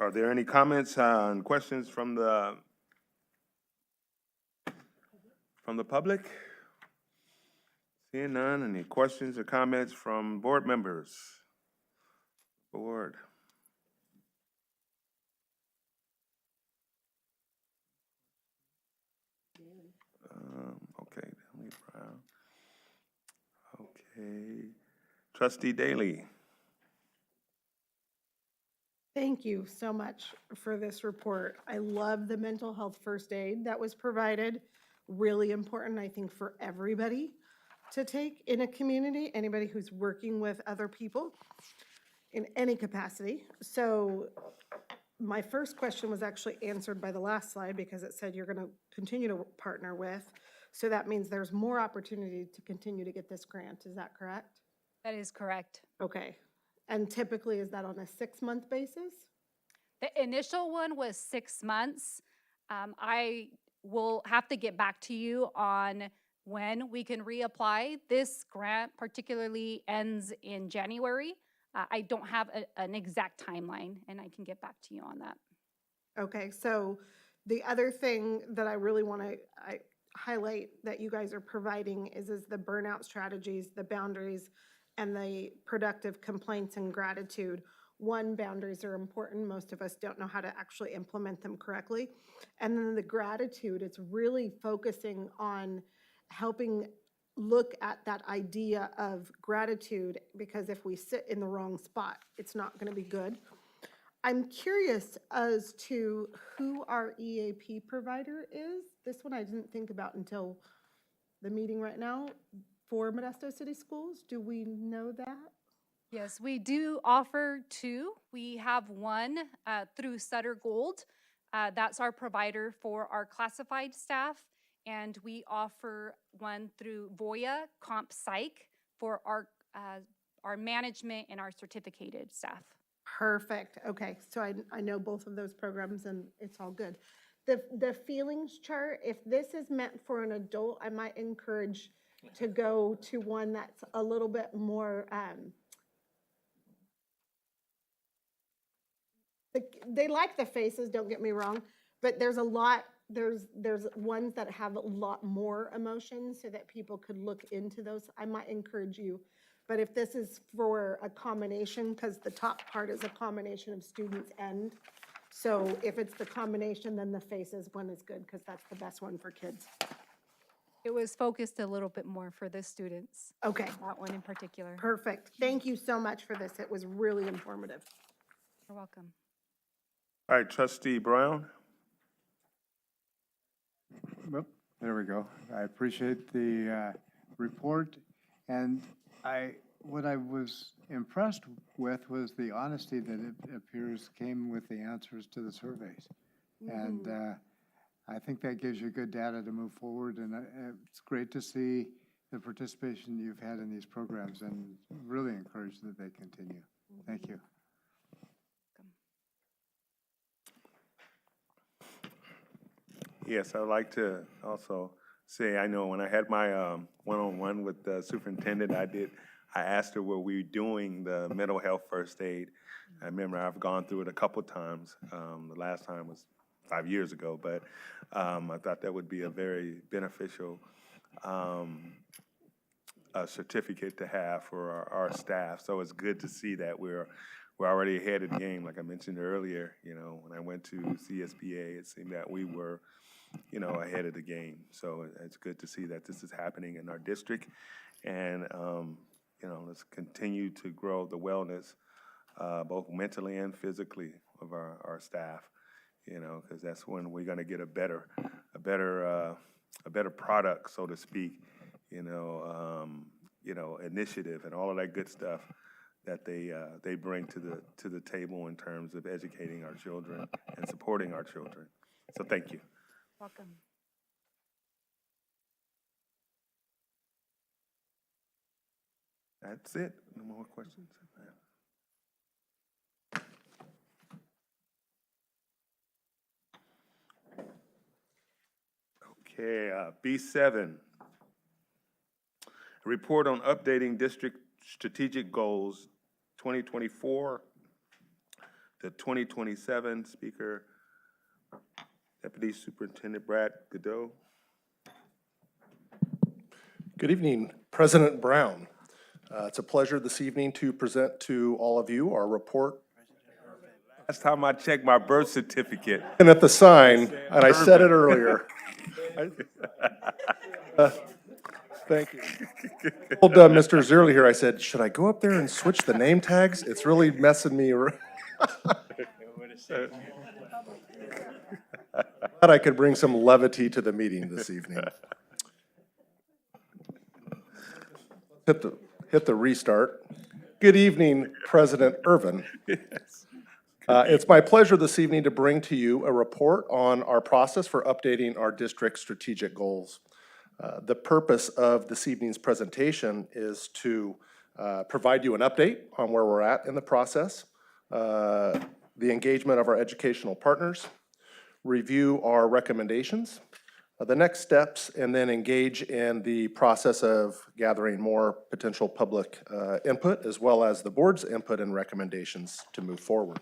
Are there any comments and questions from the public? Seeing none, any questions or comments from board members? Board. Okay, Emily Brown. Okay, Trustee Daly. Thank you so much for this report. I love the mental health first aid that was provided. Really important, I think, for everybody to take in a community, anybody who's working with other people in any capacity. So my first question was actually answered by the last slide because it said you're going to continue to partner with. So that means there's more opportunity to continue to get this grant. Is that correct? That is correct. Okay. And typically, is that on a 6-month basis? The initial one was 6 months. I will have to get back to you on when we can reapply. This grant particularly ends in January. I don't have an exact timeline, and I can get back to you on that. Okay, so the other thing that I really want to highlight that you guys are providing is the burnout strategies, the boundaries, and the productive complaints and gratitude. One, boundaries are important. Most of us don't know how to actually implement them correctly. And then the gratitude, it's really focusing on helping look at that idea of gratitude, because if we sit in the wrong spot, it's not going to be good. I'm curious as to who our EAP provider is. This one I didn't think about until the meeting right now. For Modesto City Schools, do we know that? Yes, we do offer two. We have one through Sutter Gold. That's our provider for our classified staff. And we offer one through Voya Comp Psych for our management and our certificated staff. Perfect. Okay, so I know both of those programs and it's all good. The feelings chart, if this is meant for an adult, I might encourage to go to one that's a little bit more They like the faces, don't get me wrong, but there's a lot, there's ones that have a lot more emotion so that people could look into those. I might encourage you, but if this is for a combination, because the top part is a combination of students and, so if it's the combination, then the faces one is good, because that's the best one for kids. It was focused a little bit more for the students. Okay. That one in particular. Perfect. Thank you so much for this. It was really informative. You're welcome. All right, trustee Brown? Well, there we go. I appreciate the report, and what I was impressed with was the honesty that it appears came with the answers to the surveys. And I think that gives you good data to move forward, and it's great to see the participation you've had in these programs, and really encouraged that they continue. Thank you. Yes, I'd like to also say, I know when I had my one-on-one with the superintendent, I asked her, were we doing the mental health first aid? I remember I've gone through it a couple times. The last time was 5 years ago, but I thought that would be a very beneficial certificate to have for our staff. So it's good to see that we're already ahead of the game. Like I mentioned earlier, you know, when I went to CSBA, it seemed that we were, you know, ahead of the game. So it's good to see that this is happening in our district. And, you know, let's continue to grow the wellness, both mentally and physically of our staff, you know, because that's when we're going to get a better product, so to speak, you know, initiative and all of that good stuff that they bring to the table in terms of educating our children and supporting our children. So thank you. Welcome. That's it. No more questions? Okay, B7. Report on updating district strategic goals 2024 to 2027. Speaker, Deputy Superintendent Brad Godot. Good evening, President Brown. It's a pleasure this evening to present to all of you our report. Last time I checked my birth certificate. And at the sign, and I said it earlier. Thank you. I told Mr. Zierle here, I said, should I go up there and switch the name tags? It's really messing me around. Glad I could bring some levity to the meeting this evening. Hit the restart. Good evening, President Irvin. It's my pleasure this evening to bring to you a report on our process for updating our district strategic goals. The purpose of this evening's presentation is to provide you an update on where we're at in the process, the engagement of our educational partners, review our recommendations, the next steps, and then engage in the process of gathering more potential public input, as well as the board's input and recommendations to move forward.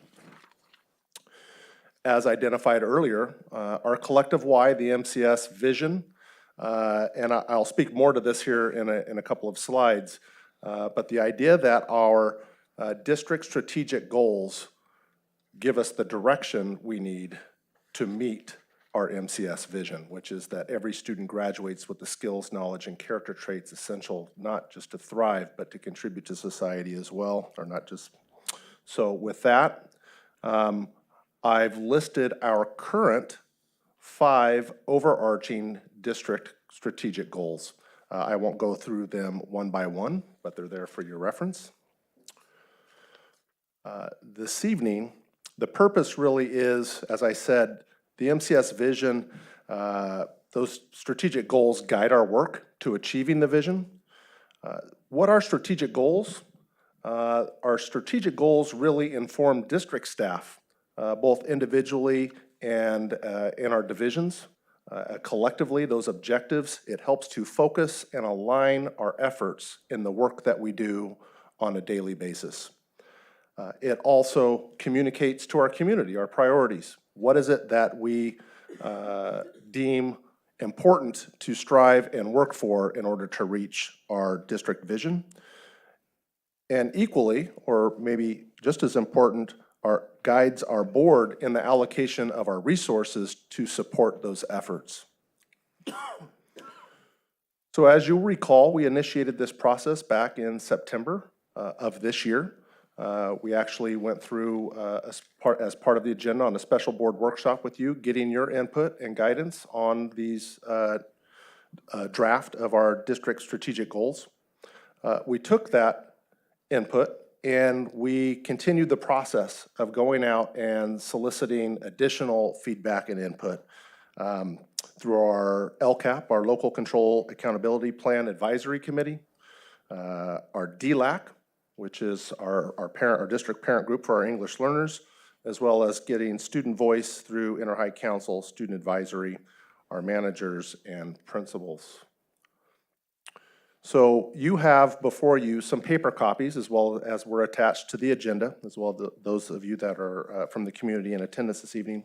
As identified earlier, our collective why, the MCS vision, and I'll speak more to this here in a couple of slides, but the idea that our district strategic goals give us the direction we need to meet our MCS vision, which is that every student graduates with the skills, knowledge, and character traits essential not just to thrive, but to contribute to society as well, or not just. So with that, I've listed our current 5 overarching district strategic goals. I won't go through them one by one, but they're there for your reference. This evening, the purpose really is, as I said, the MCS vision, those strategic goals guide our work to achieving the vision. What are strategic goals? Our strategic goals really inform district staff, both individually and in our divisions. Collectively, those objectives, it helps to focus and align our efforts in the work that we do on a daily basis. It also communicates to our community, our priorities. What is it that we deem important to strive and work for in order to reach our district vision? And equally, or maybe just as important, guides our board in the allocation of our resources to support those efforts. So as you'll recall, we initiated this process back in September of this year. We actually went through as part of the agenda on a special board workshop with you, getting your input and guidance on these draft of our district strategic goals. We took that input and we continued the process of going out and soliciting additional feedback and input through our LCAP, our Local Control Accountability Plan Advisory Committee, our DLAC, which is our district parent group for our English learners, as well as getting student voice through Inter-High Council, Student Advisory, our managers and principals. So you have before you some paper copies as well as were attached to the agenda, as well as those of you that are from the community in attendance this evening.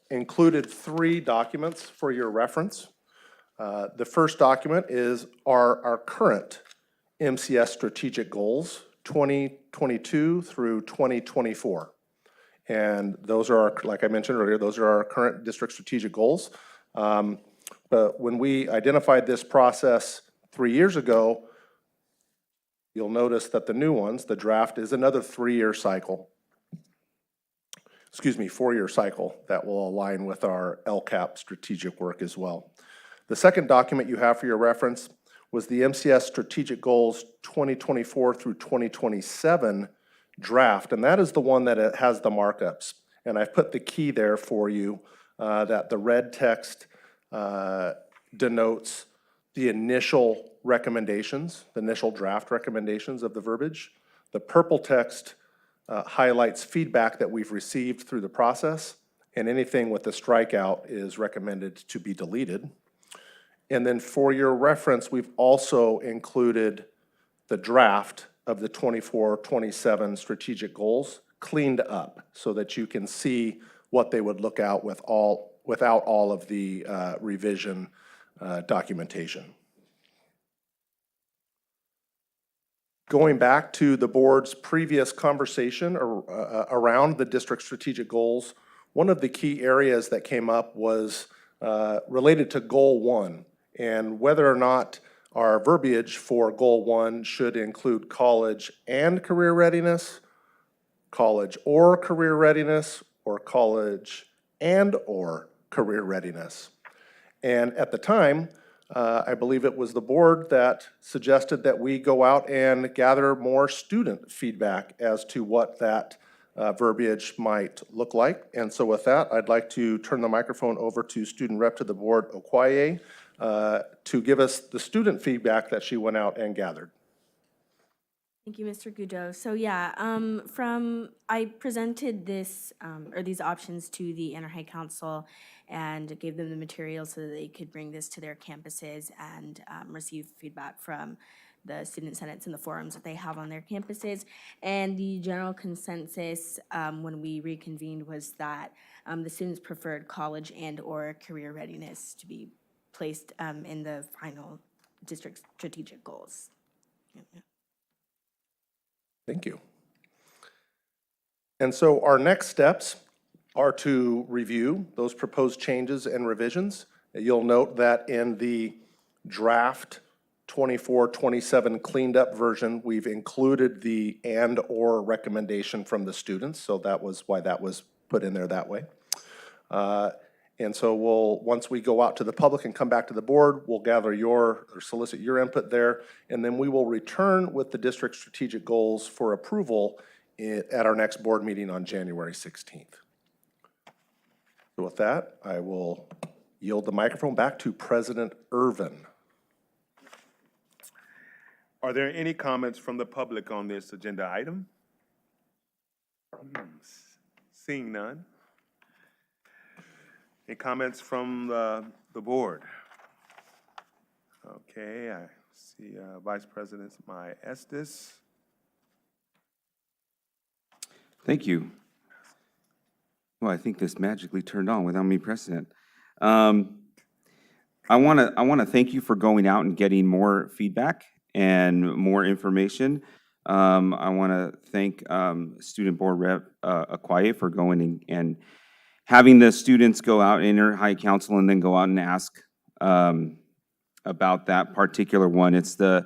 Included 3 documents for your reference. The first document is our current MCS strategic goals, 2022 through 2024. And those are like I mentioned earlier, those are our current district strategic goals. But when we identified this process 3 years ago, you'll notice that the new ones, the draft, is another 3-year cycle. 4-year cycle that will align with our LCAP strategic work as well. The second document you have for your reference was the MCS Strategic Goals 2024 through 2027 draft, and that is the one that has the markups. And I've put the key there for you that the red text denotes the initial recommendations, the initial draft recommendations of the verbiage. The purple text highlights feedback that we've received through the process, and anything with the strikeout is recommended to be deleted. And then for your reference, we've also included the draft of the 24-27 strategic goals cleaned up so that you can see what they would look out without all of the revision documentation. Going back to the board's previous conversation around the district strategic goals, one of the key areas that came up was related to Goal 1 and whether or not our verbiage for Goal 1 should include college and career readiness, college or career readiness, or college and or career readiness. And at the time, I believe it was the board that suggested that we go out and gather more student feedback as to what that verbiage might look like. And so with that, I'd like to turn the microphone over to student rep to the board, Okwaye, to give us the student feedback that she went out and gathered. Thank you, Mr. Goudeau. So yeah, I presented this, or these options to the Inter-High Council and gave them the materials so that they could bring this to their campuses and receive feedback from the student senates and the forums that they have on their campuses. And the general consensus when we reconvened was that the students preferred college and or career readiness to be placed in the final district strategic goals. Thank you. And so our next steps are to review those proposed changes and revisions. You'll note that in the draft 24-27 cleaned up version, we've included the and or recommendation from the students. So that was why that was put in there that way. And so once we go out to the public and come back to the board, we'll gather or solicit your input there, and then we will return with the district strategic goals for approval at our next board meeting on January 16th. So with that, I will yield the microphone back to President Irvin. Are there any comments from the public on this agenda item? Seeing none. Any comments from the board? Okay, I see Vice President Estes. Thank you. Well, I think this magically turned on without me pressing it. I want to thank you for going out and getting more feedback and more information. I want to thank Student Board Rep Akwaye for going and having the students go out, enter high council, and then go out and ask about that particular one. It's the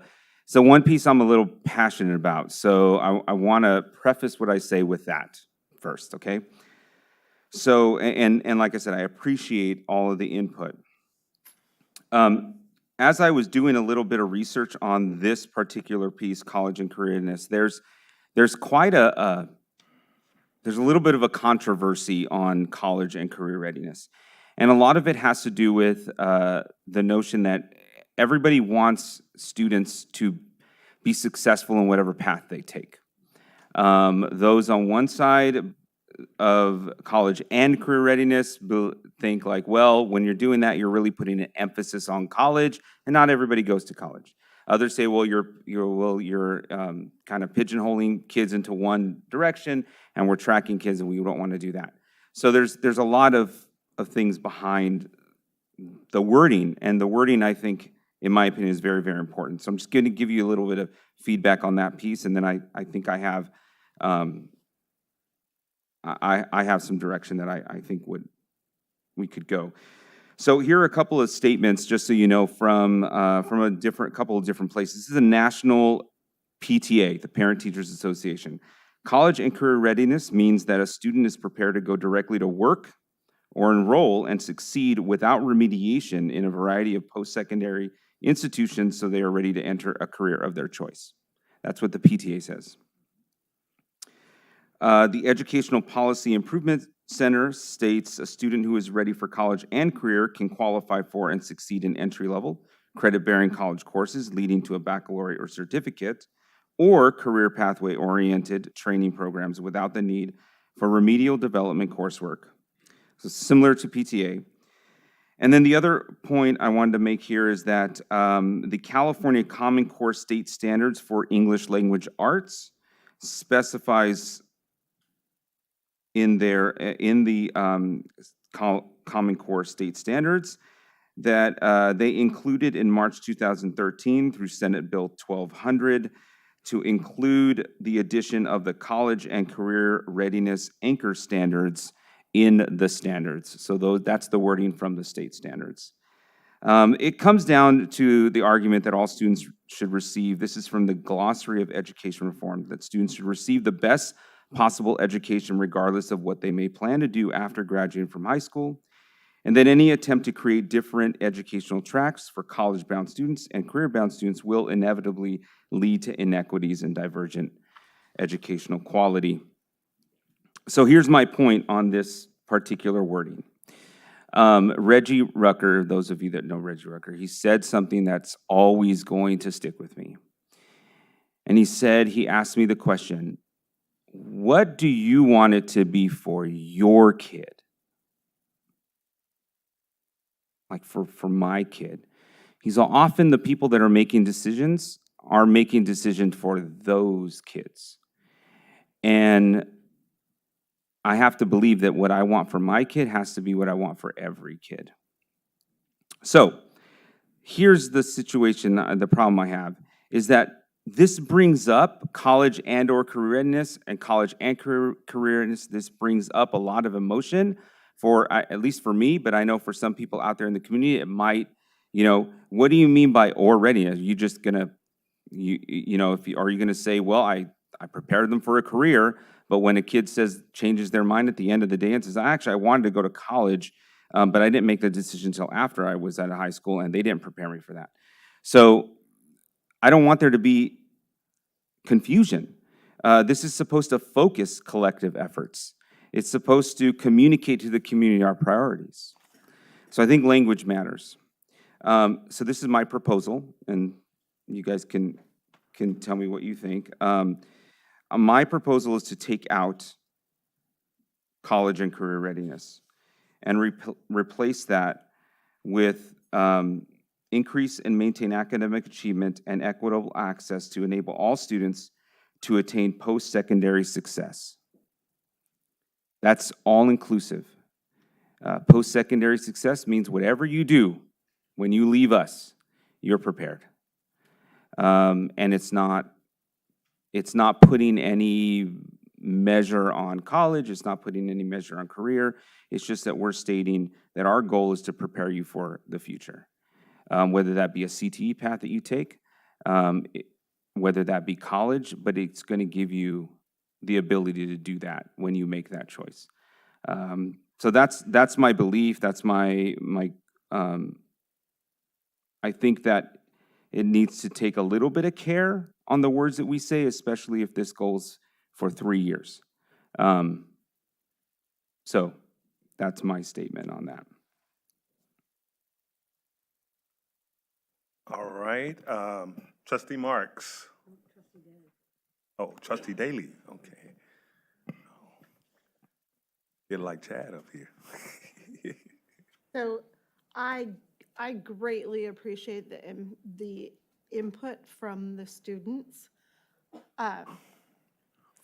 one piece I'm a little passionate about. So I want to preface what I say with that first, okay? So, and like I said, I appreciate all of the input. As I was doing a little bit of research on this particular piece, college and career readiness, there's quite there's a little bit of a controversy on college and career readiness. And a lot of it has to do with the notion that everybody wants students to be successful in whatever path they take. Those on one side of college and career readiness think like, well, when you're doing that, you're really putting an emphasis on college, and not everybody goes to college. Others say, well, you're kind of pigeonholing kids into one direction, and we're tracking kids, and we don't want to do that. So there's a lot of things behind the wording, and the wording, I think, in my opinion, is very, very important. So I'm just going to give you a little bit of feedback on that piece, and then I think I have I have some direction that I think we could go. So here are a couple of statements, just so you know, from a couple of different places. This is a national PTA, the Parent Teachers Association. College and career readiness means that a student is prepared to go directly to work or enroll and succeed without remediation in a variety of post-secondary institutions, so they are ready to enter a career of their choice. That's what the PTA says. The Educational Policy Improvement Center states a student who is ready for college and career can qualify for and succeed in entry-level, credit-bearing college courses leading to a baccalaureate or certificate, or career pathway-oriented training programs without the need for remedial development coursework. So similar to PTA. And then the other point I wanted to make here is that the California Common Core State Standards for English Language Arts specifies in the Common Core State Standards that they included in March 2013 through Senate Bill 1200 to include the addition of the college and career readiness anchor standards in the standards. So that's the wording from the state standards. It comes down to the argument that all students should receive, this is from the Glossary of Education Reform, that students should receive the best possible education regardless of what they may plan to do after graduating from high school, and that any attempt to create different educational tracks for college-bound students and career-bound students will inevitably lead to inequities and divergent educational quality. So here's my point on this particular wording. Reggie Rucker, those of you that know Reggie Rucker, he said something that's always going to stick with me. And he asked me the question, what do you want it to be for your kid? Like for my kid. He's often the people that are making decisions for those kids. And I have to believe that what I want for my kid has to be what I want for every kid. So here's the situation, the problem I have, is that this brings up college and or career readiness, and college and career readiness, this brings up a lot of emotion for, at least for me, but I know for some people out there in the community, it might, what do you mean by or readiness? Are you just gonna, are you gonna say, well, I prepared them for a career, but when a kid changes their mind at the end of the day and says, actually, I wanted to go to college, but I didn't make the decision until after I was out of high school, and they didn't prepare me for that. So I don't want there to be confusion. This is supposed to focus collective efforts. It's supposed to communicate to the community our priorities. So I think language matters. So this is my proposal, and you guys can tell me what you think. My proposal is to take out college and career readiness and replace that with increase and maintain academic achievement and equitable access to enable all students to attain post-secondary success. That's all-inclusive. Post-secondary success means whatever you do when you leave us, you're prepared. And it's not putting any measure on college, it's not putting any measure on career. It's just that we're stating that our goal is to prepare you for the future. Whether that be a CTE path that you take, whether that be college, but it's going to give you the ability to do that when you make that choice. So that's my belief. That's my I think that it needs to take a little bit of care on the words that we say, especially if this goes for 3 years. So that's my statement on that. All right, trustee Marks. Oh, trustee Daly, okay. Get like Chad up here. So I greatly appreciate the input from the students.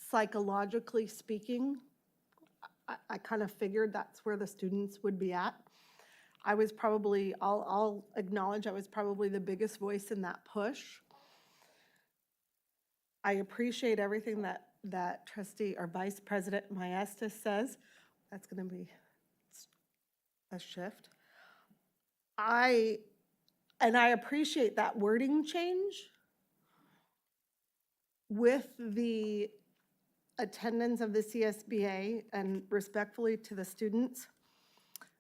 Psychologically speaking, I kind of figured that's where the students would be at. I was probably, I'll acknowledge I was probably the biggest voice in that push. I appreciate everything that Trustee or Vice President Maestas says. That's going to be a shift. I appreciate that wording change with the attendance of the CSBA, and respectfully to the students.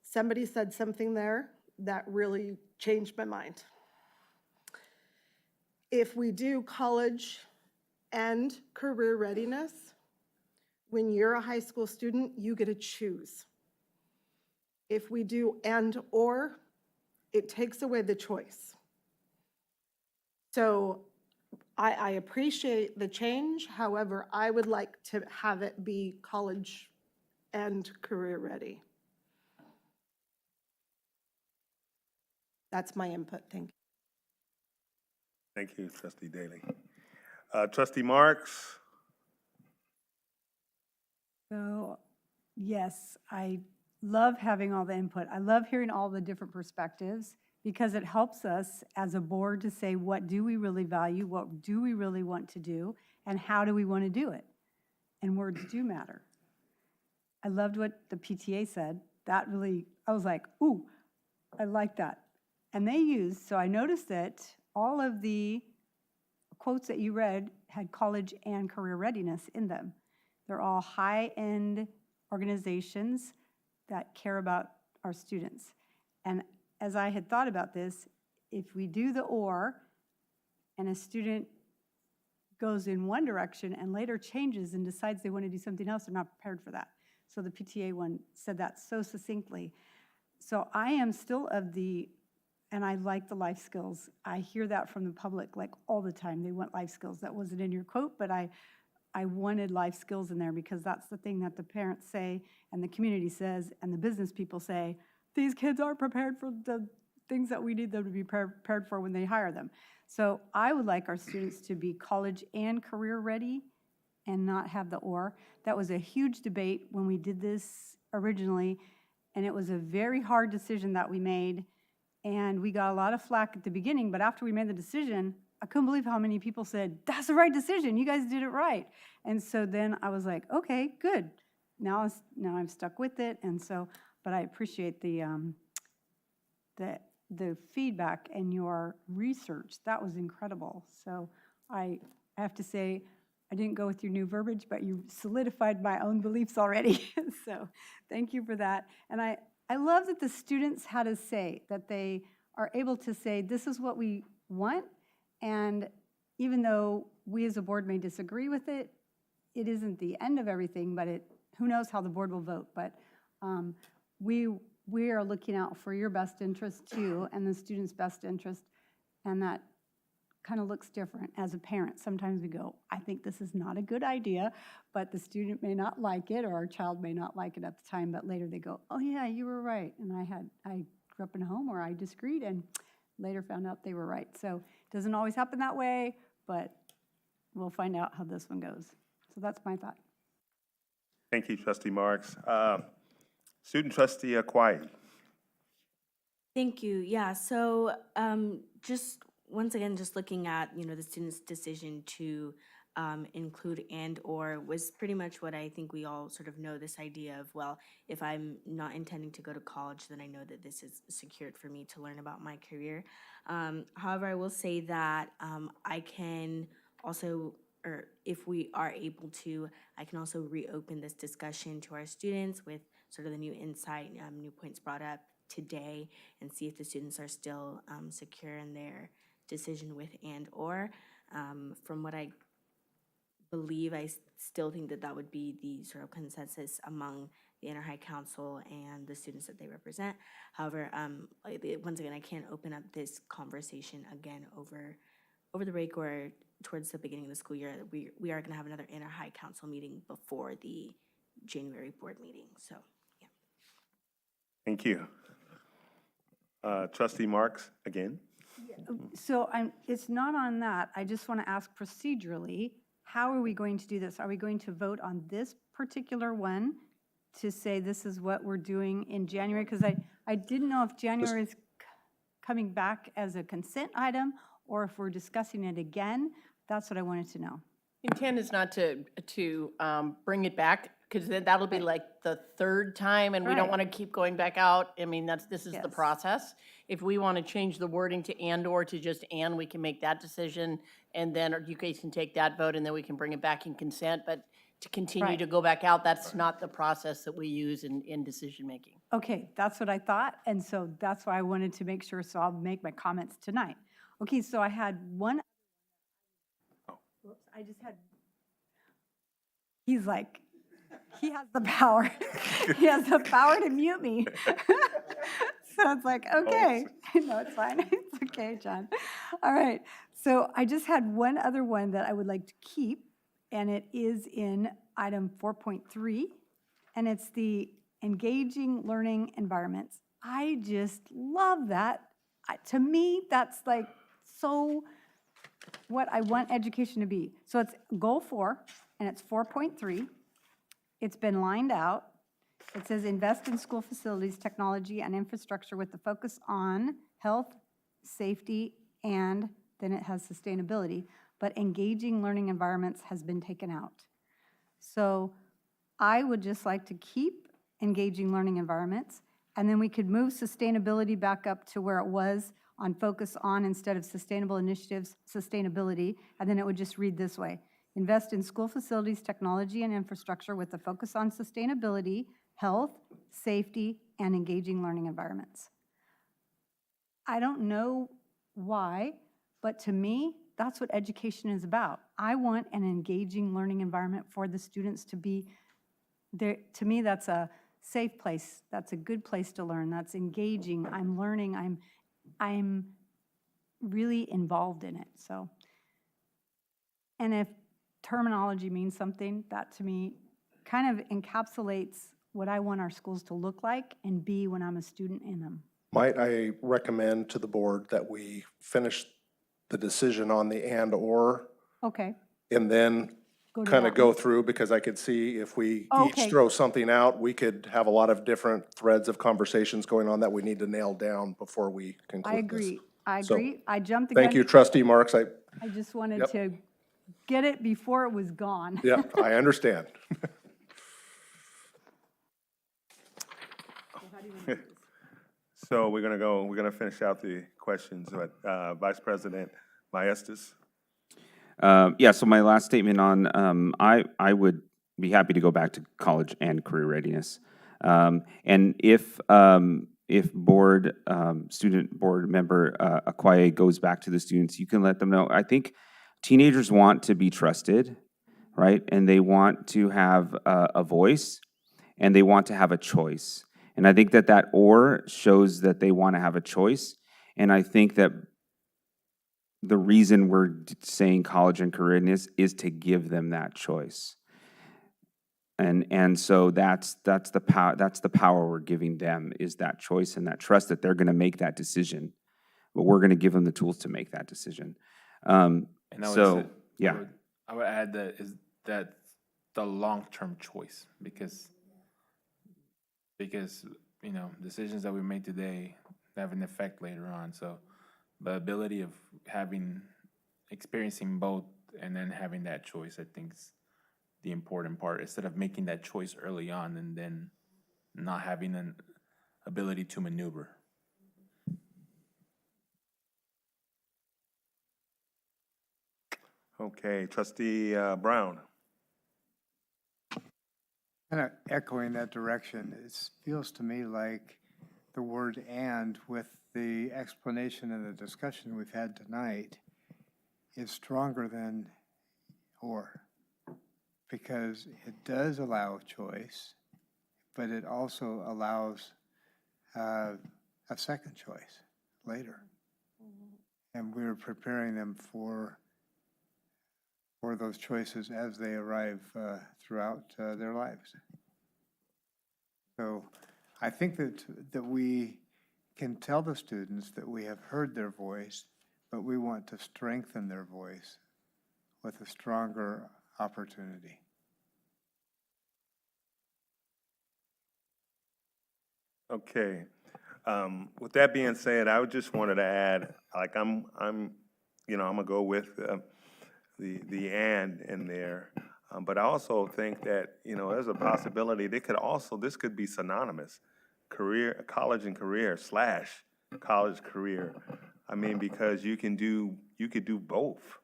Somebody said something there that really changed my mind. If we do college and career readiness, when you're a high school student, you get to choose. If we do and or, it takes away the choice. So I appreciate the change. However, I would like to have it be college and career ready. That's my input. Thank you. Thank you, trustee Daly. Trustee Marks? So, yes, I love having all the input. I love hearing all the different perspectives because it helps us as a board to say, what do we really value? What do we really want to do? And how do we want to do it? And words do matter. I loved what the PTA said. That really, I was like, ooh, I like that. And they used, so I noticed that all of the quotes that you read had college and career readiness in them. They're all high-end organizations that care about our students. And as I had thought about this, if we do the or, and a student goes in one direction and later changes and decides they want to do something else, they're not prepared for that. So the PTA one said that so succinctly. So I am still of the, and I like the life skills. I hear that from the public like all the time. They want life skills. That wasn't in your quote, but I wanted life skills in there because that's the thing that the parents say and the community says and the business people say, these kids aren't prepared for the things that we need them to be prepared for when they hire them. So I would like our students to be college and career ready and not have the or. That was a huge debate when we did this originally, and it was a very hard decision that we made, and we got a lot of flack at the beginning, but after we made the decision, I couldn't believe how many people said, that's the right decision, you guys did it right. And so then I was like, okay, good. Now I'm stuck with it, and so, but I appreciate the feedback and your research. That was incredible. So I have to say, I didn't go with your new verbiage, but you solidified my own beliefs already. So thank you for that. And I love that the students had a say, that they are able to say, this is what we want. And even though we as a board may disagree with it, it isn't the end of everything, but who knows how the board will vote. But we are looking out for your best interest too, and the students' best interest, and that kind of looks different as a parent. Sometimes we go, I think this is not a good idea, but the student may not like it, or our child may not like it at the time, but later they go, oh yeah, you were right. And I grew up in a home where I disagreed and later found out they were right. So it doesn't always happen that way, but we'll find out how this one goes. So that's my thought. Thank you, trustee Marks. Student trustee Akwai. Thank you. Yeah, so just once again, just looking at, the student's decision to include and/or was pretty much what I think we all sort of know, this idea of, well, if I'm not intending to go to college, then I know that this is secured for me to learn about my career. However, I will say that I can also, or if we are able to, I can also reopen this discussion to our students with sort of the new insight, new points brought up today, and see if the students are still secure in their decision with and/or. From what I believe, I still think that that would be the sort of consensus among the Inter-High Council and the students that they represent. However, once again, I can't open up this conversation again over the break or towards the beginning of the school year. We are going to have another Inter-High Council meeting before the January board meeting. So, yeah. Thank you. Trustee Marks, again. So it's not on that. I just want to ask procedurally, how are we going to do this? Are we going to vote on this particular one to say this is what we're doing in January? Because I didn't know if January is coming back as a consent item or if we're discussing it again. That's what I wanted to know. Intent is not to bring it back, because then that'll be like the third time, and we don't Right. want to keep going back out. I mean, this is the Yes. process. If we want to change the wording to and/or to just and, we can make that decision, and then you guys can take that vote, and then we can bring it back in consent. But to continue Right. to go back out, that's not the process that we use in decision-making. Okay, that's what I thought, and so that's why I wanted to make sure, so I'll make my comments tonight. Okay, so I had one. Whoops, I just had, he's like, he has the power. He has the power to mute me. So it's like, okay, no, it's fine. It's okay, John. All right, so I just had one other one that I would like to keep, and it is in item 4.3, and it's the engaging learning environments. I just love that. To me, that's like so what I want education to be. So it's goal 4, and it's 4.3. It's been lined out. It says invest in school facilities, technology, and infrastructure with the focus on health, safety, and then it has sustainability. But engaging learning environments has been taken out. So I would just like to keep engaging learning environments, and then we could move sustainability back up to where it was on focus on instead of sustainable initiatives, sustainability, and then it would just read this way. Invest in school facilities, technology, and infrastructure with a focus on sustainability, health, safety, and engaging learning environments. I don't know why, but to me, that's what education is about. I want an engaging learning environment for the students to be there. To me, that's a safe place. That's a good place to learn. That's engaging. I'm learning. I'm really involved in it. So, and if terminology means something, that to me kind of encapsulates what I want our schools to look like and be when I'm a student in them. Might I recommend to the board that we finish the decision on the and/or Okay. and then Go to kind of that go one. through, because I could see if we Okay. each throw something out, we could have a lot of different threads of conversations going on that we need to nail down before we conclude I this. agree. I So, agree. I jumped the gun. Thank you, trustee Marks. I just wanted Yep. to get it before it was gone. Yeah, I understand. So we're gonna finish out the questions with Vice President Maestas. Yeah, so my last statement on, I would be happy to go back to college and career readiness. And if board, student board member Akwaye goes back to the students, you can let them know. I think teenagers want to be trusted, right? And they want to have a voice, and they want to have a choice. And I think that or shows that they want to have a choice. And I think that the reason we're saying college and career readiness is to give them that choice. And so that's the power we're giving them, is that choice and that trust that they're going to make that decision. But we're going to give them the tools to make that decision. And I would So, say- yeah. I would add that the long-term choice, because, you know, decisions that we made today have an effect later on. So the ability of experiencing both and then having that choice, I think is the important part, instead of making that choice early on and then not having an ability to maneuver. Okay, trustee Brown. Kind of echoing that direction, it feels to me like the word "and" with the explanation and the discussion we've had tonight is stronger than "or," because it does allow choice, but it also allows a second choice later. And we're preparing them for those choices as they arrive throughout their lives. So I think that we can tell the students that we have heard their voice, but we want to strengthen their voice with a stronger opportunity. Okay. With that being said, I just wanted to add, like, I'm gonna go with the "and" in there. But I also think that, there's a possibility this could be synonymous, college and career / college career. I mean, because you could do both.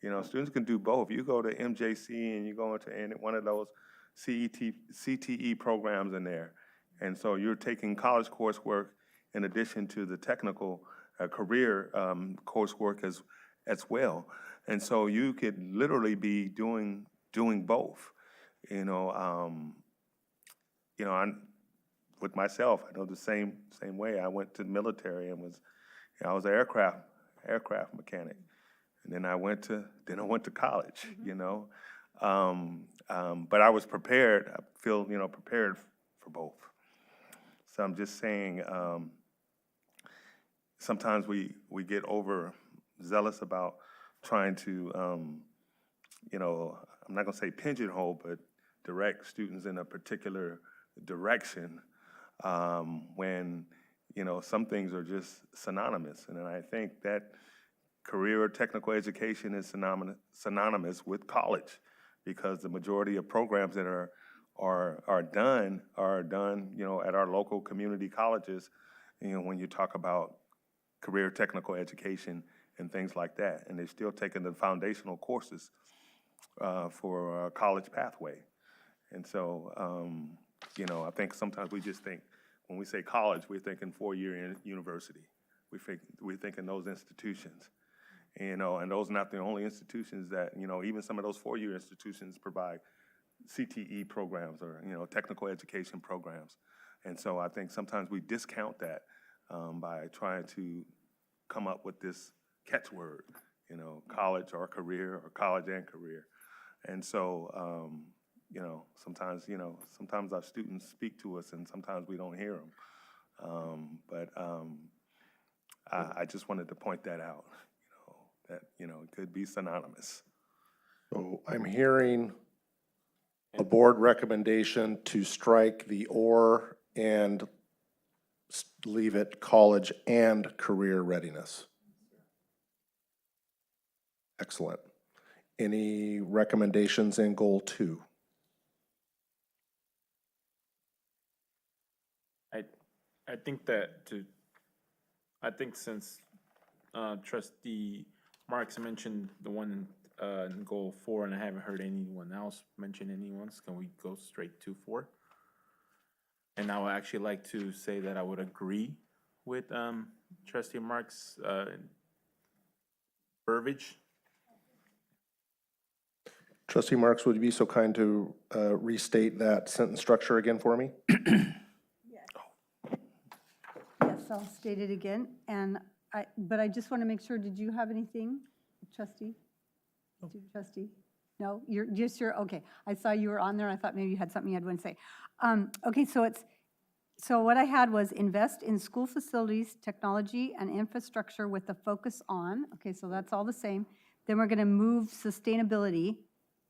Students can do both. You go to MJC and you go into any one of those CTE programs in there. And so you're taking college coursework in addition to the technical career coursework as well. And so you could literally be doing both. With myself, I know the same way. I went to the military and I was an aircraft mechanic, and then I went to college. But I was prepared. I feel prepared for both. So I'm just saying, sometimes we get overzealous about trying to, I'm not gonna say pigeonhole, but direct students in a particular direction when, some things are just synonymous. And then I think that career or technical education is synonymous with college, because the majority of programs that are done, at our local community colleges, when you talk about career technical education and things like that. And they're still taking the foundational courses for a college pathway. And so, I think sometimes we just think, when we say college, we're thinking four-year university. We're thinking those institutions. And those are not the only institutions that, even some of those four-year institutions provide CTE programs or, technical education programs. And so I think sometimes we discount that by trying to come up with this catchword, college or career, or college and career. And so, sometimes our students speak to us and sometimes we don't hear them. But I just wanted to point that out, that, it could be synonymous. So I'm hearing a board recommendation to strike the "or" and leave it college and career readiness. Excellent. Any recommendations in goal 2? I think since trustee Marks mentioned the one in goal 4, and I haven't heard anyone else mention anyone, so can we go straight to 4? And I would actually like to say that I would agree with trustee Marks' verbiage. Trustee Marks, would you be so kind to restate that sentence structure again for me? Yes, I'll state it again, but I just want to make sure, did you have anything, trustee? Trustee? No, okay. I saw you were on there, I thought maybe you had something you had to say. Okay, so what I had was invest in school facilities, technology, and infrastructure with a focus on, okay, so that's all the same. Then we're going to move sustainability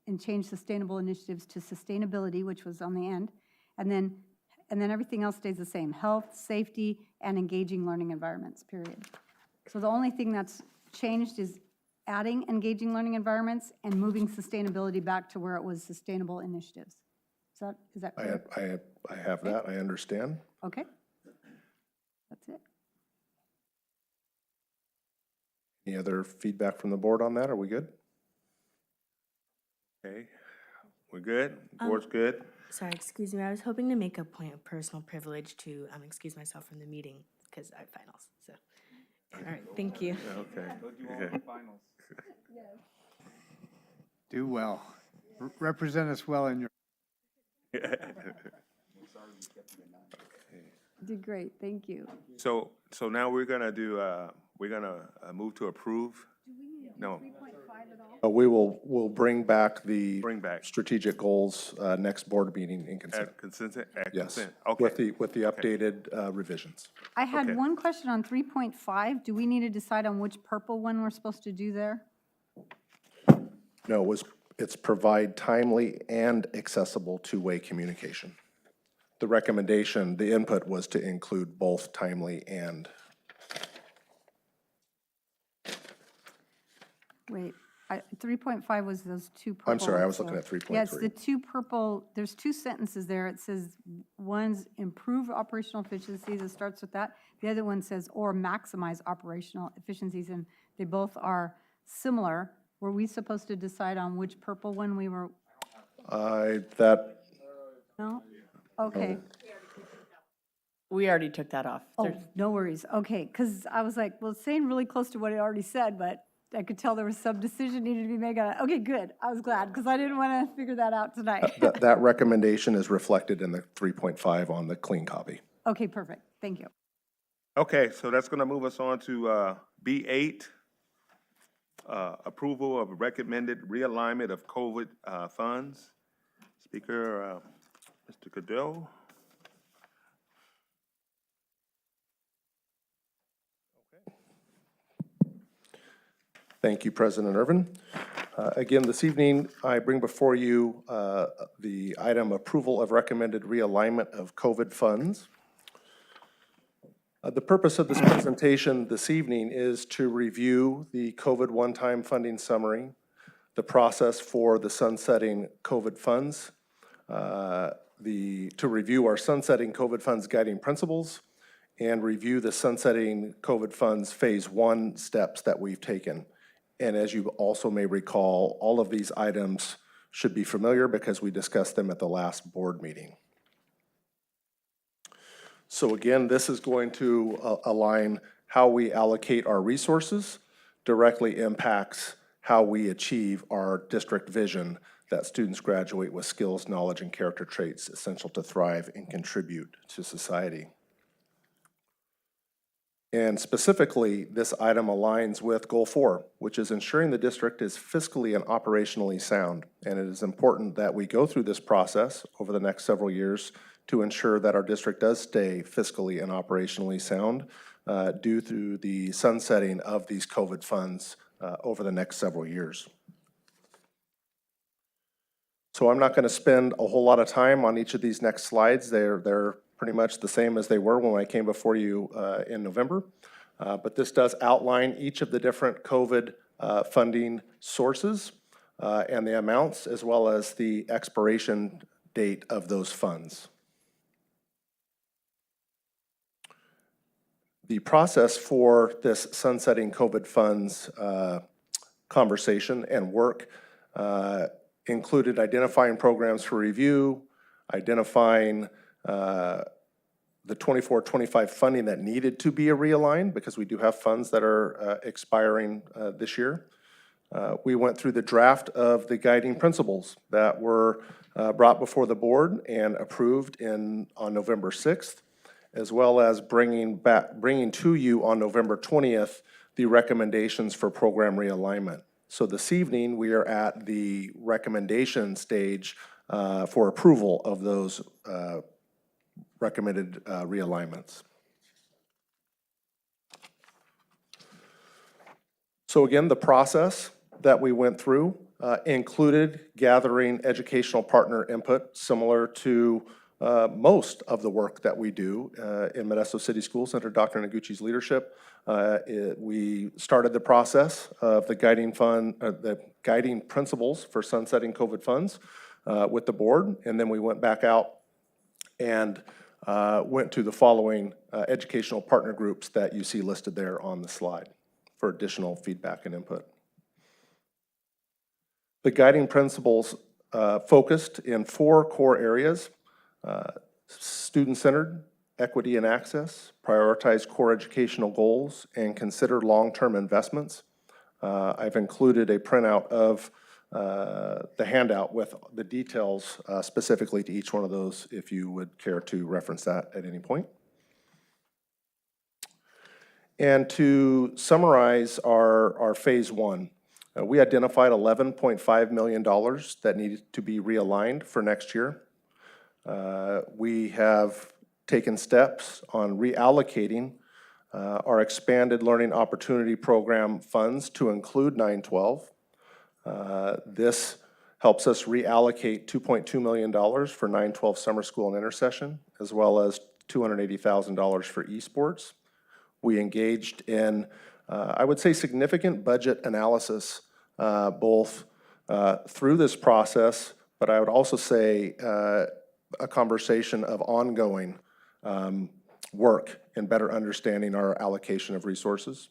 and change sustainable initiatives to sustainability, which was on the end. And then everything else stays the same, health, safety, and engaging learning environments, period. So the only thing that's changed is adding engaging learning environments and moving sustainability back to where it was sustainable initiatives. Is that clear? I have that, I understand. Okay. That's it. Any other feedback from the board on that? Are we good? Okay, we're good? Board's good? Sorry, excuse me. I was hoping to make a point of personal privilege to excuse myself from the meeting because I have finals. So, all right, thank you. Okay. Do well. Represent us well in your. Did great, thank you. So now we're gonna do, move to approve? No, We'll bring back the bring back strategic goals next board meeting in consent. at consent, at Yes, consent. Okay. with the updated revisions. I had Okay. one question on 3.5. Do we need to decide on which purple one we're supposed to do there? No, it's provide timely and accessible two-way communication. The recommendation, the input was to include both timely and. Wait, 3.5 was those two purple. I'm sorry, I was so- looking at 3.3. Yeah, it's the two purple, there's two sentences there. It says, one's improve operational efficiencies, it starts with that. The other one says, or maximize operational efficiencies, and they both are similar. Were we supposed to decide on which purple one we were, no? Okay. We already took that off. Oh, no worries. Okay, because I was like, well, it's saying really close to what I already said, but I could tell there was some decision needed to be made on it. Okay, good. I was glad, because I didn't want to figure that out tonight. That recommendation is reflected in the 3.5 on the clean copy. Okay, perfect. Thank you. Okay, so that's gonna move us on to B8, approval of recommended realignment of COVID funds. Speaker, Mr. Caddell. Thank you, President Irvin. Again, this evening, I bring before you the item approval of recommended realignment of COVID funds. The purpose of this presentation this evening is to review the COVID one-time funding summary, the process for the sunsetting COVID funds, to review our sunsetting COVID funds guiding principles, and review the sunsetting COVID funds phase 1 steps that we've taken. And as you also may recall, all of these items should be familiar because we discussed them at the last board meeting. So again, this is going to align how we allocate our resources, directly impacts how we achieve our district vision that students graduate with skills, knowledge, and character traits essential to thrive and contribute to society. And specifically, this item aligns with Goal 4, which is ensuring the district is fiscally and operationally sound. And it is important that we go through this process over the next several years to ensure that our district does stay fiscally and operationally sound due to the sunsetting of these COVID funds over the next several years. So I'm not going to spend a whole lot of time on each of these next slides. They're pretty much the same as they were when I came before you in November. But this does outline each of the different COVID funding sources and the amounts, as well as the expiration date of those funds. The process for this sunsetting COVID funds conversation and work included identifying programs for review, identifying the 24-25 funding that needed to be realigned, because we do have funds that are expiring this year. We went through the draft of the guiding principles that were brought before the board and approved on November 6th, as well as bringing to you on November 20th the recommendations for program realignment. So this evening, we are at the recommendation stage for approval of those recommended realignments. So again, the process that we went through included gathering educational partner input, similar to most of the work that we do in Modesto City Schools under Dr. Noguchi's leadership. We started the process of the guiding principles for sunsetting COVID funds with the board, and then we went back out and went to the following educational partner groups that you see listed there on the slide for additional feedback and input. The guiding principles focused in 4 core areas: student-centered, equity and access, prioritize core educational goals, and consider long-term investments. I've included a printout of the handout with the details specifically to each one of those if you would care to reference that at any point. And to summarize our phase 1, we identified $11.5 million that needed to be realigned for next year. We have taken steps on reallocating our expanded learning opportunity program funds to include 912. This helps us reallocate $2.2 million for 912 summer school and intercession, as well as $280,000 for esports. We engaged in, I would say, significant budget analysis, both through this process, but I would also say a conversation of ongoing work in better understanding our allocation of resources.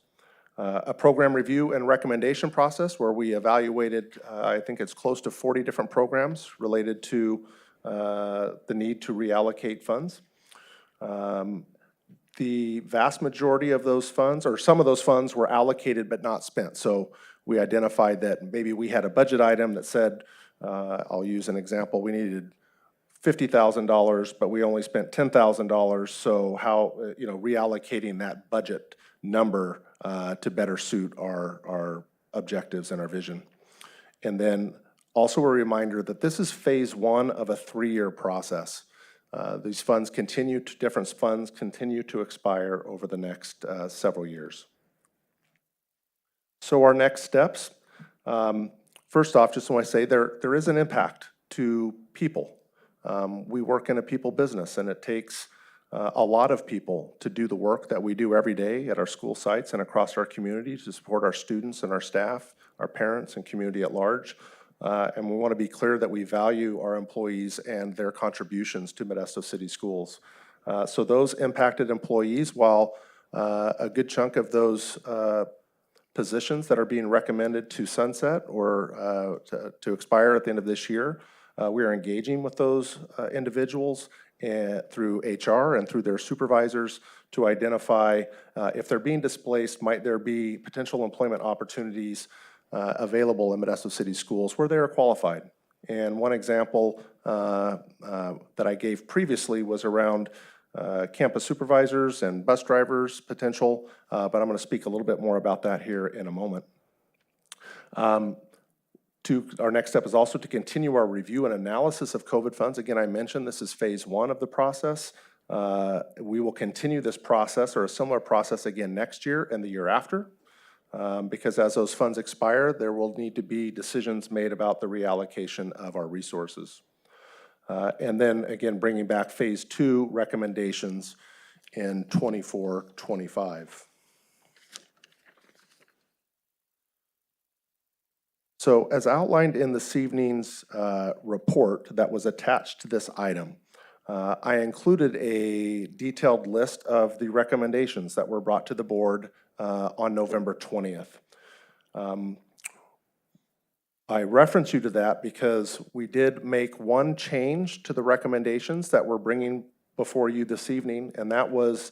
A program review and recommendation process where we evaluated, I think it's close to 40 different programs related to the need to reallocate funds. The vast majority of those funds, or some of those funds, were allocated but not spent. So we identified that maybe we had a budget item that said, I'll use an example, we needed $50,000, but we only spent $10,000. So how, reallocating that budget number to better suit our objectives and our vision. And then also a reminder that this is phase 1 of a 3-year process. These different funds continue to expire over the next several years. So our next steps, first off, just want to say there is an impact to people. We work in a people business, and it takes a lot of people to do the work that we do every day at our school sites and across our community to support our students and our staff, our parents and community at large. And we want to be clear that we value our employees and their contributions to Modesto City Schools. So those impacted employees, while a good chunk of those positions that are being recommended to sunset or to expire at the end of this year, we are engaging with those individuals through HR and through their supervisors to identify if they're being displaced, might there be potential employment opportunities available in Modesto City Schools where they are qualified. And one example that I gave previously was around campus supervisors and bus drivers potential, but I'm going to speak a little bit more about that here in a moment. Our next step is also to continue our review and analysis of COVID funds. Again, I mentioned this is phase 1 of the process. We will continue this process or a similar process again next year and the year after, because as those funds expire, there will need to be decisions made about the reallocation of our resources. And then again, bringing back phase 2 recommendations in 24-25. So as outlined in this evening's report that was attached to this item, I included a detailed list of the recommendations that were brought to the board on November 20th. I reference you to that because we did make one change to the recommendations that we're bringing before you this evening, and that was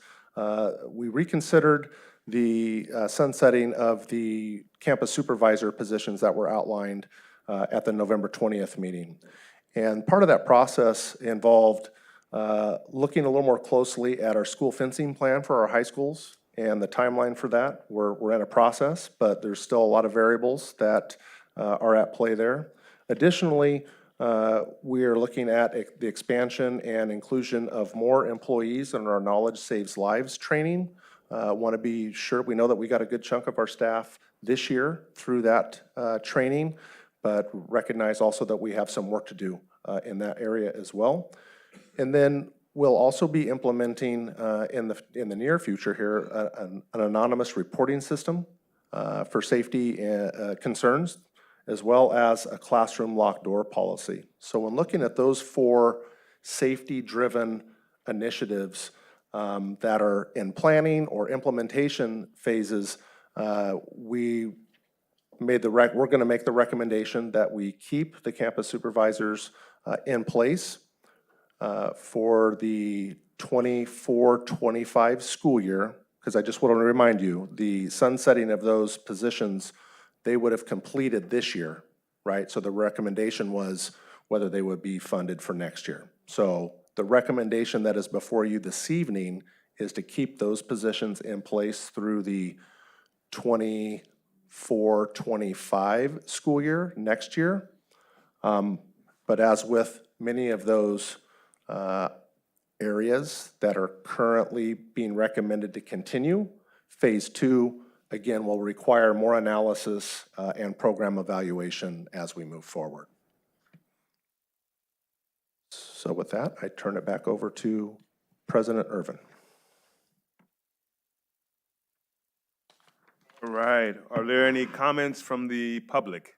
we reconsidered the sunsetting of the campus supervisor positions that were outlined at the November 20th meeting. And part of that process involved looking a little more closely at our school fencing plan for our high schools and the timeline for that. We're in a process, but there's still a lot of variables that are at play there. Additionally, we are looking at the expansion and inclusion of more employees in our Knowledge Saves Lives training. Want to be sure we know that we got a good chunk of our staff this year through that training, but recognize also that we have some work to do in that area as well. And then we'll also be implementing in the near future here an anonymous reporting system for safety concerns, as well as a classroom locked door policy. So when looking at those 4 safety-driven initiatives that are in planning or implementation phases, we're going to make the recommendation that we keep the campus supervisors in place for the 24-25 school year, because I just want to remind you, the sunsetting of those positions, they would have completed this year, right? So the recommendation was whether they would be funded for next year. So the recommendation that is before you this evening is to keep those positions in place through the 24-25 school year, next year. But as with many of those areas that are currently being recommended to continue, phase 2, again, will require more analysis and program evaluation as we move forward. So with that, I turn it back over to President Irvin. All right, are there any comments from the public?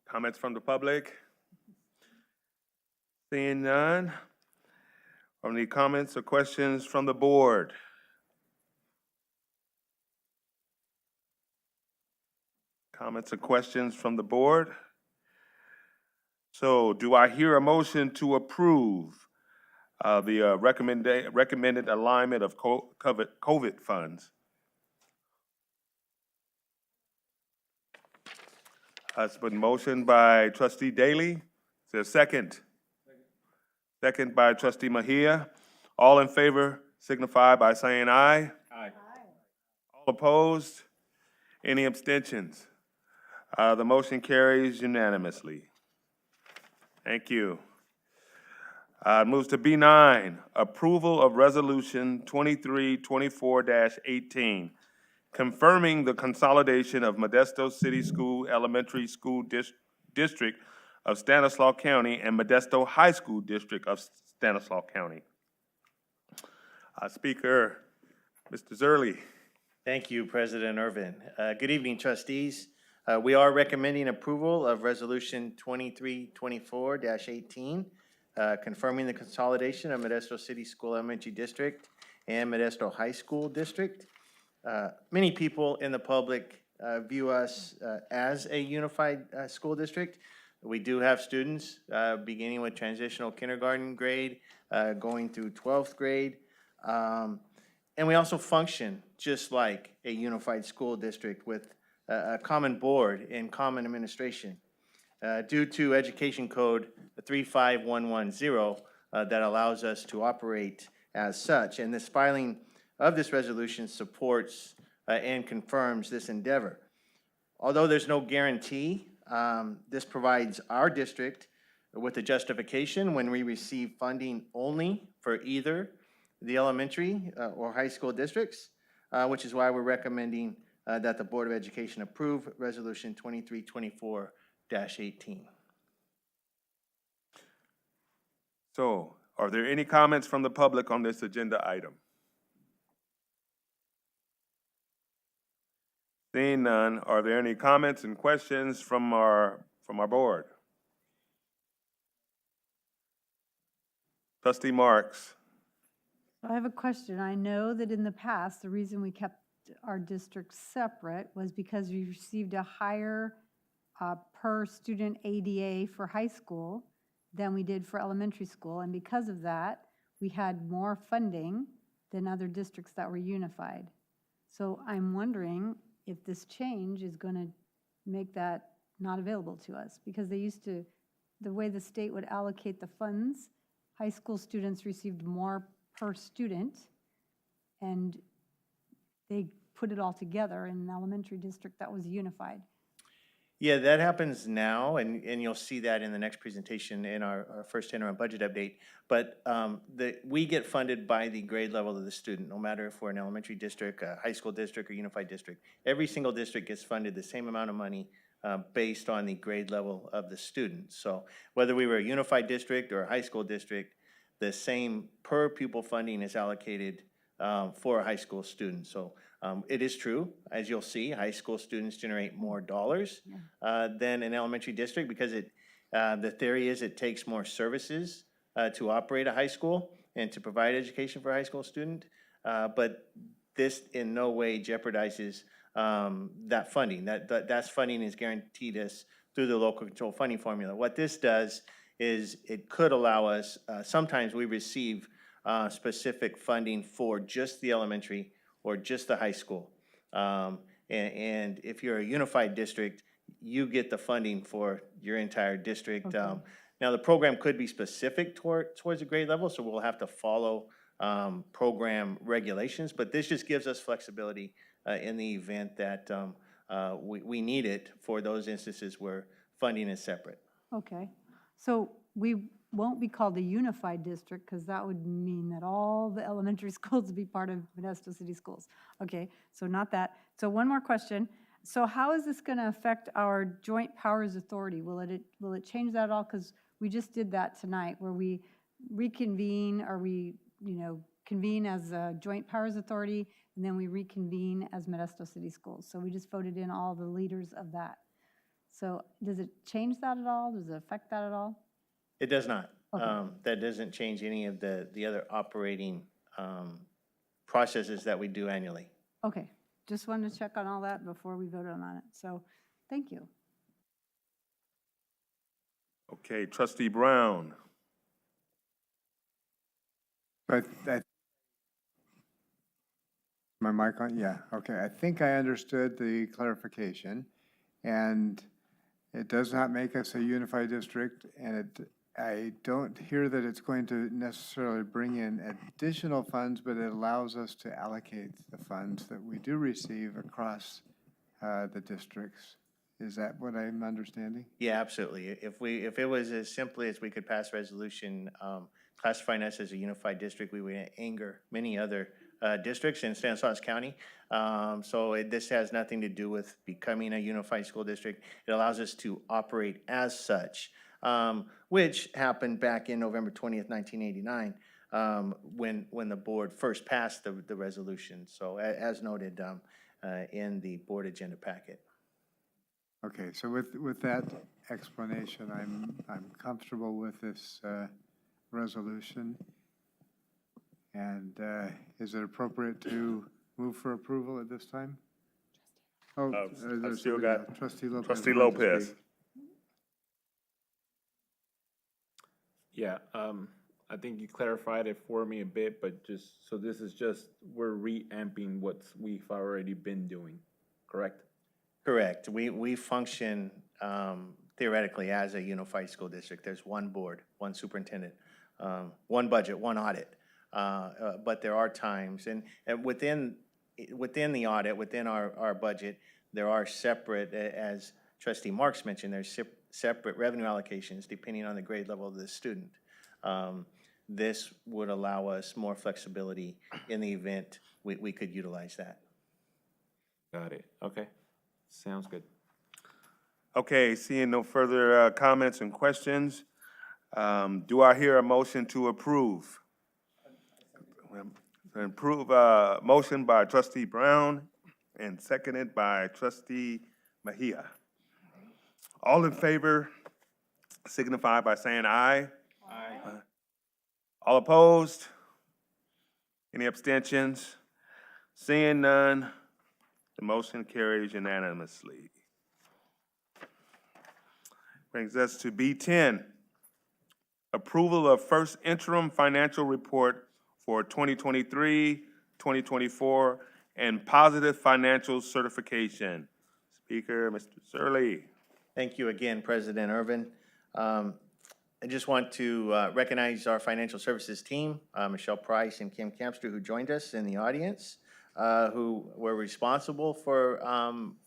Comments from the public? Seeing none. Any comments or questions from the board? Comments or questions from the board? So do I hear a motion to approve the recommended alignment of COVID funds? That's been motioned by Trustee Daly. Is there a second? Second by Trustee Mejia. All in favor signify by saying aye. Aye. All opposed? Any abstentions? The motion carries unanimously. Thank you. Moves to B9, approval of resolution 2324-18, confirming the consolidation of Modesto City School Elementary School District of Stanislaus County and Modesto High School District of Stanislaus County. Speaker, Mr. Zerly. Thank you, President Irvin. Good evening, trustees. We are recommending approval of Resolution 2324-18, confirming the consolidation of Modesto City School Elementary District and Modesto High School District. Many people in the public view us as a unified school district. We do have students beginning with transitional kindergarten grade, going through 12th grade. And we also function just like a unified school district with a common board and common administration. Due to Education Code 35110 that allows us to operate as such. And this filing of this resolution supports and confirms this endeavor. Although there's no guarantee, this provides our district with a justification when we receive funding only for either the elementary or high school districts, which is why we're recommending that the Board of Education approve Resolution 2324-18. So, are there any comments from the public on this agenda item? Seeing none, are there any comments and questions from our board? Trustee Marks. I have a question. I know that in the past, the reason we kept our districts separate was because we received a higher per student ADA for high school than we did for elementary school. And because of that, we had more funding than other districts that were unified. So I'm wondering if this change is going to make that not available to us, because they used to, the way the state would allocate the funds, high school students received more per student, and they put it all together in an elementary district that was unified. Yeah, that happens now, and you'll see that in the next presentation in our first interim budget update. But we get funded by the grade level of the student, no matter if we're an elementary district, a high school district, or unified district. Every single district gets funded the same amount of money based on the grade level of the student. So whether we were a unified district or a high school district, the same per pupil funding is allocated for a high school student. So it is true, as you'll see, high school students generate more dollars than an elementary district because the theory is it takes more services to operate a high school and to provide education for a high school student. But this in no way jeopardizes that funding. That funding is guaranteed us through the local control funding formula. What this does is it could allow us, sometimes we receive specific funding for just the elementary or just the high school. And if you're a unified district, you get the funding for your entire district. Now, the program could be specific towards a grade level, so we'll have to follow program regulations, but this just gives us flexibility in the event that we need it for those instances where funding is separate. Okay, so we won't be called a unified district because that would mean that all the elementary schools would be part of Modesto City Schools. Okay, so not that. So one more question. So how is this going to affect our joint powers authority? Will it change that at all? Because we just did that tonight where we reconvene or we, convene as a joint powers authority and then we reconvene as Modesto City Schools. So we just voted in all the leaders of that. So does it change that at all? Does it affect that at all? It does not. Okay. That doesn't change any of the other operating processes that we do annually. Okay, just wanted to check on all that before we voted on it. So thank you. Okay, Trustee Brown. But my mic on? Yeah, okay. I think I understood the clarification. And it does not make us a unified district, and I don't hear that it's going to necessarily bring in additional funds, but it allows us to allocate the funds that we do receive across the districts. Is that what I'm understanding? Yeah, absolutely. If it was as simply as we could pass resolution classifying us as a unified district, we would anger many other districts in Stanislaus County. So this has nothing to do with becoming a unified school district. It allows us to operate as such, which happened back in November 20th, 1989, when the board first passed the resolution. So as noted in the board agenda packet. Okay, so with that explanation, I'm comfortable with this resolution. And is it appropriate to move for approval at this time? Oh, I there's still somebody got else. Trustee Lopez. Trustee wanted to Lopez. speak. Yeah, I think you clarified it for me a bit, but so this is just, we're re-amping what we've already been doing, correct? Correct. We function theoretically as a unified school district. There's one board, one superintendent, one budget, one audit. But there are times, and within the audit, within our budget, there are separate, as Trustee Marks mentioned, there's separate revenue allocations depending on the grade level of the student. This would allow us more flexibility in the event we could utilize that. Got it, okay, sounds good. Okay, seeing no further comments and questions, do I hear a motion to approve? Motion by Trustee Brown and seconded by Trustee Mejia. All in favor signify by saying aye. Aye. All opposed? Any abstentions? Seeing none, the motion carries unanimously. Brings us to B10, approval of first interim financial report for 2023, 2024, and positive financial certification. Speaker, Mr. Surley. Thank you again, President Irvin. I just want to recognize our financial services team, Michelle Price and Kim Campster, who joined us in the audience, who were responsible for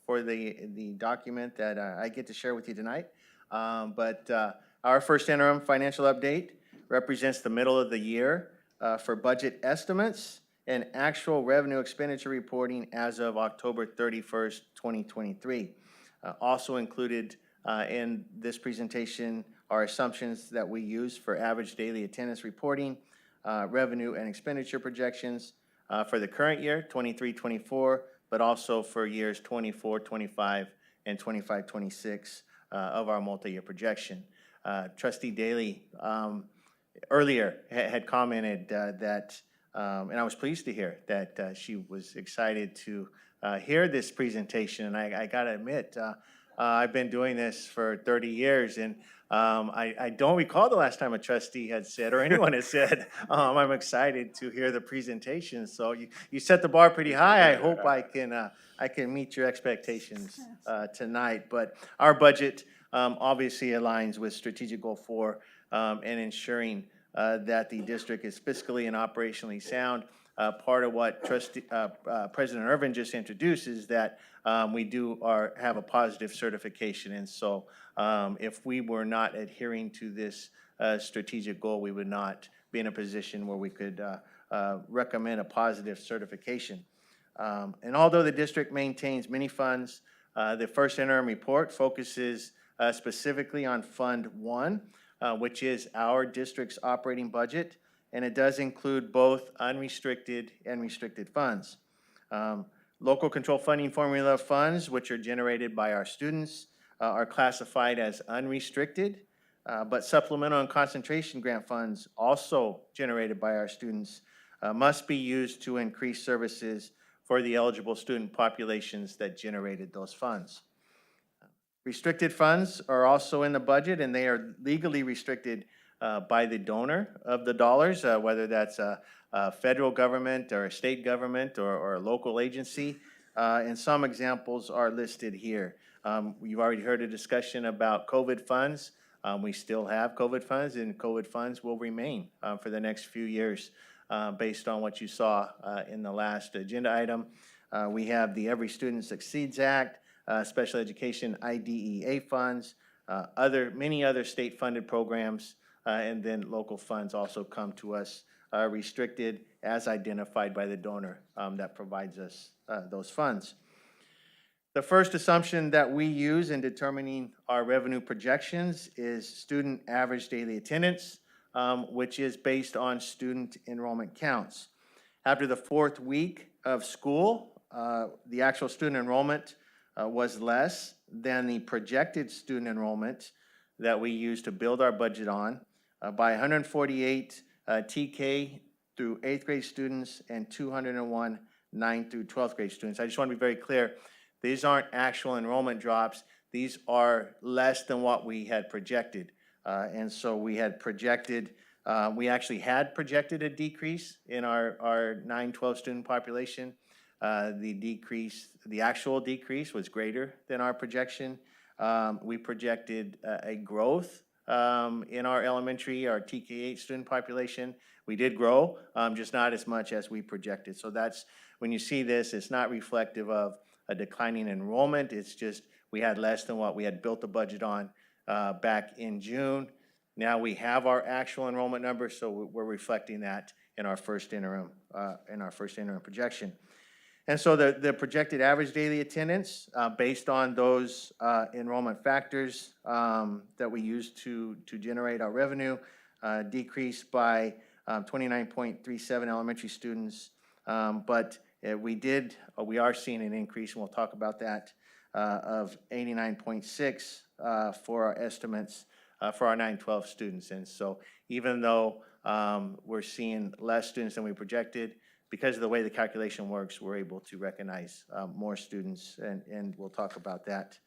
the document that I get to share with you tonight. But our first interim financial update represents the middle of the year for budget estimates and actual revenue expenditure reporting as of October 31st, 2023. Also included in this presentation are assumptions that we use for average daily attendance reporting, revenue and expenditure projections for the current year, 23-24, but also for years 24-25 and 25-26 of our multi-year projection. Trustee Daly earlier had commented that, and I was pleased to hear that she was excited to hear this presentation. And I got to admit, I've been doing this for 30 years, and I don't recall the last time a trustee had said, or anyone has said, I'm excited to hear the presentation. So you set the bar pretty high. I hope I can meet your expectations tonight. But our budget obviously aligns with Strategic Goal 4 and ensuring that the district is fiscally and operationally sound. Part of what President Irvin just introduced is that we have a positive certification. And so if we were not adhering to this strategic goal, we would not be in a position where we could recommend a positive certification. And although the district maintains many funds, the first interim report focuses specifically on Fund 1, which is our district's operating budget, and it does include both unrestricted and restricted funds. Local control funding formula funds, which are generated by our students, are classified as unrestricted, but supplemental and concentration grant funds, also generated by our students, must be used to increase services for the eligible student populations that generated those funds. Restricted funds are also in the budget, and they are legally restricted by the donor of the dollars, whether that's a federal government or a state government or a local agency. And some examples are listed here. You've already heard a discussion about COVID funds. We still have COVID funds, and COVID funds will remain for the next few years based on what you saw in the last agenda item. We have the Every Student Succeeds Act, special education IDEA funds, many other state-funded programs, and then local funds also come to us restricted as identified by the donor that provides us those funds. The first assumption that we use in determining our revenue projections is student average daily attendance, which is based on student enrollment counts. After the 4th week of school, the actual student enrollment was less than the projected student enrollment that we use to build our budget on by 148 TK through 8th grade students and 201 9th through 12th grade students. I just want to be very clear. These aren't actual enrollment drops. These are less than what we had projected. And so we had projected, we actually had projected a decrease in our 9-12 student population. The actual decrease was greater than our projection. We projected a growth in our elementary, our TK8 student population. We did grow, just not as much as we projected. So that's, when you see this, it's not reflective of a declining enrollment. It's just we had less than what we had built the budget on back in June. Now we have our actual enrollment numbers, so we're reflecting that in our first interim projection. And so the projected average daily attendance based on those enrollment factors that we use to generate our revenue decreased by 29.37 elementary students. But we are seeing an increase, and we'll talk about that, of 89.6 for our estimates for our 9-12 students. And so even though we're seeing less students than we projected, because of the way the calculation works, we're able to recognize more students, and we'll talk about that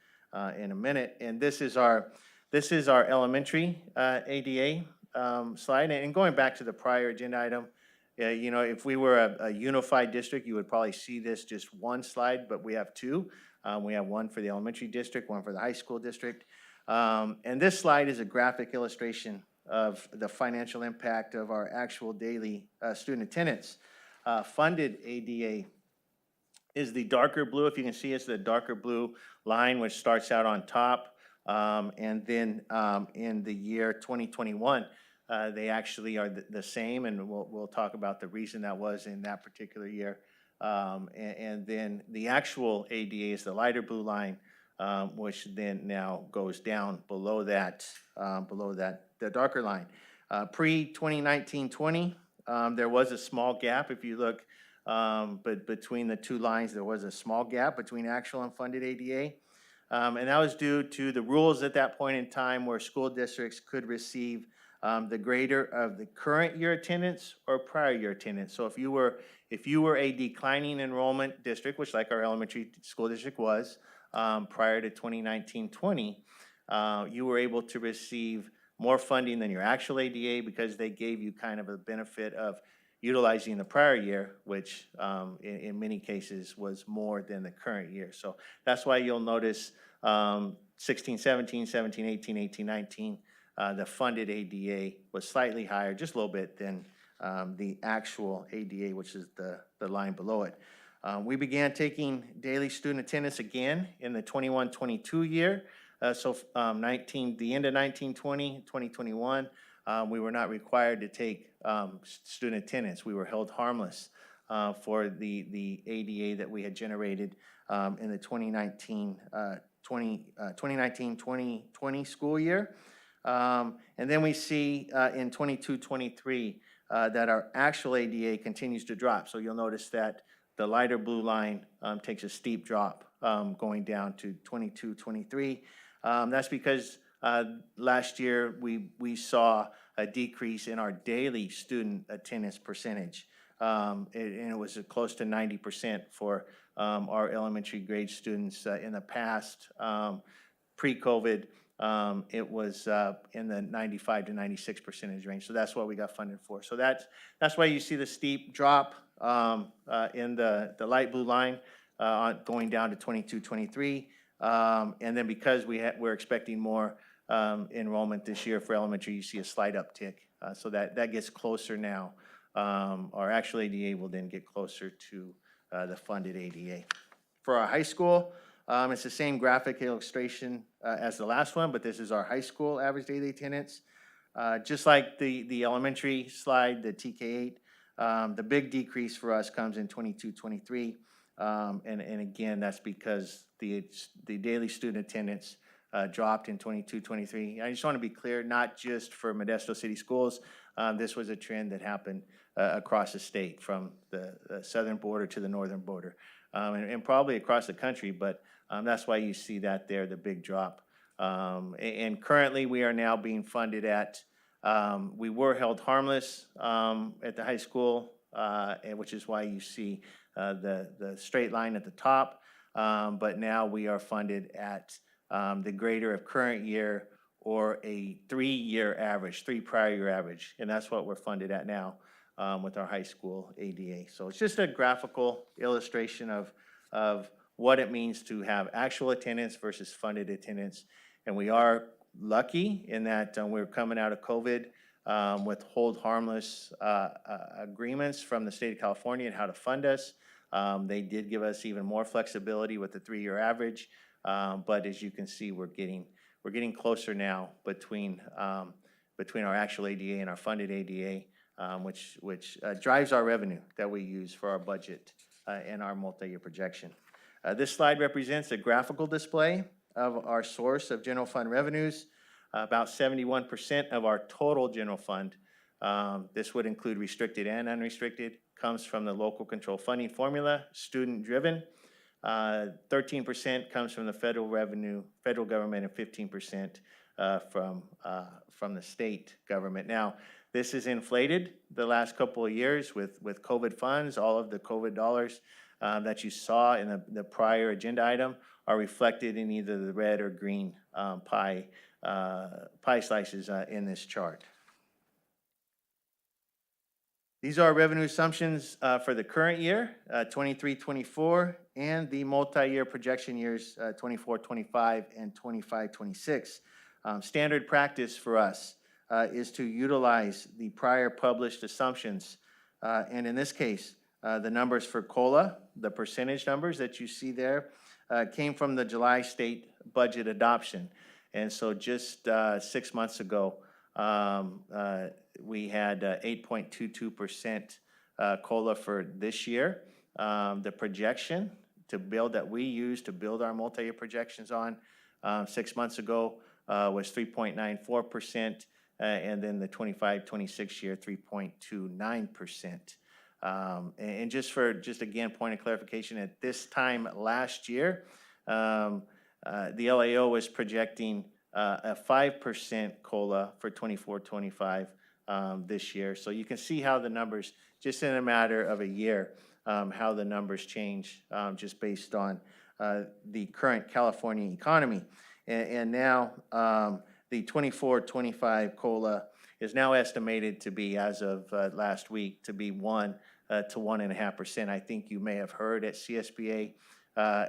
in a minute. And this is our elementary ADA slide. And going back to the prior agenda item, you know, if we were a unified district, you would probably see this just one slide, but we have two. We have one for the elementary district, one for the high school district. And this slide is a graphic illustration of the financial impact of our actual daily student attendance. Funded ADA is the darker blue. If you can see, it's the darker blue line, which starts out on top. And then in the year 2021, they actually are the same, and we'll talk about the reason that was in that particular year. And then the actual ADA is the lighter blue line, which then now goes down below that, the darker line. Pre-2019-20, there was a small gap. If you look, but between the two lines, there was a small gap between actual and funded ADA. And that was due to the rules at that point in time where school districts could receive the greater of the current year attendance or prior year attendance. So if you were a declining enrollment district, which like our elementary school district was prior to 2019-20, you were able to receive more funding than your actual ADA because they gave you kind of a benefit of utilizing the prior year, which in many cases was more than the current year. So that's why you'll notice 16, 17, 17, 18, 18, 19, the funded ADA was slightly higher, just a little bit, than the actual ADA, which is the line below it. We began taking daily student attendance again in the 21-22 year. So the end of 19-20, 2021, we were not required to take student attendance. We were held harmless for the ADA that we had generated in the 2019-2020 school year. And then we see in 22-23 that our actual ADA continues to drop. So you'll notice that the lighter blue line takes a steep drop going down to 22-23. That's because last year we saw a decrease in our daily student attendance percentage. And it was close to 90% for our elementary grade students in the past. Pre-COVID, it was in the 95 to 96% range. So that's what we got funded for. So that's why you see the steep drop in the light blue line going down to 22-23. And then because we're expecting more enrollment this year for elementary, you see a slight uptick. So that gets closer now. Our actual ADA will then get closer to the funded ADA. For our high school, it's the same graphic illustration as the last one, but this is our high school average daily attendance. Just like the elementary slide, the TK8, the big decrease for us comes in 22-23. And again, that's because the daily student attendance dropped in 22-23. I just want to be clear, not just for Modesto City Schools. This was a trend that happened across the state, from the southern border to the northern border, and probably across the country, but that's why you see that there, the big drop. And currently, we are now being funded at, we were held harmless at the high school, which is why you see the straight line at the top, but now we are funded at the greater of current year or a 3-year average, 3 prior year average, and that's what we're funded at now with our high school ADA. So it's just a graphical illustration of what it means to have actual attendance versus funded attendance. And we are lucky in that we're coming out of COVID with hold harmless agreements from the state of California and how to fund us. They did give us even more flexibility with the 3-year average, but as you can see, we're getting closer now between our actual ADA and our funded ADA, which drives our revenue that we use for our budget and our multi-year projection. This slide represents a graphical display of our source of general fund revenues. About 71% of our total general fund, this would include restricted and unrestricted, comes from the local control funding formula, student-driven. 13% comes from the federal government, and 15% from the state government. Now, this is inflated the last couple of years with COVID funds. All of the COVID dollars that you saw in the prior agenda item are reflected in either the red or green pie slices in this chart. These are revenue assumptions for the current year, 23-24, and the multi-year projection years, 24-25 and 25-26. Standard practice for us is to utilize the prior published assumptions. And in this case, the numbers for COLA, the percentage numbers that you see there, came from the July state budget adoption. And so just 6 months ago, we had 8.22% COLA for this year. The projection to build, that we use to build our multi-year projections on 6 months ago was 3.94%, and then the 25-26 year, 3.29%. And just again, point of clarification, at this time last year, the LAO was projecting a 5% COLA for 24-25 this year. So you can see how the numbers, just in a matter of a year, how the numbers change just based on the current California economy. And now the 24-25 COLA is now estimated to be, as of last week, to be 1 to 1.5%. I think you may have heard at CSBA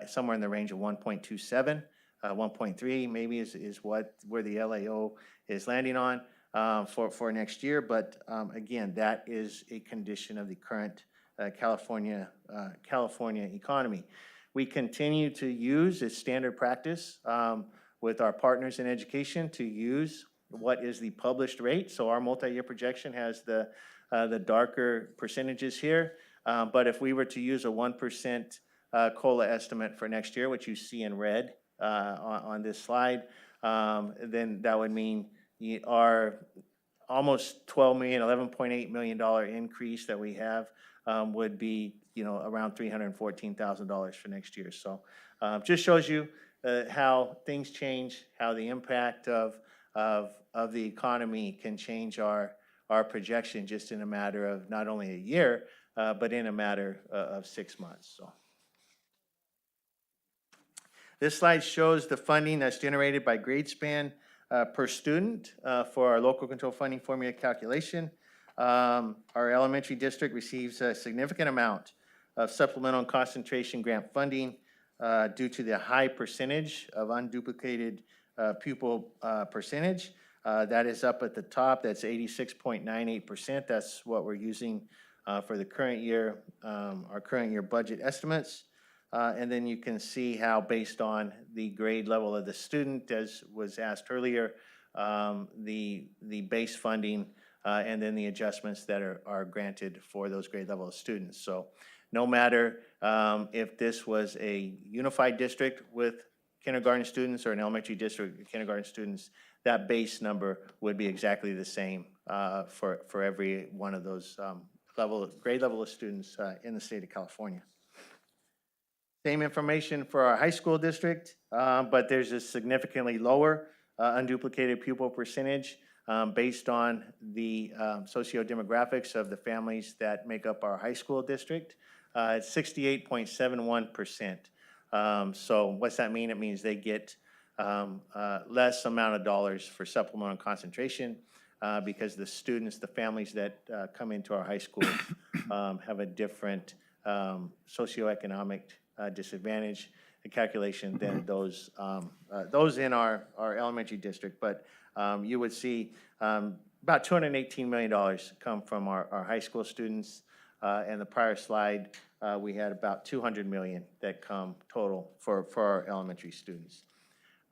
somewhere in the range of 1.27, 1.3 maybe is where the LAO is landing on for next year. But again, that is a condition of the current California economy. We continue to use, it's standard practice with our partners in education, to use what is the published rate. So our multi-year projection has the darker percentages here. But if we were to use a 1% COLA estimate for next year, which you see in red on this slide, then that would mean our almost $12 million, $11.8 million increase that we have would be, around $314,000 for next year. So just shows you how things change, how the impact of the economy can change our projection just in a matter of not only a year, but in a matter of 6 months. So this slide shows the funding that's generated by grade span per student for our local control funding formula calculation. Our elementary district receives a significant amount of supplemental and concentration grant funding due to the high percentage of unduplicated pupil percentage. That is up at the top. That's 86.98%. That's what we're using for the current year, our current year budget estimates. And then you can see how, based on the grade level of the student, as was asked earlier, the base funding and then the adjustments that are granted for those grade level of students. So no matter if this was a unified district with kindergarten students or an elementary district with kindergarten students, that base number would be exactly the same for every one of those grade level of students in the state of California. Same information for our high school district, but there's a significantly lower unduplicated pupil percentage based on the socio-demographics of the families that make up our high school district. It's 68.71%. So what's that mean? It means they get less amount of dollars for supplemental concentration because the students, the families that come into our high schools have a different socioeconomic disadvantage calculation than those in our elementary district. But you would see about $218 million come from our high school students. And the prior slide, we had about $200 million that come total for our elementary students.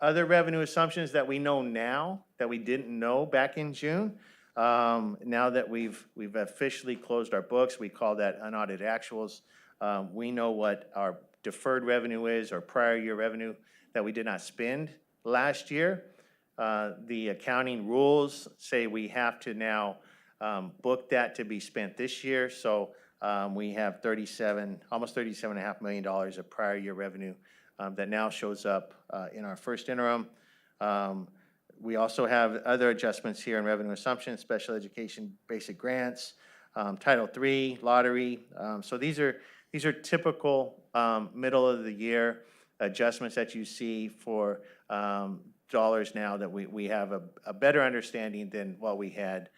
Other revenue assumptions that we know now that we didn't know back in June, now that we've officially closed our books, we call that unaudited actuals. We know what our deferred revenue is, or prior year revenue that we did not spend last year. The accounting rules say we have to now book that to be spent this year. So we have almost $37.5 million of prior year revenue that now shows up in our first interim. We also have other adjustments here in revenue assumptions, special education basic grants, Title III, lottery. So these are typical middle of the year adjustments that you see for dollars now that we have a better understanding than what we had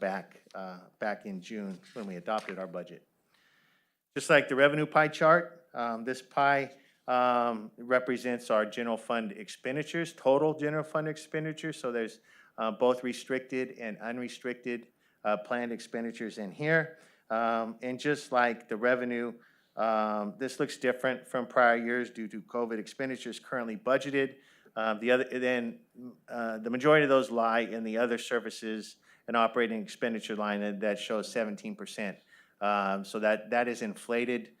back in June when we adopted our budget. Just like the revenue pie chart, this pie represents our general fund expenditures, total general fund expenditures. So there's both restricted and unrestricted planned expenditures in here. And just like the revenue, this looks different from prior years due to COVID expenditures currently budgeted. The majority of those lie in the other services and operating expenditure line that shows 17%. So that is inflated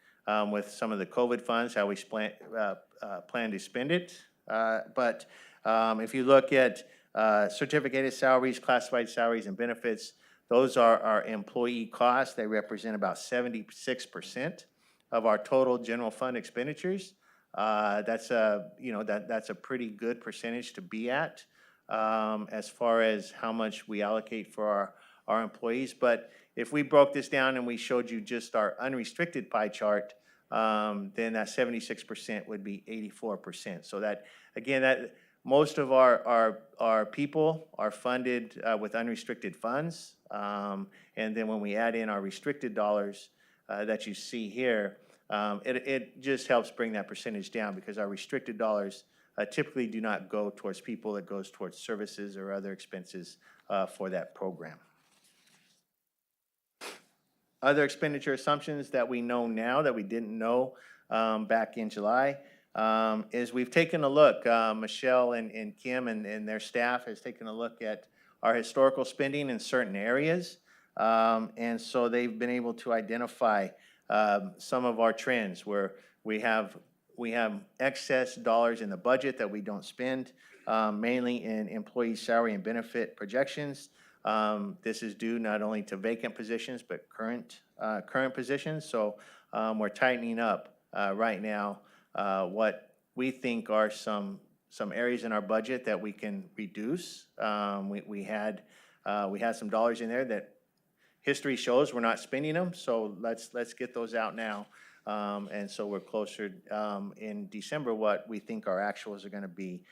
with some of the COVID funds, how we plan to spend it. But if you look at certificated salaries, classified salaries, and benefits, those are our employee costs. They represent about 76% of our total general fund expenditures. That's a pretty good percentage to be at as far as how much we allocate for our employees. But if we broke this down and we showed you just our unrestricted pie chart, then that 76% would be 84%. So that, again, that most of our people are funded with unrestricted funds. And then when we add in our restricted dollars that you see here, it just helps bring that percentage down, because our restricted dollars typically do not go towards people. It goes towards services or other expenses for that program. Other expenditure assumptions that we know now that we didn't know back in July is we've taken a look. Michelle and Kim and their staff has taken a look at our historical spending in certain areas. And so they've been able to identify some of our trends where we have excess dollars in the budget that we don't spend, mainly in employee salary and benefit projections. This is due not only to vacant positions, but current positions. So we're tightening up right now what we think are some areas in our budget that we can reduce. We had some dollars in there that history shows we're not spending them, so let's get those out now. And so we're closer in December what we think our actuals are going to be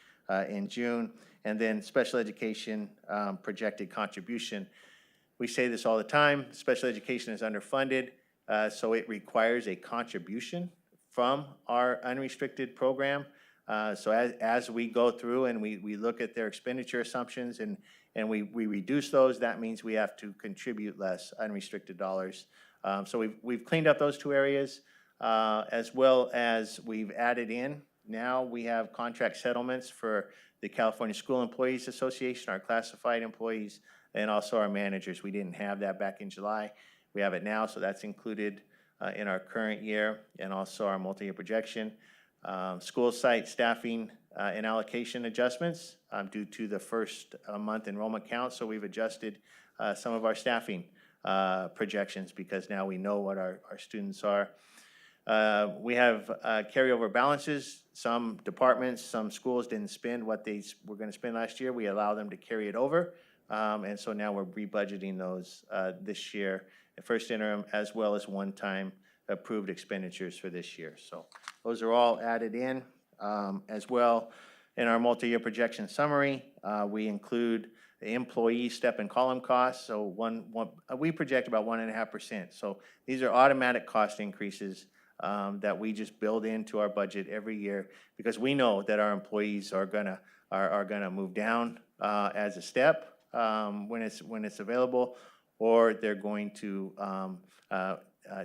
in June. And then special education projected contribution. We say this all the time, special education is underfunded, so it requires a contribution from our unrestricted program. So as we go through and we look at their expenditure assumptions and we reduce those, that means we have to contribute less unrestricted dollars. So we've cleaned up those two areas, as well as we've added in. Now we have contract settlements for the California School Employees Association, our classified employees, and also our managers. We didn't have that back in July. We have it now, so that's included in our current year, and also our multi-year projection. School site staffing and allocation adjustments due to the first month enrollment count. So we've adjusted some of our staffing projections because now we know what our students are. We have carryover balances. Some departments, some schools didn't spend what they were going to spend last year. We allow them to carry it over. And so now we're rebudgeting those this year, the first interim, as well as one-time approved expenditures for this year. So those are all added in. As well, in our multi-year projection summary, we include the employee step and column costs. So we project about 1.5%. So these are automatic cost increases that we just build into our budget every year, because we know that our employees are gonna move down as a step when it's available, or they're going to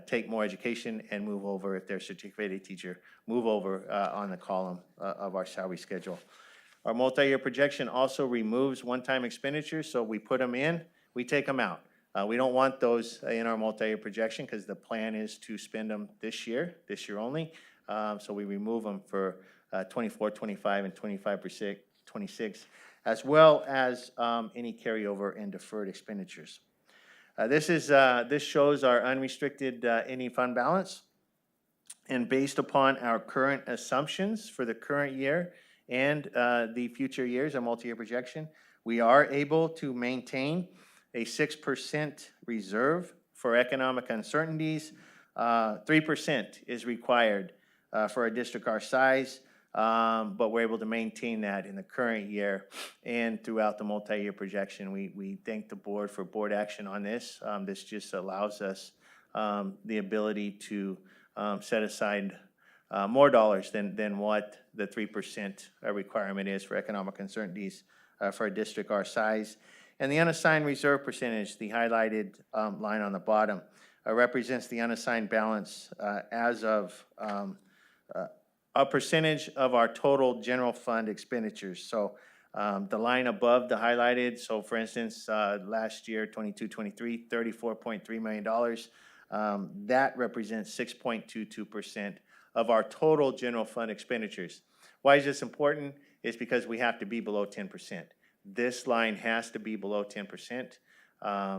take more education and move over, if they're a certificated teacher, move over on the column of our salary schedule. Our multi-year projection also removes one-time expenditures, so we put them in, we take them out. We don't want those in our multi-year projection because the plan is to spend them this year only. So we remove them for 24, 25, and 25%, 26, as well as any carryover and deferred expenditures. This shows our unrestricted ending fund balance. And based upon our current assumptions for the current year and the future years, our multi-year projection, we are able to maintain a 6% reserve for economic uncertainties. 3% is required for a district our size, but we're able to maintain that in the current year and throughout the multi-year projection. We thank the board for board action on this. This just allows us the ability to set aside more dollars than what the 3% requirement is for economic uncertainties for a district our size. And the unassigned reserve percentage, the highlighted line on the bottom, represents the unassigned balance as of a percentage of our total general fund expenditures. So the line above the highlighted, so for instance, last year, 22-23, $34.3 million That represents 6.22% of our total general fund expenditures. Why is this important? It's because we have to be below 10%. This line has to be below 10%.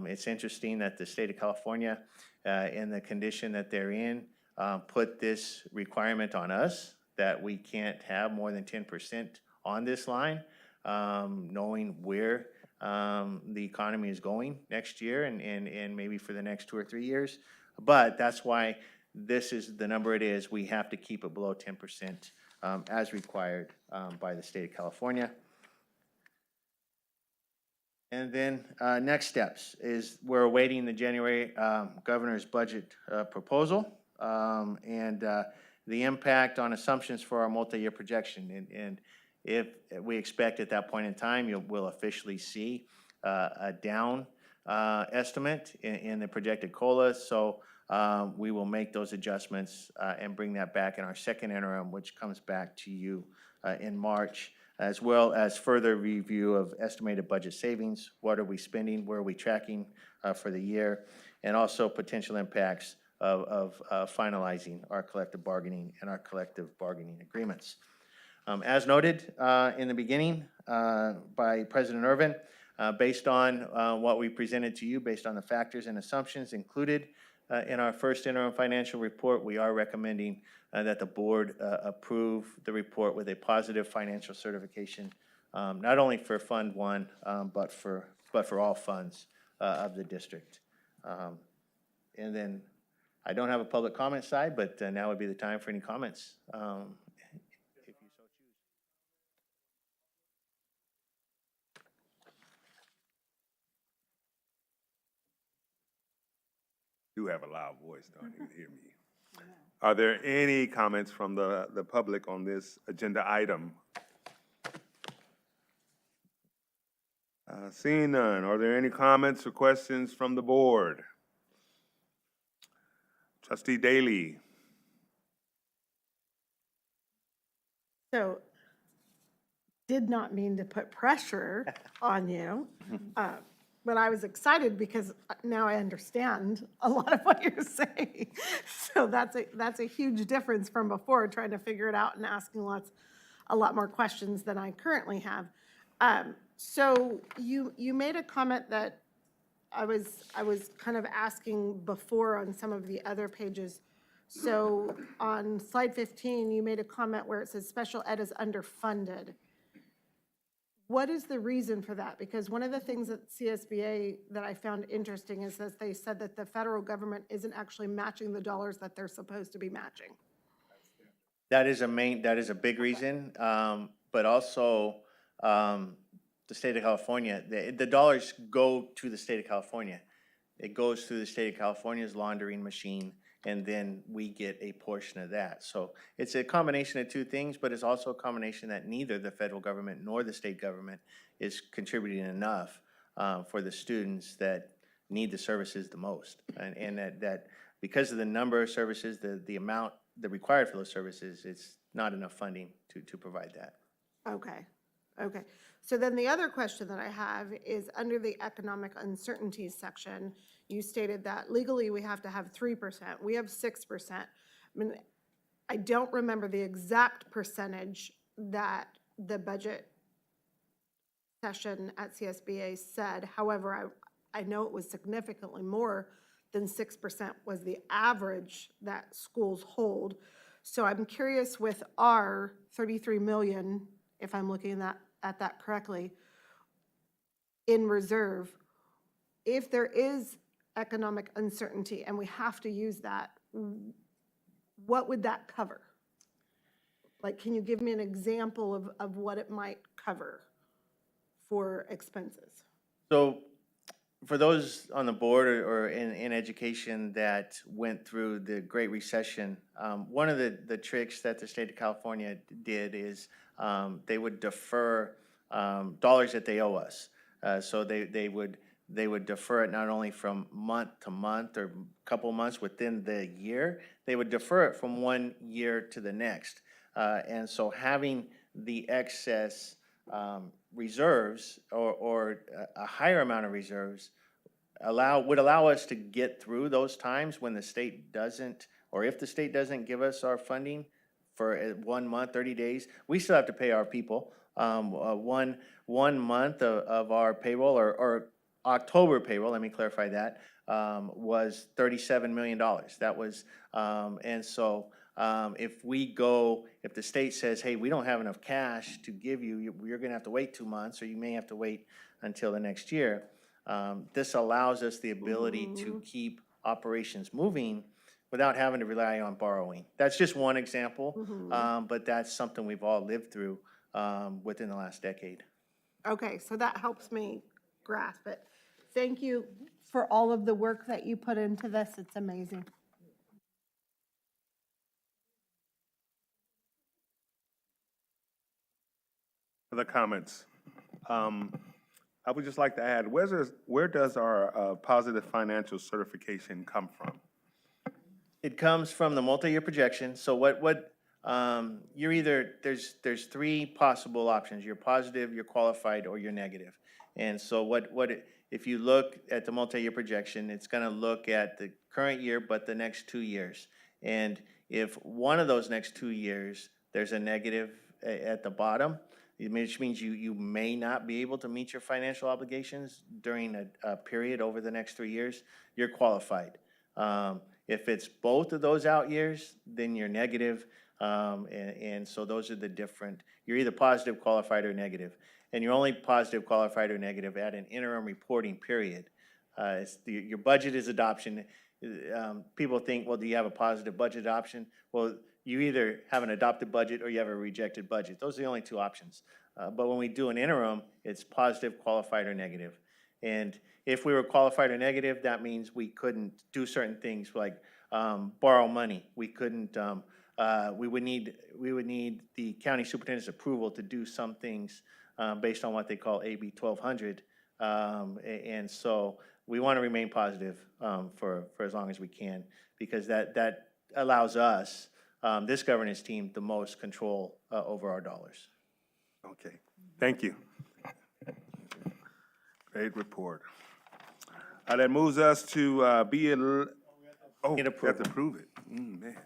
It's interesting that the state of California, in the condition that they're in, put this requirement on us that we can't have more than 10% on this line, knowing where the economy is going next year and maybe for the next 2 or 3 years. But that's why this is the number it is. We have to keep it below 10% as required by the state of California. And then next steps is we're awaiting the January governor's budget proposal and the impact on assumptions for our multi-year projection. And if we expect at that point in time, we'll officially see a down estimate in the projected COLA. So we will make those adjustments and bring that back in our second interim, which comes back to you in March, as well as further review of estimated budget savings. What are we spending? Where are we tracking for the year? And also potential impacts of finalizing our collective bargaining and our collective bargaining agreements. As noted in the beginning by President Ervin, based on what we presented to you, based on the factors and assumptions included in our first interim financial report, we are recommending that the board approve the report with a positive financial certification, not only for Fund 1, but for all funds of the district. And then I don't have a public comment side, but now would be the time for any comments. If you so choose. You have a loud voice, don't you hear me? Are there any comments from the public on this agenda item? Seeing none, are there any comments or questions from the board? Trustee Daly. So, did not mean to put pressure on you, but I was excited because now I understand a lot of what you're saying. So that's a huge difference from before, trying to figure it out and asking a lot more questions than I currently have. So you made a comment that I was kind of asking before on some of the other pages. So on slide 15, you made a comment where it says special ed is underfunded. What is the reason for that? Because one of the things at CSBA that I found interesting is that they said that the federal government isn't actually matching the dollars that they're supposed to be matching. That is a big reason, but also the state of California, the dollars go to the state of California. It goes through the state of California's laundering machine, and then we get a portion of that. So it's a combination of two things, but it's also a combination that neither the federal government nor the state government is contributing enough for the students that need the services the most. And that because of the number of services, the amount required for those services, it's not enough funding to provide that. Okay. So then the other question that I have is under the economic uncertainties section, you stated that legally we have to have 3%. We have 6%. I mean, I don't remember the exact percentage that the budget session at CSBA said. However, I know it was significantly more than 6% was the average that schools hold. So I'm curious with our 33 million, if I'm looking at that correctly, in reserve, if there is economic uncertainty and we have to use that, what would that cover? Like, can you give me an example of what it might cover for expenses? So for those on the board or in education that went through the Great Recession, one of the tricks that the state of California did is they would defer dollars that they owe us. So they would defer it not only from month to month or a couple months within the year, they would defer it from one year to the next. And so having the excess reserves or a higher amount of reserves would allow us to get through those times when the state doesn't, or if the state doesn't give us our funding for 1 month, 30 days, we still have to pay our people. One month of our payroll, or October payroll, let me clarify that, was $37 million. That was, and so if the state says, hey, we don't have enough cash to give you, you're gonna have to wait 2 months, or you may have to wait until the next year. This allows us the ability to keep operations moving without having to rely on borrowing. That's just one example, but that's something we've all lived through within the last decade. Okay, so that helps me grasp it. Thank you for all of the work that you put into this. It's amazing. Other comments? I would just like to add, where does our positive financial certification come from? It comes from the multi-year projection. So you're either, there's three possible options. You're positive, you're qualified, or you're negative. And so if you look at the multi-year projection, it's gonna look at the current year, but the next 2 years. And if one of those next 2 years, there's a negative at the bottom, which means you may not be able to meet your financial obligations during a period over the next 3 years, you're qualified. If it's both of those out years, then you're negative. And so those are the different, you're either positive, qualified, or negative. And you're only positive, qualified, or negative at an interim reporting period. Your budget is adoption. People think, well, do you have a positive budget adoption? Well, you either have an adopted budget or you have a rejected budget. Those are the only two options. But when we do an interim, it's positive, qualified, or negative. And if we were qualified or negative, that means we couldn't do certain things like borrow money. We couldn't, we would need the county superintendent's approval to do some things based on what they call AB 1200. And so we want to remain positive for as long as we can, because that allows us, this governance team, the most control over our dollars. Okay, thank you. Great report. That moves us to oh, we have to approve it. Man.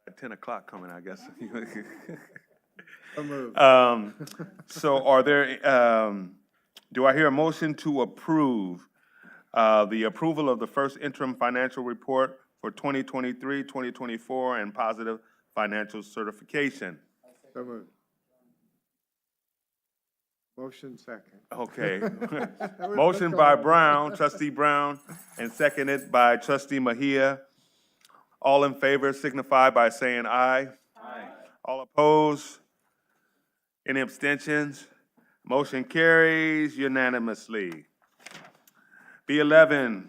At 10 o'clock coming, I guess. So are there, do I hear a motion to approve the approval of the first interim financial report for 2023, 2024, and positive financial certification? So moved. Motion second. Okay. Motion by Brown, trustee Brown, and seconded by trustee Mejia. All in favor signify by saying aye. Aye. All opposed? Any abstentions? Motion carries unanimously. B11,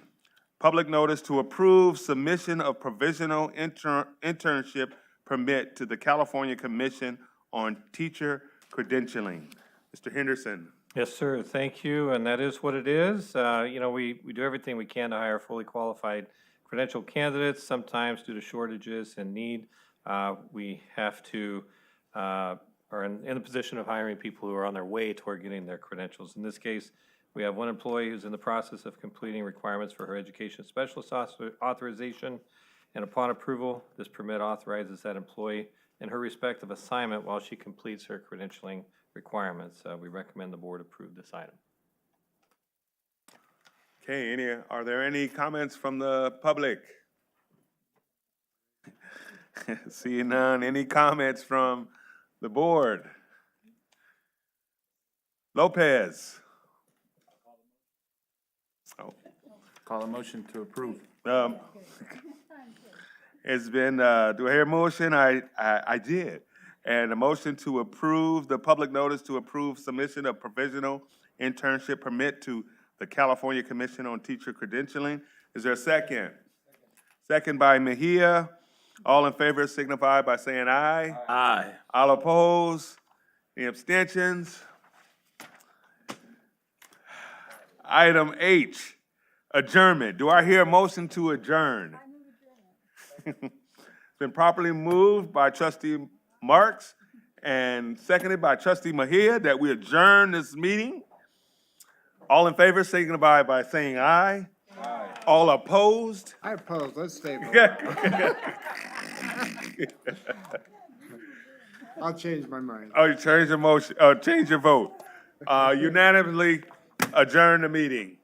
public notice to approve submission of provisional internship permit to the California Commission on Teacher Credentialing. Mr. Henderson. Yes, sir. Thank you. And that is what it is. You know, we do everything we can to hire fully qualified credential candidates. Sometimes due to shortages and need, we have to, are in the position of hiring people who are on their way toward getting their credentials. In this case, we have one employee who's in the process of completing requirements for her education specialist authorization. And upon approval, this permit authorizes that employee in her respective assignment while she completes her credentialing requirements. We recommend the board approve this item. Okay, are there any comments from the public? Seeing none, any comments from the board? Lopez. Oh. Call a motion to approve. It's been, do I hear a motion? I did. And a motion to approve the public notice to approve submission of provisional internship permit to the California Commission on Teacher Credentialing. Is there a second? Second by Mejia. All in favor signify by saying aye. Aye. All opposed? Any abstentions? Item H, adjournment. Do I hear a motion to adjourn? It's been properly moved by trustee Marks and seconded by trustee Mejia that we adjourn this meeting. All in favor, signify by saying aye. Aye. All opposed? I oppose, let's stay. I'll change my mind. Oh, you change your motion, change your vote. Unanimously adjourn the meeting.